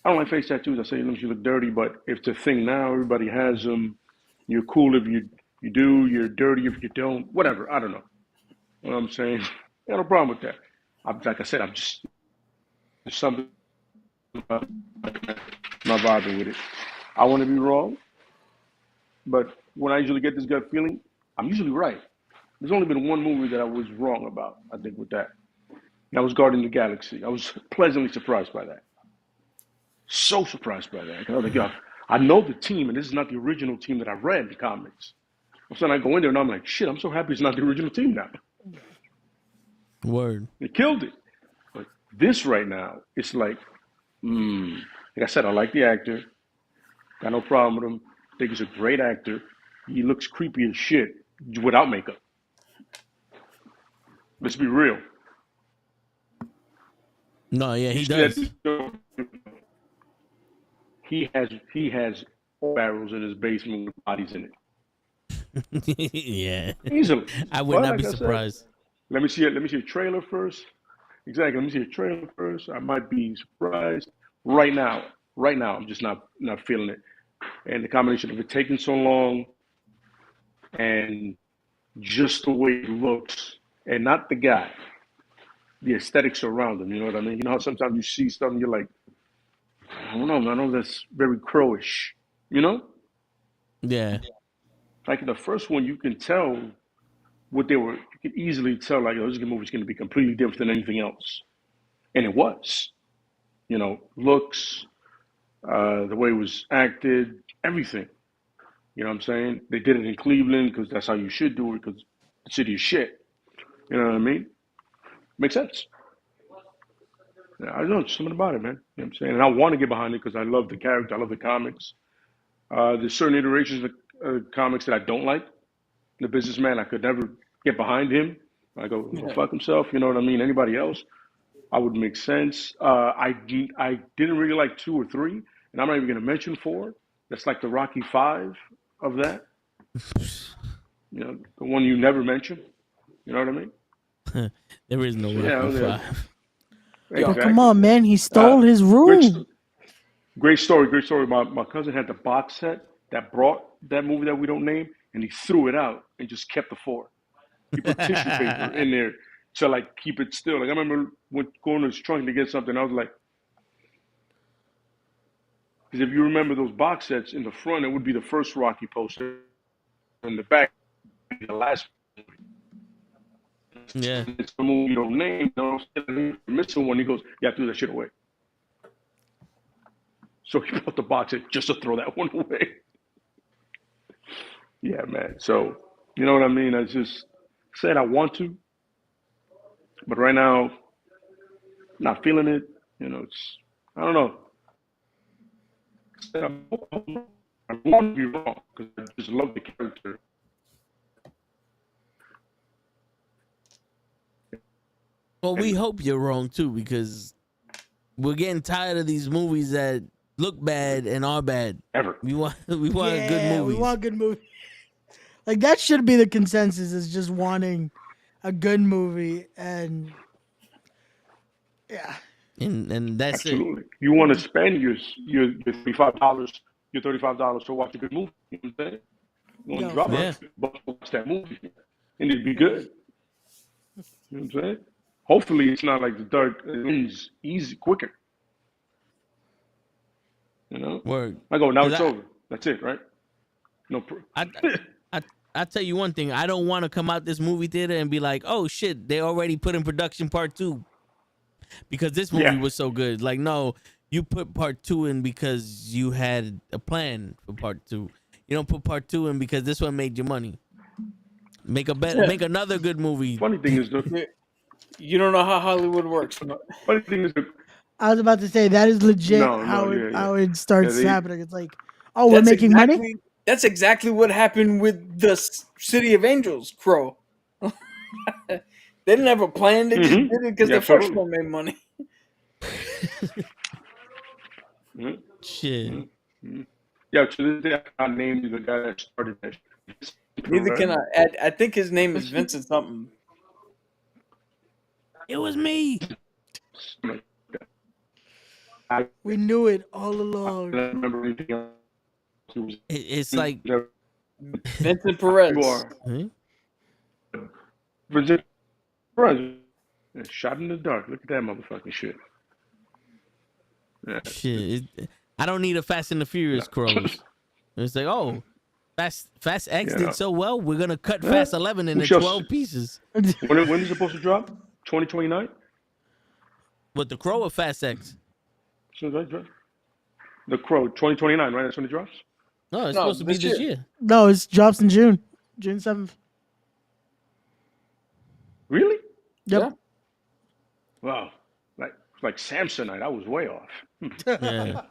I don't like face tattoos. I say it makes you look dirty, but if it's a thing now, everybody has them. You're cool if you do. You're dirty if you don't. Whatever. I don't know. You know what I'm saying? I got no problem with that. Like I said, there's something about not vibing with it. I want to be wrong, but when I usually get this gut feeling, I'm usually right. There's only been one movie that I was wrong about, I think, with that. That was Guardians of the Galaxy. I was pleasantly surprised by that. So surprised by that. Because I was like, yo, I know the team, and this is not the original team that I read in the comics. So I go in there, and I'm like, shit, I'm so happy it's not the original team now. Word. They killed it. But this right now, it's like I said, I like the actor. Got no problem with him. I think he's a great actor. He looks creepy as shit without makeup. Let's be real. No, yeah, he does. He has barrels in his basement with bodies in it. Yeah. Easily. I would not Like be I said, surprised. let me see a trailer first. Exactly. Let me see a trailer first. I might be surprised. Right now, I'm just not feeling it. And the combination of it taking so long and just the way it looks, and not the guy, the aesthetics around him. You know what I mean? You know how sometimes you see something, you're like, I don't know, man. I know that's very crowish. You know, Yeah. like the first one, you can tell what they were. You could easily tell, like, oh, this movie's going to be completely different than anything else, and it was. You know, looks, the way it was acted, everything. You know what I'm saying? They did it in Cleveland because that's how you should do it because the city is shit. You know what I mean? Makes sense. Yeah, I don't know something about it, man. You know what I'm saying? And I want to get behind it because I love the character, I love the comics. There's certain iterations of comics that I don't like. The businessman, I could never get behind him. I go fuck himself. You know what I mean? Anybody else, I would make sense. I didn't really like 2 or 3, and I'm not even going to mention 4. That's like the Rocky 5 of that. You know, the one you never mention. You know what I mean? There is no Rocky 5. But come on, man, he stole his room. Great story. My cousin had the box set that brought that movie that we don't name, and he threw it out and just kept the 4. He put tissue paper in there to like keep it still. Like I remember going to his trunk to get something. I was like, because if you remember those box sets, in the front it would be the first Rocky poster, in the back the last. Yeah. It's the movie you don't name. You're missing one. He goes, yeah, I threw that shit away. So he put the box set just to throw that one away. Yeah, man. So you know what I mean? I just said I want to, but right now, not feeling it. You know, it's I don't know. I want to be wrong because I just love the character. Well, we hope you're wrong too, because we're getting tired of these movies that look bad and are bad. Ever. We want good movies. We want good movies. Like that should be the consensus, is just wanting a good movie, and yeah. And that's Absolutely. You want to spend your $35 to watch a good movie. You know what I'm saying? You want to drop it, but watch that movie, and it'd be good. You know what I'm saying? Hopefully, it's not like The Dark. It ends easy, quicker. You know? Word. I go, now it's over. That's it, right? No. I tell you one thing. I don't want to come out this movie theater and be like, oh shit, they already put in production part 2 because this movie was so good. Like, no, you put part 2 in because you had a plan for part 2. You don't put part 2 in because this one made you money. Make another good movie. Funny thing is, you don't know how Hollywood works. Funny thing is, I was about to say that is legit how it starts happening. It's like, oh, we're making money. That's exactly what happened with the City of Angels, Crow. They didn't have a plan. They just did it because the first one made money. Shit. Yeah, to this day, I can't name the guy that started that. Neither can I. I think his name is Vincent something. It was me. We knew it all along. I don't remember anything else. It's like Vincent Perez. You are. Vincent Perez. Shot in the dark. Look at that motherfucking shit. Yeah. Shit. I don't need a Fast and the Furious Crows. It's like, oh, Fast X did so well, we're going to cut Fast 11 into 12 pieces. When is it supposed to drop? 2029? What, the Crow or Fast X? So the Crow, 2029, right? That's when it drops? No, it's supposed to be this year. No, it drops in June 7th. Really? Yep. Yeah. Wow. Like Samsonite, I was way off. Yeah.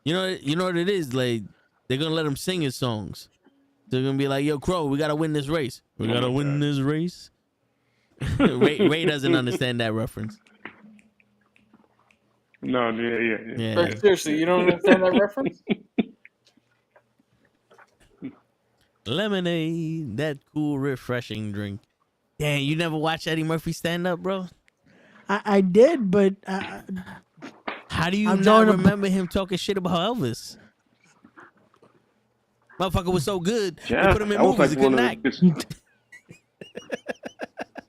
You know what it is? Like, they're going to let him sing his songs. They're going to be like, yo, Crow, we got to win this race. We got to win this race. Ray doesn't understand that reference. No, yeah. But seriously, you don't understand that reference? Lemonade, that cool, refreshing drink. Damn, you never watched Eddie Murphy stand up, bro? I did, but How do you I'm not drawing a- remember him talking shit about Elvis? Motherfucker was so good. Yeah, They put him in that was movies. like He couldn't one act. of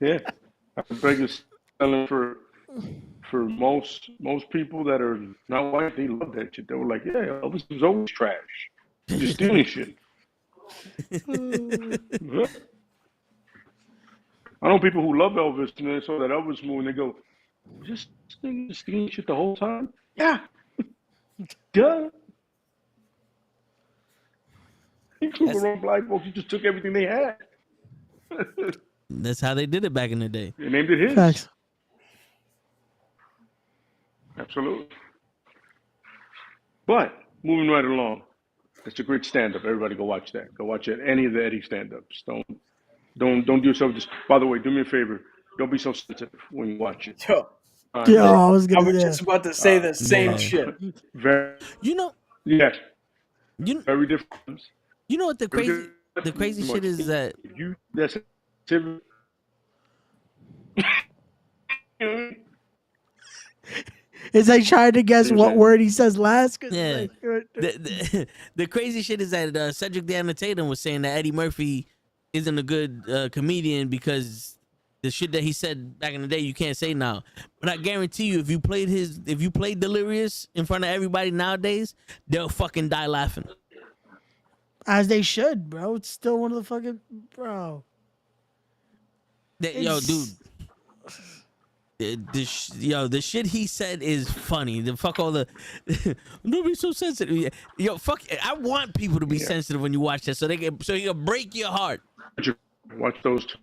the yeah. I think it's selling for most people that are not white. They love that shit. They were like, yeah, Elvis was always trash. Just stealing shit. Yeah. I know people who love Elvis and they saw that Elvis movie and they go, just stealing shit the whole time? Yeah. Duh. He took around black folks. He just took everything they had. That's how they did it back in the day. They named it his. facts. Absolutely. But moving right along, it's a great stand-up. Everybody go watch that. Go watch it. Any of the Eddie stand-ups. Don't do yourself just. By the way, do me a favor. Don't be so sensitive when you watch it. Yo, Yo, I was I gonna was say. just about to say the same yeah. shit. Very, You know, yeah, you very different. you know what the Very crazy different. shit is that You that's It's like trying to guess There's what that. word he says last. 'Cause Yeah. it's like, the crazy shit is that Cedric the Annotator was saying that Eddie Murphy isn't a good comedian because the shit that he said back in the day you can't say now. But I guarantee you, if you played Delirious in front of everybody nowadays, they'll fucking die laughing. as they should, bro. It's still one of the fucking bro. Yo, It's- dude. The shit he said is funny. The fuck all the don't be so sensitive. Yo, fuck. I want people to be sensitive when you watch that, so you can break your heart. watch those two.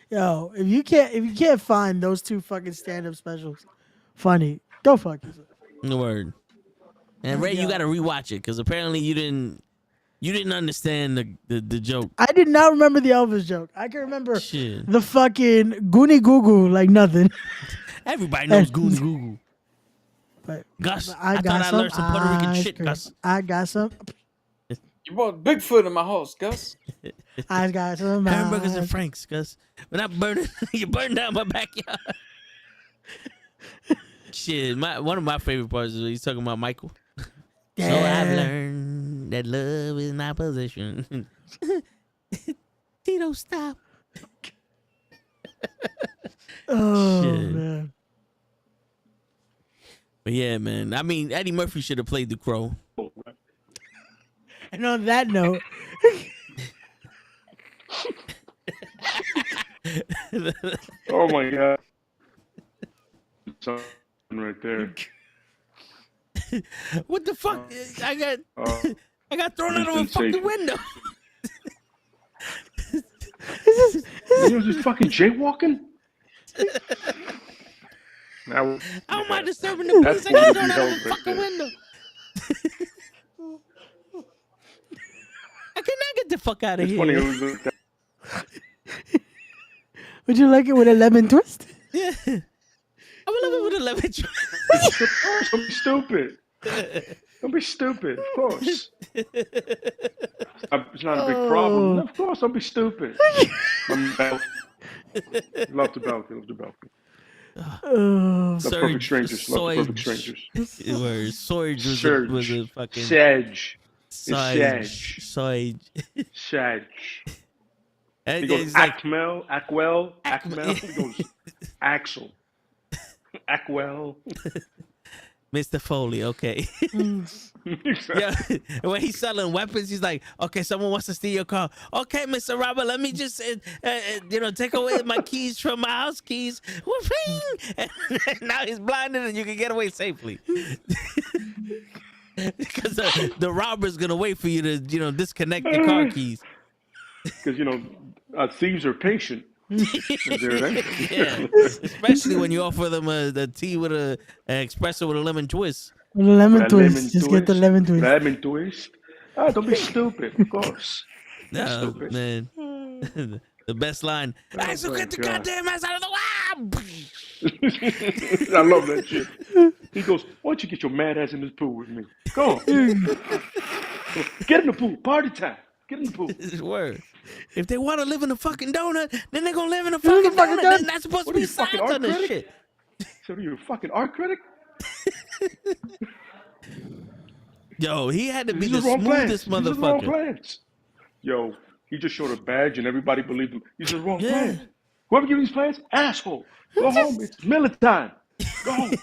Yo, if you can't find those two fucking stand-up specials funny, go fuck yourself. The word. And Ray, you got to rewatch it because apparently you didn't understand the joke. I did not remember the Elvis joke. I can remember Shit. the fucking Goonie Goo Goo like nothing. Everybody knows Goony Google. But Gus, but I thought I learned some Puerto Rican ice shit, cream. Gus. I got some. You brought Bigfoot in my house, Gus. I got some. Hamburgers and ice- Franks, Gus. When I burn you burn down my backyard. Shit, one of my favorite parts is when he's talking about Michael. So I've Yeah. learned that love is my possession. Tito, stop. Oh Shit. man. But yeah, man. I mean, Eddie Murphy should have played the Crow. And on that note, Oh my god. Something right there. What the fuck? I got Uh, I got thrown out of a Sensation. fucking window. you was just fucking jaywalking? Now, How am I disturbing the That's peace? I got gonna thrown be out of a held right fucking there. window. I cannot get the fuck out of it's funny. here. It was would you like it with a lemon twist? Yeah. I would love it with a lemon don't be stupid. Don't be stupid. Of course. It's not a big problem. Of course, don't be stupid. Love the balcony. Love the balcony. Oh, The perfect strangers. Love the perfect strangers. Sorge Surge. was a fucking Sedge. Sarge. Sarge. Sedge. And He goes it's like, Acmel. He goes Axel. Ackwell. Mr. Foley, okay. Yeah, when he's selling weapons, he's like, okay, someone wants to steal your car. Okay, Mr. Robert, let me just, take away my keys from my house keys. Whooping! And now he's blinded and you can get away safely. Because the robber's going to wait for you to, disconnect the car keys. Because, thieves are patient. Yeah, especially when you offer them a tea with an espresso with a lemon twist. with a lemon That twist. lemon Just get the twist. lemon twist. Lemon twist. Ah, don't be stupid, of course. No, stupid. man. The best line. Hey, so my get the God. goddamn ass out of the way. I love that shit. He goes, why don't you get your mad ass in this pool with me? Go on. Get in the pool. Party time. Get in the pool. This is word. If they want to live in a fucking donut, then they're gonna live in a Live in fucking a fucking donut. donut. That's supposed What to are be you, fucking signs art on this critic? shit. said, "Are you a fucking art critic?" Yo, he had to be These the are the wrong plans. smoothest These are the wrong motherfucker. plans. Yo, he just showed a badge and everybody believed him. These are the wrong Yeah. plans. Whoever gave you these plans, asshole. Go home. It's millet time. Go home.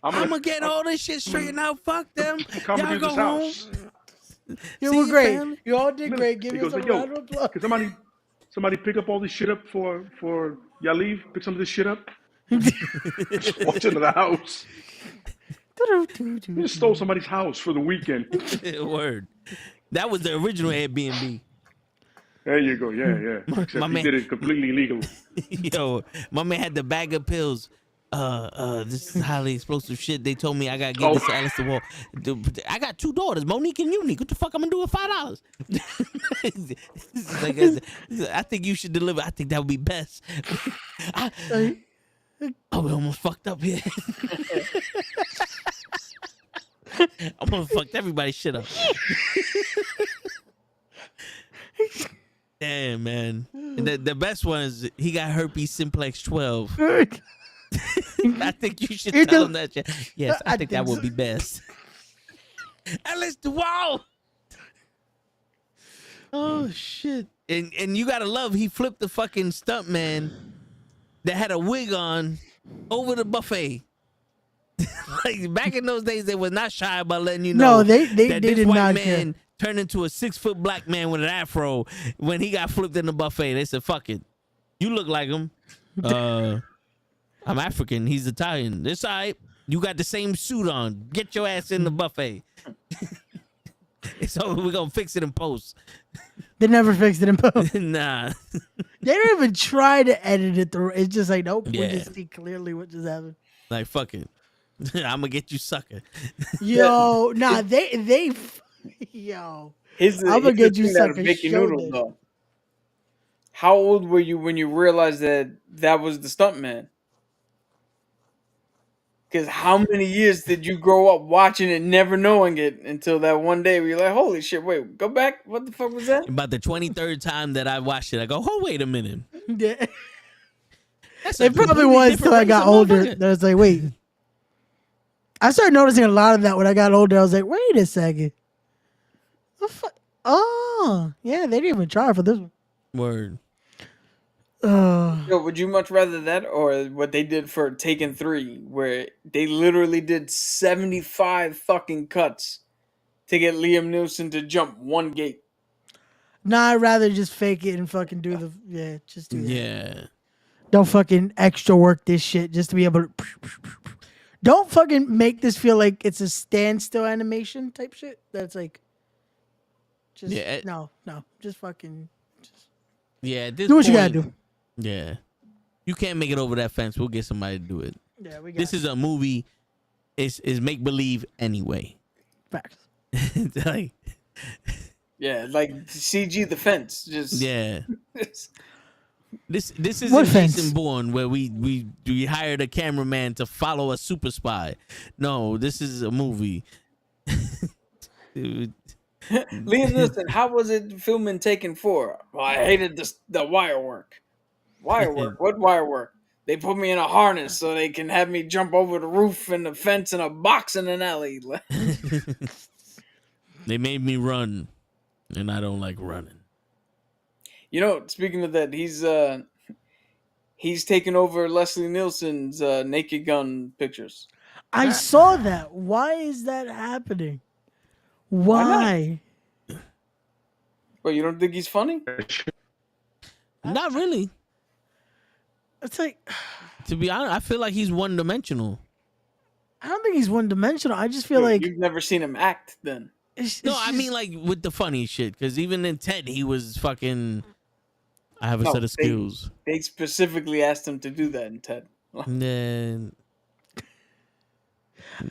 I'm gonna get all this shit straightened out. Fuck them. Come Y'all to go this home. house. You See were you, great. family. You all did great. Give He us goes a like, "Yo, round of applause. can somebody pick up all this shit up for y'all leave? Pick some of this shit up." Just walked into the house. He just stole somebody's house for the weekend. Word. That was the original Airbnb. There you go. Yeah. Except My he man- did it completely illegally. Yo, my man had the bag of pills. This is highly explosive shit. They told me I gotta give this to Alice Wall. I got 2 daughters, Monique and Unique. What the fuck I'm gonna do with $5? Like, I think you should deliver. I think that would be best. We almost fucked up here. I almost fucked everybody's shit up. Damn, man. And the best one is he got herpes simplex 12. I think you should tell him that shit. Yes, I think that would be best. Alice Wall. Oh shit. And you gotta love he flipped the fucking stuntman that had a wig on over the buffet. Like back in those days, they was not shy about letting you know. No, they that this did white not man care. turned into a 6-foot black man with an afro when he got flipped in the buffet. They said, "Fuck it, you look like him." I'm African. He's Italian. This all right. You got the same suit on. Get your ass in the buffet. So we're gonna fix it in post. They never fixed it in post. Nah. They don't even try to edit it through. It's just like, nope, Yeah. we just see clearly what just happened. Like fuck it. I'm gonna get you, sucker. Yo, nah, yo. Here's I'ma here's get the you thing that'll sucker make you showed noodle, this. though. How old were you when you realized that was the stuntman? Because how many years did you grow up watching it, never knowing it, until that one day where you're like, holy shit, wait, go back? What the fuck was that? About the 23rd time that I watched it, I go, oh, wait a minute. Yeah. That's a It probably completely was different till I race got of older. motherfucker. That I was like, wait. I started noticing a lot of that when I got older. I was like, wait a second. Oh, yeah, they didn't even try for this one. Word. Yo, would you much rather that or what they did for Taken 3, where they literally did 75 fucking cuts to get Liam Neeson to jump one gate? Nah, I'd rather just fake it and fucking just do that. Yeah. Don't fucking extra work this shit just to be able to. Don't fucking make this feel like it's a standstill animation type shit. That's like, just Yeah, no, just fucking Yeah. At this do what you point, gotta do. Yeah. You can't make it over that fence. We'll get somebody to do it. Yeah, we got This is a movie. Is make believe anyway. facts. Like, Yeah, like CG the fence. Just yeah. This isn't What fence? Jason Bourne where we hired a cameraman to follow a super spy. No, this is a movie. Dude. Liam Neeson, how was it filming Taken 4? Well, I hated the wire work. Wire work? What wire work? They put me in a harness so they can have me jump over the roof and the fence in a box in an alley. They made me run, and I don't like running. You know, speaking of that, he's taken over Leslie Nielsen's Naked Gun pictures. I saw that. Why is that happening? Why? Well, you don't think he's funny? Not really. It's like To be honest, I feel like he's one dimensional. I don't think he's one dimensional. I just feel like You've never seen him act then. No, I mean like with the funny shit. Because even in Ted, he was fucking. I have a No, set of skills. They specifically asked him to do that in Ted. And then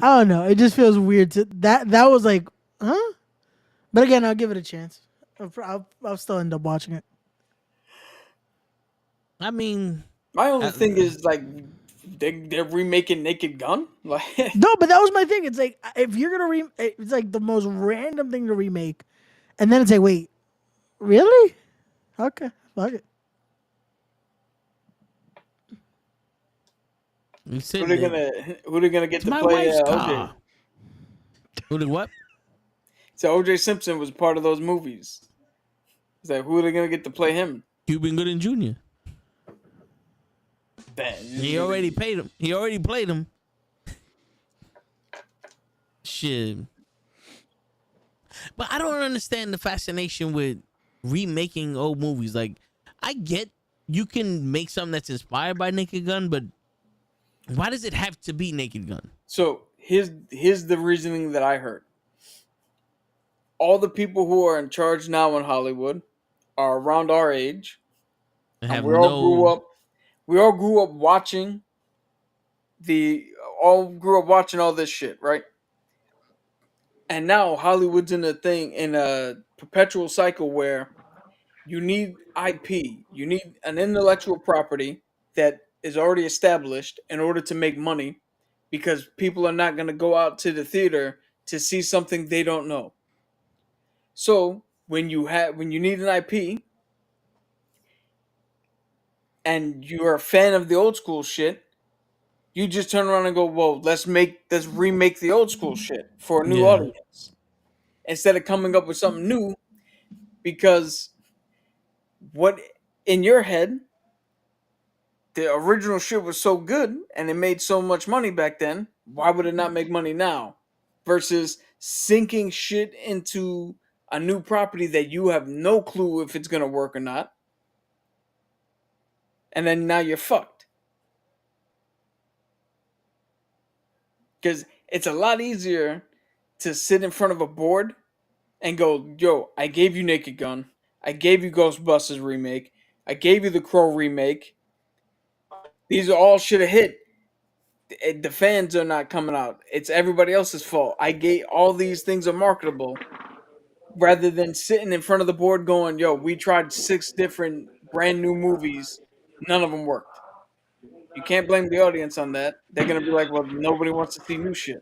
I don't know. It just feels weird to that was like, huh? But again, I'll give it a chance. I'll still end up watching it. I mean, My only thing is like they're remaking Naked Gun. Like No, but that was my thing. It's like if you're gonna it's like the most random thing to remake, and then it's like, wait, really? Okay, fuck it. You Who said they that. gonna get It's to my play wife's OJ? car. Who did what? So OJ Simpson was part of those movies. It's like, who are they gonna get to play him? Cuban Gooding Jr. Ben. He already paid him. He already played him. Shit. But I don't understand the fascination with remaking old movies. Like, I get you can make something that's inspired by Naked Gun, but why does it have to be Naked Gun? So here's the reasoning that I heard. All the people who are in charge now in Hollywood are around our age, And and have we all grew no. up. We all grew up watching all this shit, right? And now Hollywood's in a perpetual cycle where you need IP, you need an intellectual property that is already established in order to make money, because people are not going to go out to the theater to see something they don't know. So when you need an IP and you're a fan of the old school shit, you just turn around and go, "Well, let's remake the old school shit for a new Yeah. audience," instead of coming up with something new. Because what in your head, the original shit was so good and it made so much money back then, why would it not make money now? Versus sinking shit into a new property that you have no clue if it's gonna work or not, and then now you're fucked. Because it's a lot easier to sit in front of a board and go, "Yo, I gave you Naked Gun, I gave you Ghostbusters remake, I gave you the Crow remake. These are all should have hit. The fans are not coming out. It's everybody else's fault. I gave all these things are marketable." Rather than sitting in front of the board going, "Yo, we tried 6 different brand new movies, none of them worked." You can't blame the audience on that. They're gonna be like, "Well, nobody wants to see new shit."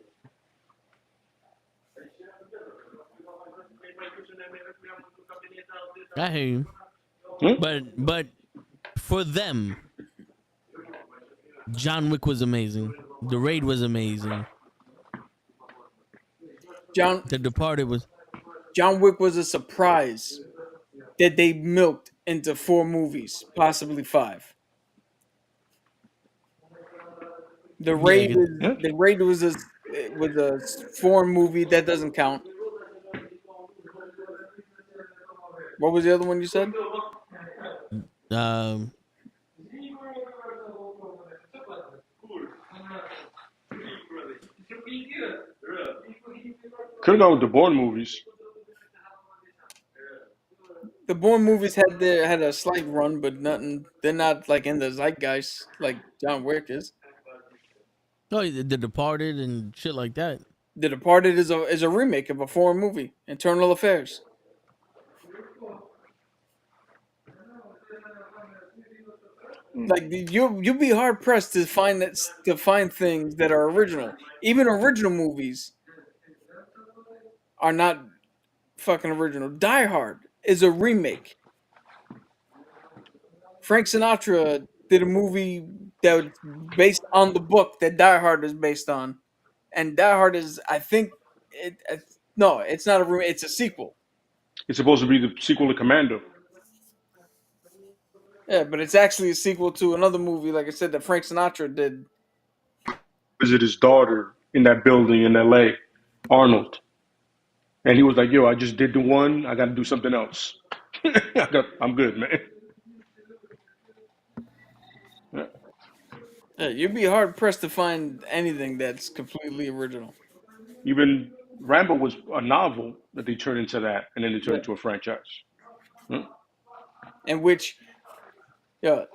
I hear you. Hmm? But for them, John Wick was amazing. The Raid was amazing. John The Departed was. John Wick was a surprise that they milked into 4 movies, possibly 5. The Yeah, Raid is Yeah. the Raid was a foreign movie that doesn't count. What was the other one you said? um, Could have gone with the Bourne movies. The Bourne movies had a slight run, but nothing. They're not like in the zeitgeist like John Wick is. oh, The Departed and shit like that. The Departed is a remake of a foreign movie, Internal Affairs. Like you'll be hard pressed to find things that are original. Even original movies are not fucking original. Die Hard is a remake. Frank Sinatra did a movie that was based on the book that Die Hard is based on, and Die Hard is, I think, no, it's not a remake. It's a sequel. It's supposed to be the sequel to Commando. Yeah, but it's actually a sequel to another movie, like I said, that Frank Sinatra did. Visit his daughter in that building in L.A., Arnold, and he was like, "Yo, I just did the one. I got to do something else. I'm good, man." Yeah. Yeah, you'd be hard pressed to find anything that's completely original. Even Rambo was a novel that they turned into that, and then they turned Yeah. it into a franchise. Yeah. In which, yeah,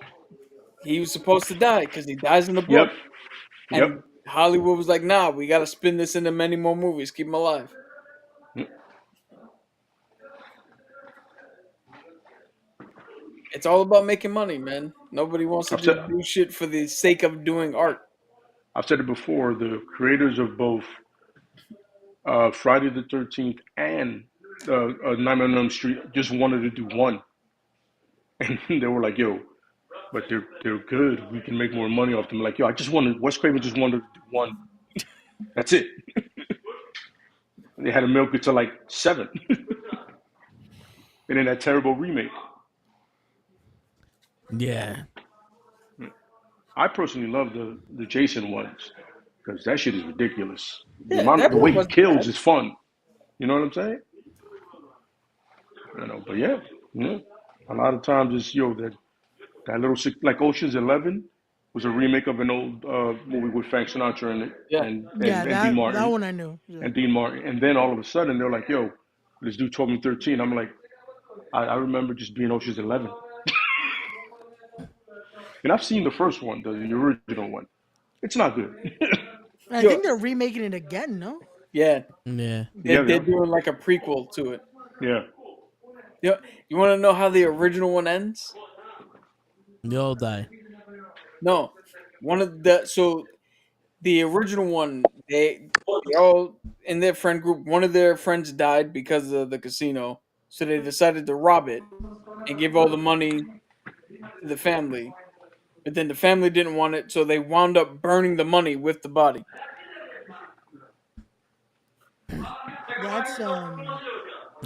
he was supposed to die because he dies in the Yep. book, Yep. and Hollywood was like, "Nah, we got to spin this into many more movies, keep him alive." It's all about making money, man. Nobody wants to I've said just do shit for the sake of doing art. I've said it before. The creators of both Friday the 13th and Nightmare on Elm Street just wanted to do one, and they were like, "Yo, but they're good. We can make more money off them. Like, yo, Wes Craven just wanted to do one. That's it. They had to milk it to like 7. And then that terrible remake. Yeah. I personally love the Jason ones because that shit is ridiculous. Yeah, that The way one he wasn't kills bad. is fun. You know what I'm saying? But yeah, a lot of times it's that little like Ocean's 11 was a remake of an old movie with Frank Sinatra in it Yeah. Yeah, and Dean that Martin one I knew. Yeah. and Dean Martin, and then all of a sudden they're like, yo, let's do 12 and 13. I'm like, I remember just being Ocean's 11, and I've seen the first one, the original one. It's not good. I Yo, think they're remaking it again. No. yeah, Yeah. they're doing like a prequel to it. Yeah. You want to know how the original one ends? They all die. No, the original one, they all in their friend group. One of their friends died because of the casino, so they decided to rob it and give all the money to the family. But then the family didn't want it, so they wound up burning the money with the body. That's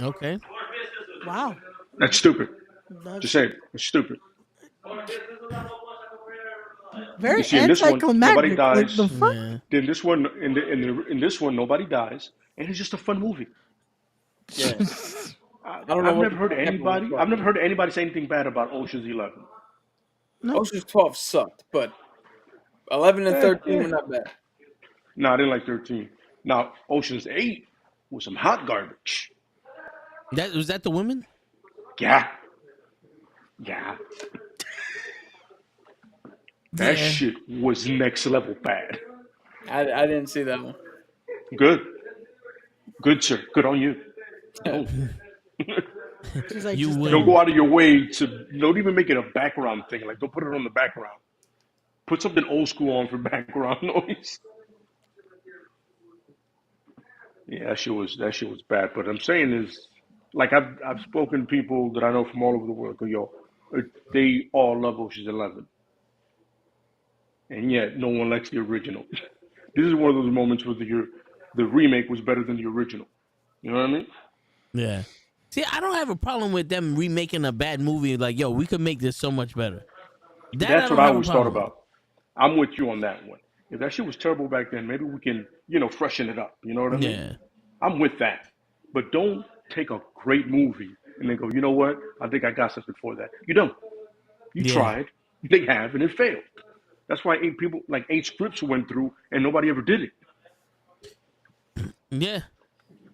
Okay. wow. That's stupid. That's Just say it. It's stupid. very You see, in this one, nobody anticlimactic. Like dies. the fuck. Yeah. In this one, in this one, nobody dies, and it's just a fun movie. Yeah, I don't know I've what never heard anybody. I've never heard anybody say anything bad about Ocean's 11. Ocean's 12 sucked, but 11 and 13 were not bad. No, I didn't like 13. Now, Ocean's 8 was some hot garbage. Was that the women? Yeah. Yeah. That Yeah. shit was next level bad. I didn't see that one. Good. Good, sir. Good on you. Oh. She's like, You just win. Don't go out of your way to, don't even make it a background thing. Like, don't put it on the background. Put something old school on for background noise. Yeah, that shit was bad. But I'm saying is, like, I've spoken to people that I know from all over the world. Go, yo, they all love Ocean's 11, and yet no one likes the original. This is one of those moments where the remake was better than the original. You know what I mean? Yeah. See, I don't have a problem with them remaking a bad movie. Like, yo, we could make this so much better. That's what I always thought about. I'm with you on that one. If that shit was terrible back then, maybe we can, freshen it up. You know what I mean? Yeah. I'm with that. But don't take a great movie and then go, you know what? I think I got something for that. You don't. You tried. They have, and it failed. That's why 8 scripts went through and nobody ever did it. Yeah.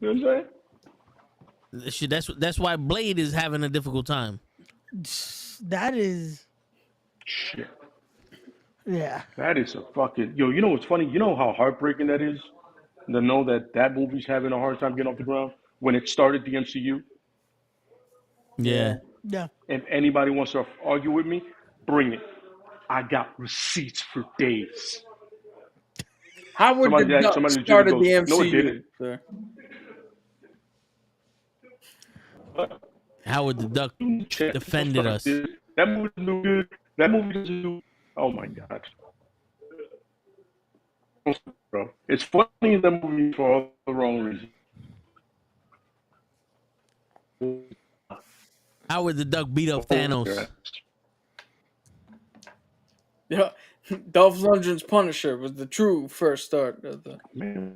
You know what I'm saying? Shit, that's why Blade is having a difficult time. that is. Shit. Yeah. That is a fucking... Yo, you know what's funny? You know how heartbreaking that is? To know that movie's having a hard time getting off the ground when it started the MCU? Yeah. Yeah. If anybody wants to argue with me, bring it. I got receipts for days. How would Somebody the Duck legit started goes, the MCU? no, it didn't. Sir? Howard the Duck defended us. That movie doesn't do good. That movie doesn't do... Oh, my God. Bro. It's funny in that movie for all the wrong reasons. Howard the Duck beat up Thanos. Yeah, Dolph Lundgren's Punisher was the true first start of the. Man.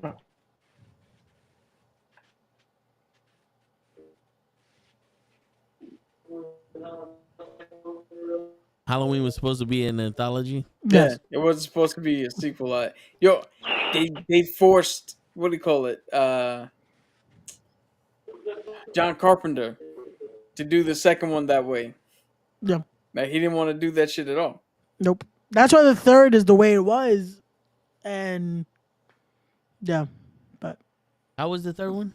Halloween was supposed to be an anthology. Yes. Yeah, it wasn't supposed to be a sequel. Yo, they forced, what do you call it? John Carpenter to do the second one that way. Yeah. Like, he didn't want to do that shit at all. Nope. That's why the third is the way it was, and yeah, but How was the third one?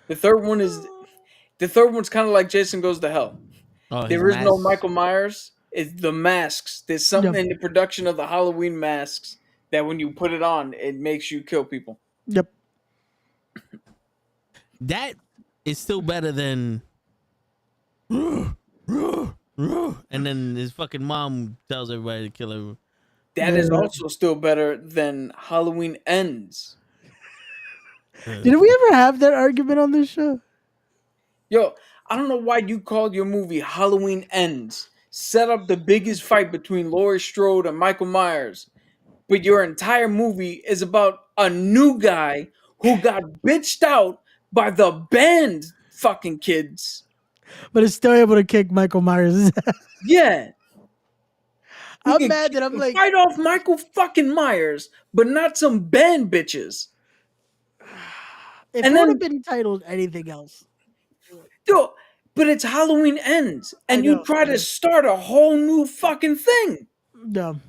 The third one's kind of like Jason Goes to Hell. Oh, There is no Michael Myers. It's the masks. There's something in the production of the Halloween masks that when you put it on, it makes you kill people. Yep. That is still better than And then his fucking mom tells everybody to kill everyone. That is also still better than Halloween Ends. Did we ever have that argument on this show? Yo, I don't know why you called your movie Halloween Ends. Set up the biggest fight between Laurie Strode and Michael Myers. But your entire movie is about a new guy who got bitched out by the band fucking kids. But it's still able to kick Michael Myers' ass. Yeah. I'm mad that I'm like, fight off Michael fucking Myers, but not some band bitches. if And it would then- have been titled anything else. Yo, but it's Halloween Ends, and I know, you try to start a whole new fucking thing. No.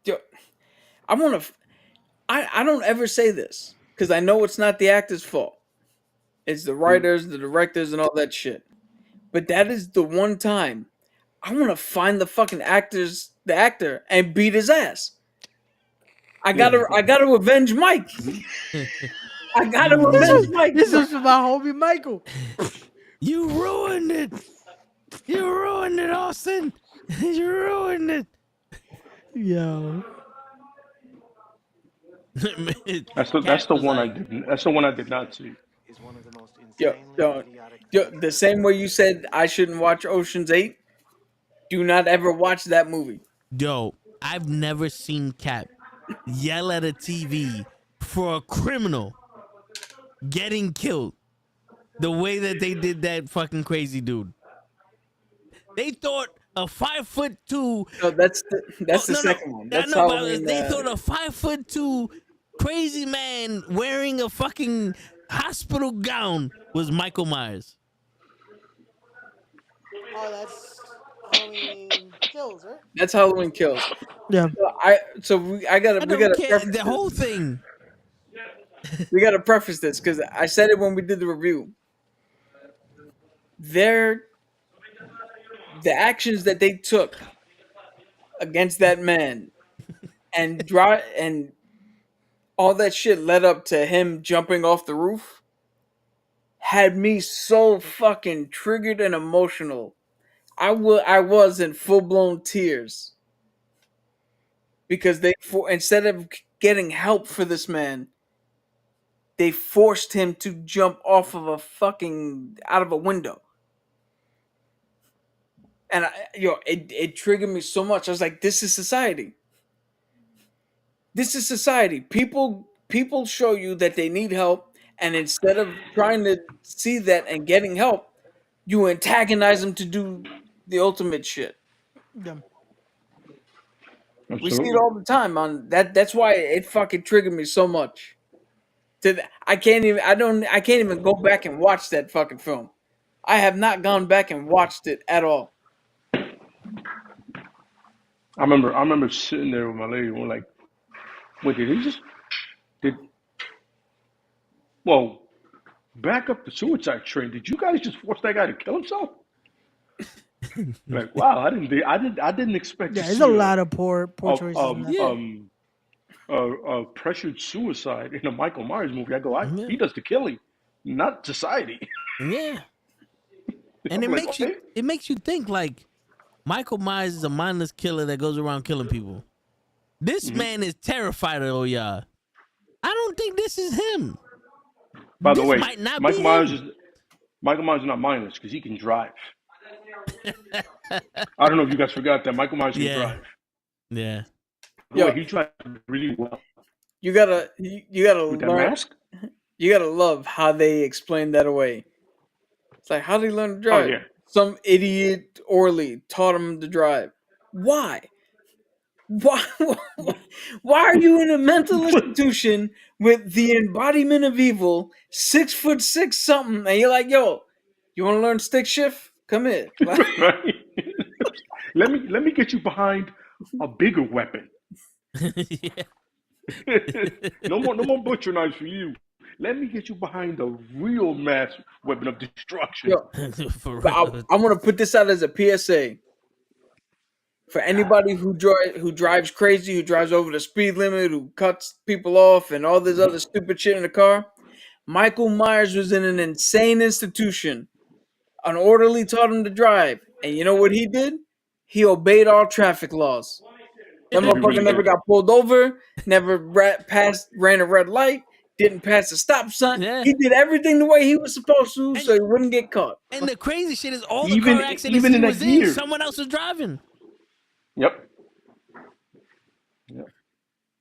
Yo, I don't ever say this because I know it's not the actor's fault. It's the writers, the directors, and all that shit. But that is the one time I want to find the fucking the actor, and beat his ass. I gotta avenge Mike. I gotta avenge Mike. This is for my homie Michael. You ruined it. You ruined it, Austin. You ruined it. Yo. That's the one I didn't. That's the one I did not see. Yo, the same way you said I shouldn't watch Ocean's 8, do not ever watch that movie. Yo, I've never seen Cap yell at a TV for a criminal getting killed the way that they did that fucking crazy dude. They thought a 5'2". No, that's the second one. That's Halloween, they thought a 5'2" crazy man wearing a fucking hospital gown was Michael Myers. Oh, that's Halloween Kills, right? That's Halloween Kills. Yeah. I gotta preface The whole thing. we gotta preface this because I said it when we did the review. The actions that they took against that man and all that shit led up to him jumping off the roof had me so fucking triggered and emotional. I was in full-blown tears because instead of getting help for this man, they forced him to jump off of out of a window. And it triggered me so much. I was like, this is society. This is society. People show you that they need help, and instead of trying to see that and getting help, you antagonize them to do the ultimate shit. Yeah. We see it all the time on that. That's why it fucking triggered me so much. I can't even go back and watch that fucking film. I have not gone back and watched it at all. I remember sitting there with my lady and we're like, wait, well, back up the suicide train. Did you guys just force that guy to kill himself? Like, wow, I didn't expect. Yeah, to there's see a lot of poor choices in that. Pressured suicide in a Michael Myers movie. I go, he does the killing, not society. Yeah. And I'm it makes you think like Michael Myers is a mindless killer that goes around killing people. This man is terrified of all y'all. I don't think this is him. By the This way, might not Michael be Myers him. is not mindless because he can drive. I don't know if you guys forgot that Michael Myers can drive. Yeah. Yo, he drives really well. You gotta With that learn. mask? You gotta love how they explain that away. It's like, how did he learn to drive? Oh, yeah. Some idiot Orly taught him to drive. Why? Why are you in a mental institution with the embodiment of evil, 6'6" something, and you're like, yo, you want to learn stick shift? Come here. Right? Let me get you behind a bigger weapon. No more butcher knives for you. Let me get you behind a real mass weapon of destruction. Yo, I want to put this out as a PSA. For anybody who drives crazy, who drives over the speed limit, who cuts people off, and all this other stupid shit in the car, Michael Myers was in an insane institution. An orderly taught him to drive, and you know what he did? He obeyed all traffic laws. That He really motherfucker never did. got pulled over, never ran a red light, didn't pass a stop sign. Yeah. He did everything the way he was supposed to, so he wouldn't get caught. And the crazy shit is all the Even- car accidents even he in was that in, year. someone else was driving. Yep.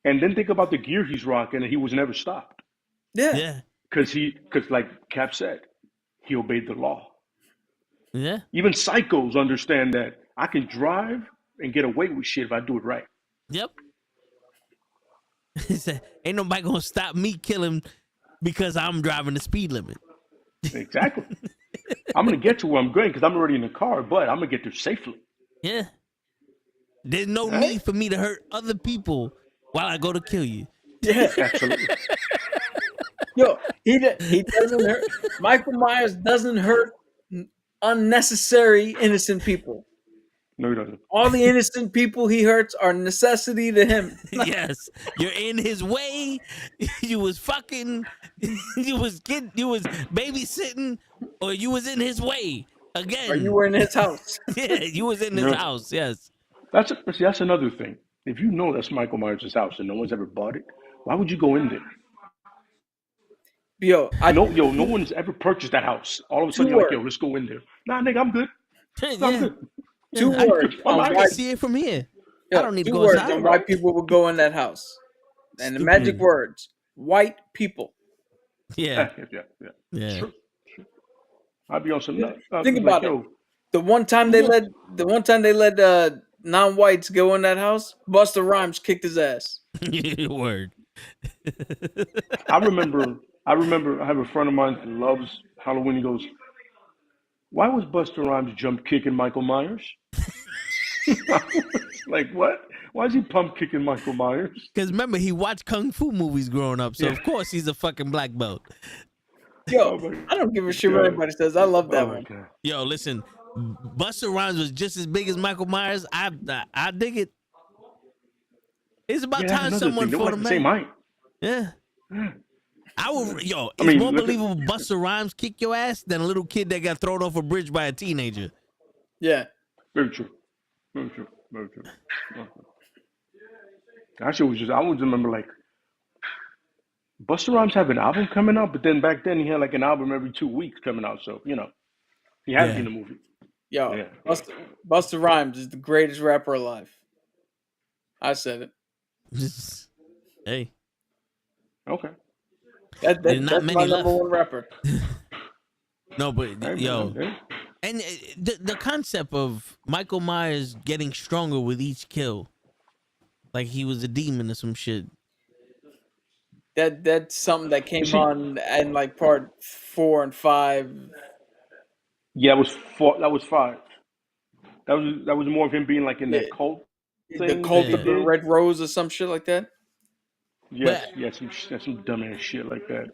And then think about the gear he's rocking, and he was never stopped. Yeah. Because like Cap said, he obeyed the law. Yeah. Even psychos understand that I can drive and get away with shit if I do it right. Yep. He said, ain't nobody gonna stop me killing because I'm driving the speed limit. Exactly. I'm going to get to where I'm going because I'm already in the car, but I'm going to get there safely. Yeah. There's no Right? need for me to hurt other people while I go to kill you. Yeah. Absolutely. Yo, he doesn't hurt. Michael Myers doesn't hurt unnecessary innocent people. No, he doesn't. All the innocent people he hurts are necessity to him. Yes. You're in his way. You was fucking, you was babysitting, or you was in his way. Again. Or you were in his house. Yeah, you was in his Yeah. house, yes. That's another thing. If you know that's Michael Myers' house and no one's ever bought it, why would you go in there? Yo, No one's ever purchased that house. All of a sudden, you're like, yo, let's go in there. Nah, nigga, I'm good. I'm Yeah. good. two I- words on I why, can see it from here. I don't need to two go words outside. on why people would go in that house. And the magic Stupid. words: white people. Yeah. Yeah. Yeah. Sure. I'd be on some nuts. Think about it. The one time they let non-whites go in that house, Busta Rhymes kicked his ass. Word. I remember I have a friend of mine that loves Halloween. He goes, why was Busta Rhymes jump kicking Michael Myers? Like, what? Why is he pump kicking Michael Myers? Because remember, he watched Kung Fu movies growing up, so Yeah. of course he's a fucking black belt. Yo, Oh my I don't give a shit what God. anybody says. I love that Oh my one. God. Yo, listen, Busta Rhymes was just as big as Michael Myers. I dig it. It's about Yeah, that's time another someone thing. They were fought like a the same man. height. Yeah. Yeah. It's mean, more look at- believable Busta Rhymes kick your ass than a little kid that got thrown off a bridge by a teenager. Yeah. Very true. Very true. Very true. That shit was just, I always remember like, Busta Rhymes have an album coming out, but then back then he had like an album every 2 weeks coming out. So, he had to be in the movie. Yo, Yeah. Busta Rhymes is the greatest rapper alive. I said it. Hey. Okay. That's There's not my many number left. one rapper. No, but Hey, yo, man, and the concept of Michael Myers getting stronger with each kill, like he was a demon or some shit. That's something that came see- on in like part 4 and 5. Yeah, that was 5. That was more of him being like in that Yeah. cult The thing. Cult Yeah. of the Red Rose or some shit like that. Yes, But- yeah, some dumbass shit like that.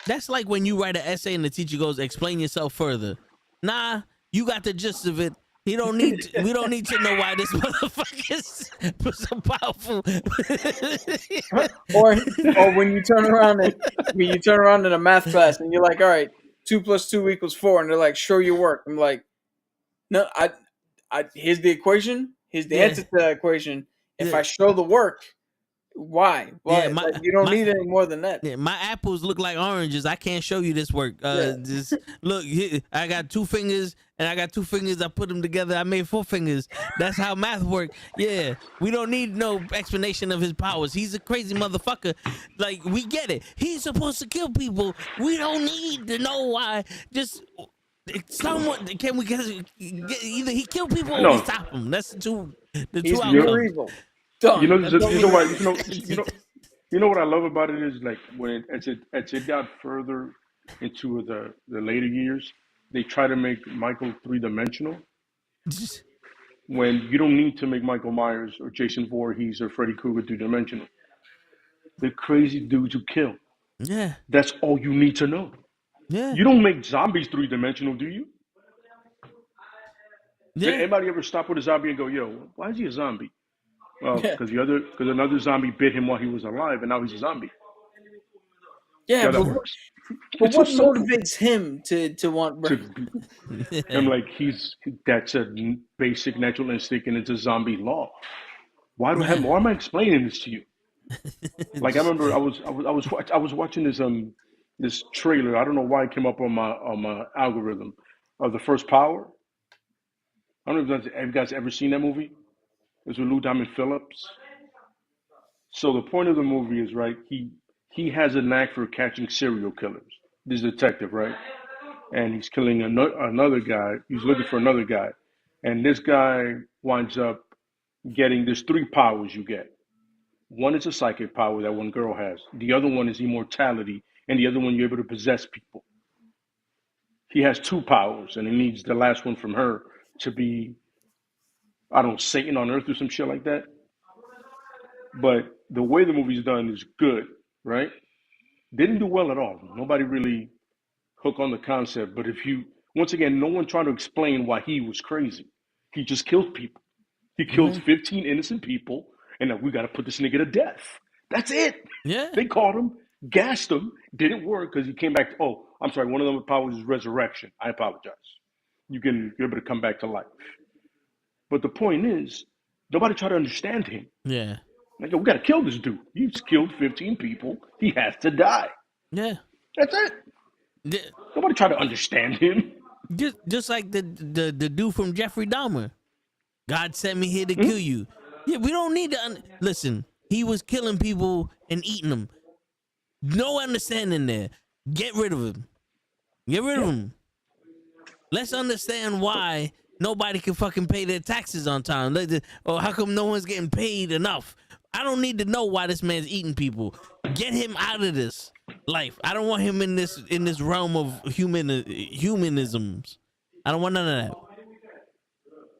That's like when you write an essay and the teacher goes, "Explain yourself further." Nah, you got the gist of it. We don't need to know why this motherfucker is so powerful. Or when you turn around in a math class and you're like, all right, 2 + 2 = 4, and they're like, show your work. I'm like, no, I here's the equation. Here's the Yeah. answer to that equation. If Yeah. I show the work, why? Why? Yeah, Like, you don't need any more than that. Yeah, my apples look like oranges. I can't show you this work. Yeah. Just look. Here, I got 2 fingers, and I got 2 fingers. I put them together. I made 4 fingers. That's how math work. Yeah, we don't need no explanation of his powers. He's a crazy motherfucker. Like, we get it. He's supposed to kill people. We don't need to know why. Just someone can we get either he kill people or No. we stop him. That's the two He's outcomes. pure evil. Done. You know, That's all you we know what? need. You know what I love about it is like when as it got further into the later years, they try to make Michael 3-dimensional. When you don't need to make Michael Myers or Jason Voorhees or Freddy Krueger 3-dimensional. They're crazy dudes who kill. Yeah, That's all you need to know. yeah. You don't make zombies 3-dimensional, do you? Did Yeah. anybody ever stop with a zombie and go, "Yo, why is he a zombie?" Well, Yeah. because another zombie bit him while he was alive, and now he's a zombie. Yeah, Yeah, that but works. but It's so what simple. motivates him to want? I'm like, that's a basic natural instinct, and it's a zombie law. Why am I explaining this to you? Like I remember I was watching this trailer. I don't know why it came up on my algorithm of the first Power. I don't know if you guys ever seen that movie. It was with Lou Diamond Phillips. So the point of the movie is right. He has a knack for catching serial killers. This detective, right? And he's killing another guy. He's looking for another guy, and this guy winds up getting. There's three powers you get. One is a psychic power that one girl has. The other one is immortality, and the other one you're able to possess people. He has two powers, and he needs the last one from her to be, I don't know, Satan on Earth or some shit like that. But the way the movie's done is good, right? Didn't do well at all. Nobody really hooked on the concept. But once again, no one tried to explain why he was crazy. He just killed people. He killed 15 innocent people, and now we got to put this nigga to death. That's it. Yeah. They caught him, gassed him, didn't work because he came back. Oh, I'm sorry. One of them powers is resurrection. I apologize. You're able to come back to life. But the point is, nobody tried to understand him. Yeah. Like, we got to kill this dude. He's killed 15 people. He has to die. Yeah. That's it. Yeah. Nobody tried to understand him. Just like the dude from Jeffrey Dahmer. God sent me here to kill you. Yeah, we don't need to listen. He was killing people and eating them. No understanding there. Get rid of him. Get rid of him. Let's understand why nobody can fucking pay their taxes on time. Or how come no one's getting paid enough? I don't need to know why this man's eating people. Get him out of this life. I don't want him in this realm of humanisms. I don't want none of that.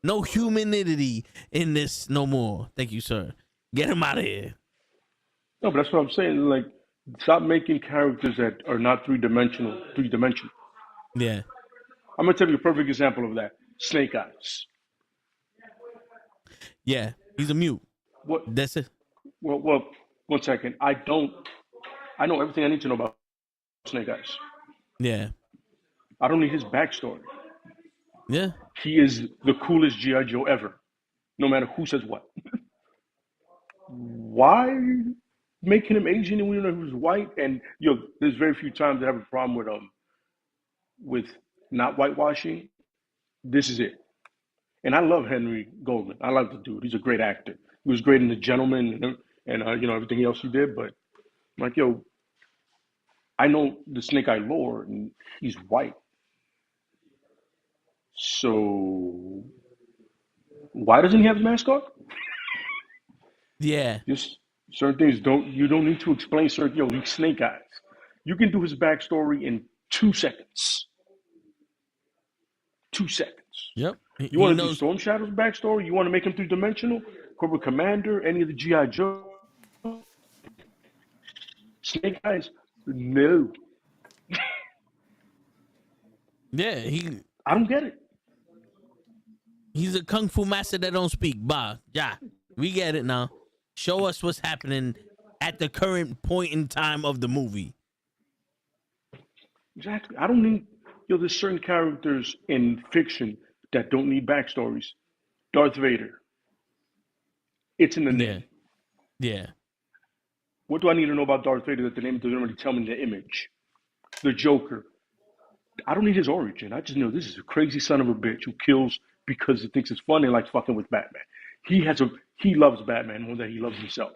No humanity in this no more. Thank you, sir. Get him out of here. No, but that's what I'm saying. Like, stop making characters that are not three-dimensional. Yeah. I'm gonna tell you a perfect example of that. Snake Eyes. Yeah. He's a mute. What? That's it. Well, 1 second. I know everything I need to know about Snake Eyes. Yeah. I don't need his backstory. Yeah. He is the coolest G.I. Joe ever, no matter who says what. Why making him Asian and we don't know who's white? And there's very few times I have a problem with not whitewashing. This is it. And I love Henry Goldman. I like the dude. He's a great actor. He was great in The Gentleman and everything else he did. But I'm like, I know the Snake Eye lore, and he's white. So why doesn't he have his mask on? Yeah. Just certain things you don't need to explain certain. He's Snake Eyes. You can do his backstory in 2 seconds. 2 seconds. Yep. You want to do Storm Shadow's backstory? You want to make him three-dimensional? Cobra Commander? Any of the G.I. Joe? Snake Eyes? No. Yeah. I don't get it. He's a kung fu master that don't speak. Bah. Yeah. We get it now. Show us what's happening at the current point in time of the movie. Exactly. I don't need. There's certain characters in fiction that don't need backstories. Darth Vader. It's in the name. Yeah. What do I need to know about Darth Vader that the name doesn't really tell me the image? The Joker. I don't need his origin. I just know this is a crazy son of a bitch who kills because he thinks it's fun and likes fucking with Batman. He loves Batman more than he loves himself.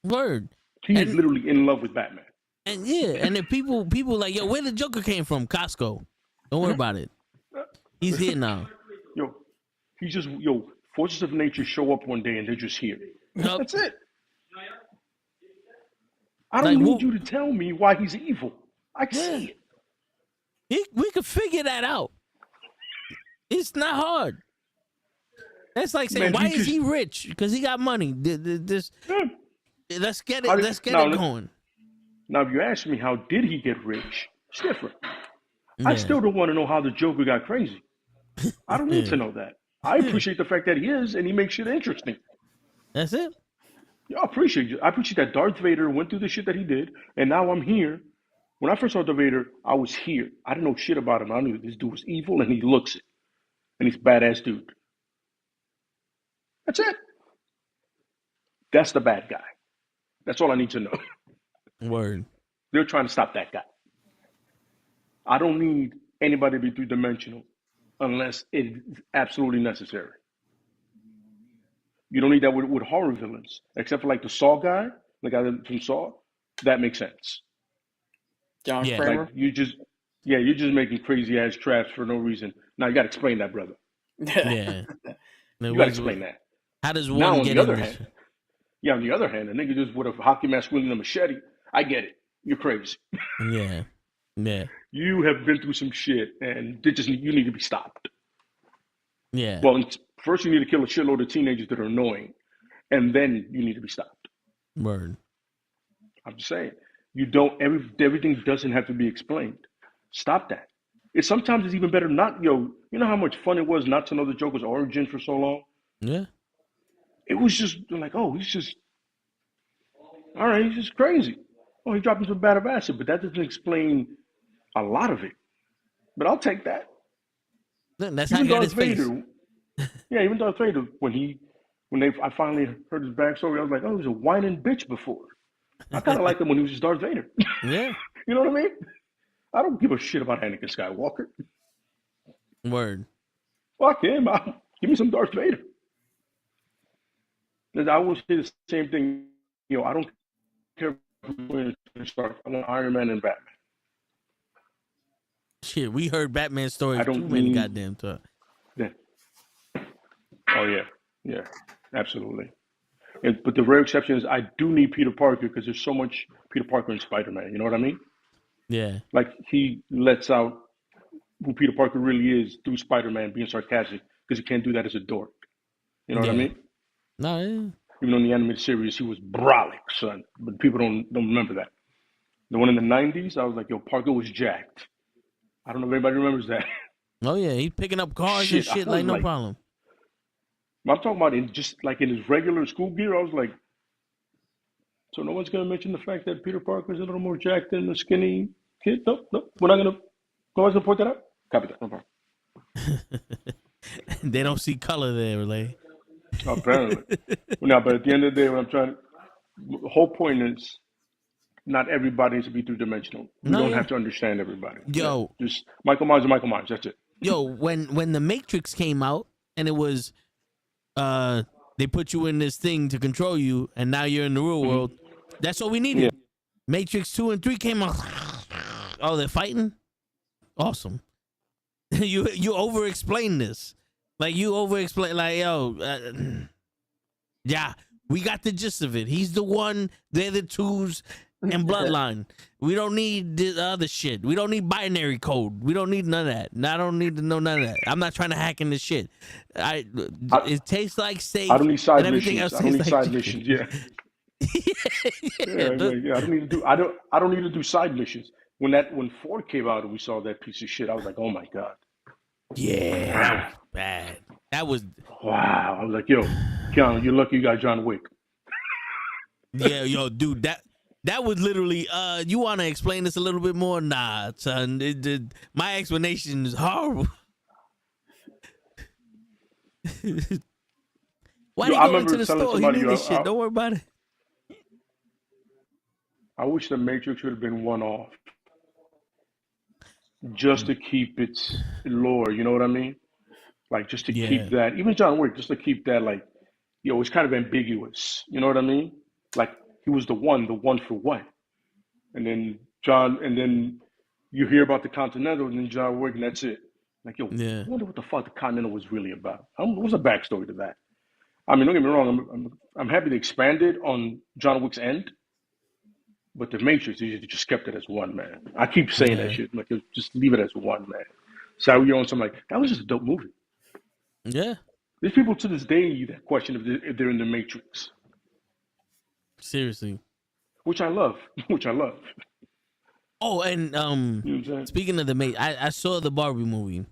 Word. He is literally in love with Batman. And if people like, yo, where the Joker came from? Costco. Don't worry about it. He's here now. He's just forces of nature show up one day and they're just here. Yep. That's it. I don't need you to tell me why he's evil. I can see it. We could figure that out. It's not hard. That's like saying, why is he rich? Because he got money. Let's get it going. Now, if you ask me how did he get rich, it's different. I still don't want to know how the Joker got crazy. I don't need to know that. I appreciate the fact that he is, and he makes shit interesting. That's it. Yeah, I appreciate you. I appreciate that Darth Vader went through the shit that he did, and now I'm here. When I first saw Darth Vader, I was here. I didn't know shit about him. I knew this dude was evil, and he looks it, and he's a badass dude. That's it. That's the bad guy. That's all I need to know. Word. They're trying to stop that guy. I don't need anybody to be three-dimensional unless it's absolutely necessary. You don't need that with horror villains, except for like the Saw guy, the guy from Saw. That makes sense. John Yeah. Kramer. Like you're just making crazy ass traps for no reason. Now you got to explain that, brother. Yeah. You got to explain that. How does Now one on get the in other this? hand, yeah, on the other hand, a nigga just with a hockey mask wielding a machete. I get it. You're crazy. Yeah. Yeah. You have been through some shit, and you need to be stopped. Yeah. Well, first you need to kill a shitload of teenagers that are annoying, and then you need to be stopped. Word. I'm just saying, everything doesn't have to be explained. Stop that. Sometimes it's even better not, you know how much fun it was not to know the Joker's origin for so long? Yeah. It was just like, oh, he's just crazy. Oh, he dropped into a vat of acid, but that doesn't explain a lot of it. But I'll take that. That's how he got his face. Yeah, even Darth Vader, I finally heard his backstory, I was like, oh, he was a whining bitch before. I kind of liked him when he was just Darth Vader. Yeah. You know what I mean? I don't give a shit about Anakin Skywalker. Word. Fuck him. Give me some Darth Vader. I always say the same thing. I don't care when it starts. I want Iron Man and Batman. Shit, we heard Batman stories I don't too many need- goddamn times. Yeah. Oh yeah, absolutely. But the rare exception is I do need Peter Parker because there's so much Peter Parker in Spider-Man. You know what I mean? Yeah. Like he lets out who Peter Parker really is through Spider-Man being sarcastic because he can't do that as a dork. You know what I Yeah. mean? No, yeah. Even though in the animated series he was brolic, son, but people don't remember that. The one in the '90s, I was like, yo, Parker was jacked. I don't know if anybody remembers that. Oh yeah, he's picking up cars Shit, and I shit was like no like- problem. I'm talking about in his regular school gear. I was like, so no one's gonna mention the fact that Peter Parker's a little more jacked than the skinny kid. Nope. We're not gonna. No one's gonna point that out. Copy that. No problem. They don't see color there, like. Apparently. Now, but at the end of the day, the whole point is not everybody needs to be three-dimensional. We No, don't yeah. have to understand everybody. Yo. Yeah, just Michael Myers and Michael Myers. That's it. Yo, when the Matrix came out and it was they put you in this thing to control you and now you're in the real world. That's all we needed. Yeah. Matrix 2 and 3 came out. Oh, they're fighting? Awesome. you over explain this. Like you over explain like yo yeah, we got the gist of it. He's the one, they're the twos and bloodline. We don't need this other shit. We don't need binary code. We don't need none of that. I don't need to know none of that. I'm not trying to hack in this shit. It tastes like steak. I don't need side and everything missions. else I don't need tastes like side chicken. missions. Yeah. Yeah. I don't need to do. I don't need to do side missions. When 4 came out and we saw that piece of shit, I was like, oh my god. Yeah, that was bad. That was Wow. I was like, yo, Keanu, you're lucky you got John Wick. yeah, yo, dude. That was literally. You want to explain this a little bit more? Nah, son. My explanation is horrible. Why Yo, do I you go into remember the telling store? He somebody, knew this yo, shit. Don't worry about it. I wish the Matrix would have been one off, just to keep its lore. You know what I mean? Like just to Yeah. keep that. Even John Wick, just to keep that. Like, it's kind of ambiguous. You know what I mean? Like he was the one for what? And then you hear about the Continental, and then John Wick, and that's it. Like, yo, Yeah. I wonder what the fuck the Continental was really about. What's the backstory to that? I mean, don't get me wrong. I'm happy they expanded on John Wick's end, but the Matrix, they just kept it as one, man. I keep saying that Yeah. shit. Like, just leave it as one, man. So you're on something like that was just a dope movie. Yeah. There's people to this day that question if they're in the Matrix, Seriously. which I love. Oh, and You know what I'm saying? speaking of the mate, I saw the Barbie movie.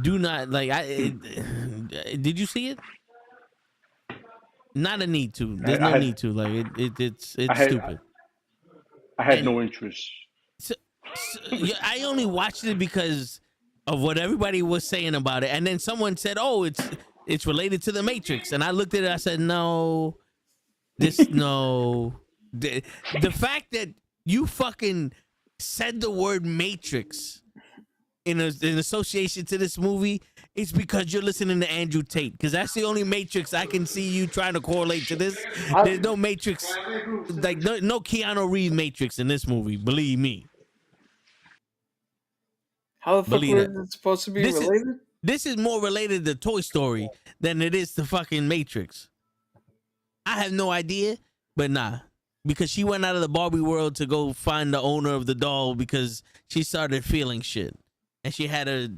Do not like. Did you see it? Not a need to. There's no need to. Like it's I had stupid. I had And no interest. yeah, I only watched it because of what everybody was saying about it, and then someone said, "Oh, it's related to the Matrix," and I looked at it. I said, "No, no." The fact that you fucking said the word Matrix in association to this movie is because you're listening to Andrew Tate, because that's the only Matrix I can see you trying to correlate to this. There's no Matrix, like no Keanu Reeves Matrix in this movie. Believe me. How the fuck Believe was that. it supposed to be This is- related? This is more related to Toy Story than it is to fucking Matrix. I have no idea, but nah. Because she went out of the Barbie world to go find the owner of the doll because she started feeling shit. And she had to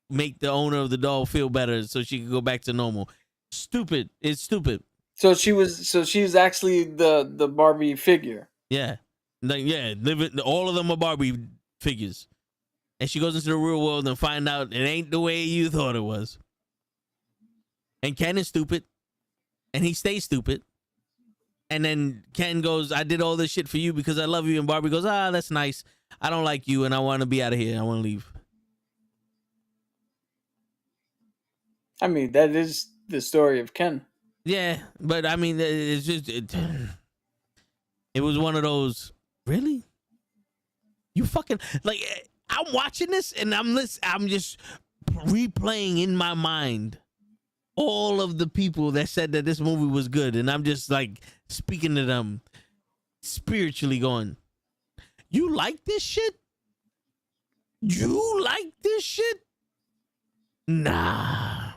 make the owner of the doll feel better so she could go back to normal. Stupid. It's stupid. So she was actually the Barbie figure. Yeah. Like, yeah, all of them are Barbie figures. And she goes into the real world and find out it ain't the way you thought it was. And Ken is stupid. And he stays stupid. And then Ken goes, I did all this shit for you because I love you. And Barbie goes, that's nice. I don't like you and I want to be out of here. I want to leave. I mean, that is the story of Ken. Yeah, but I mean, it's just, it was one of those, really? You fucking, like, I'm watching this and I'm just replaying in my mind all of the people that said that this movie was good, and I'm just like speaking to them spiritually, going, "You like this shit? You like this shit? Nah."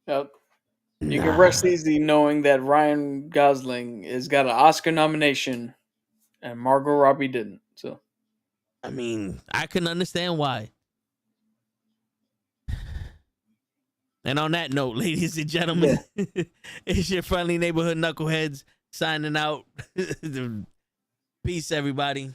Yep. You can rest easy knowing that Ryan Gosling has got an Oscar nomination, and Margot Robbie didn't. So, I mean, I can understand why. And on that note, ladies and gentlemen, it's your friendly neighborhood knuckleheads signing out. Peace, everybody.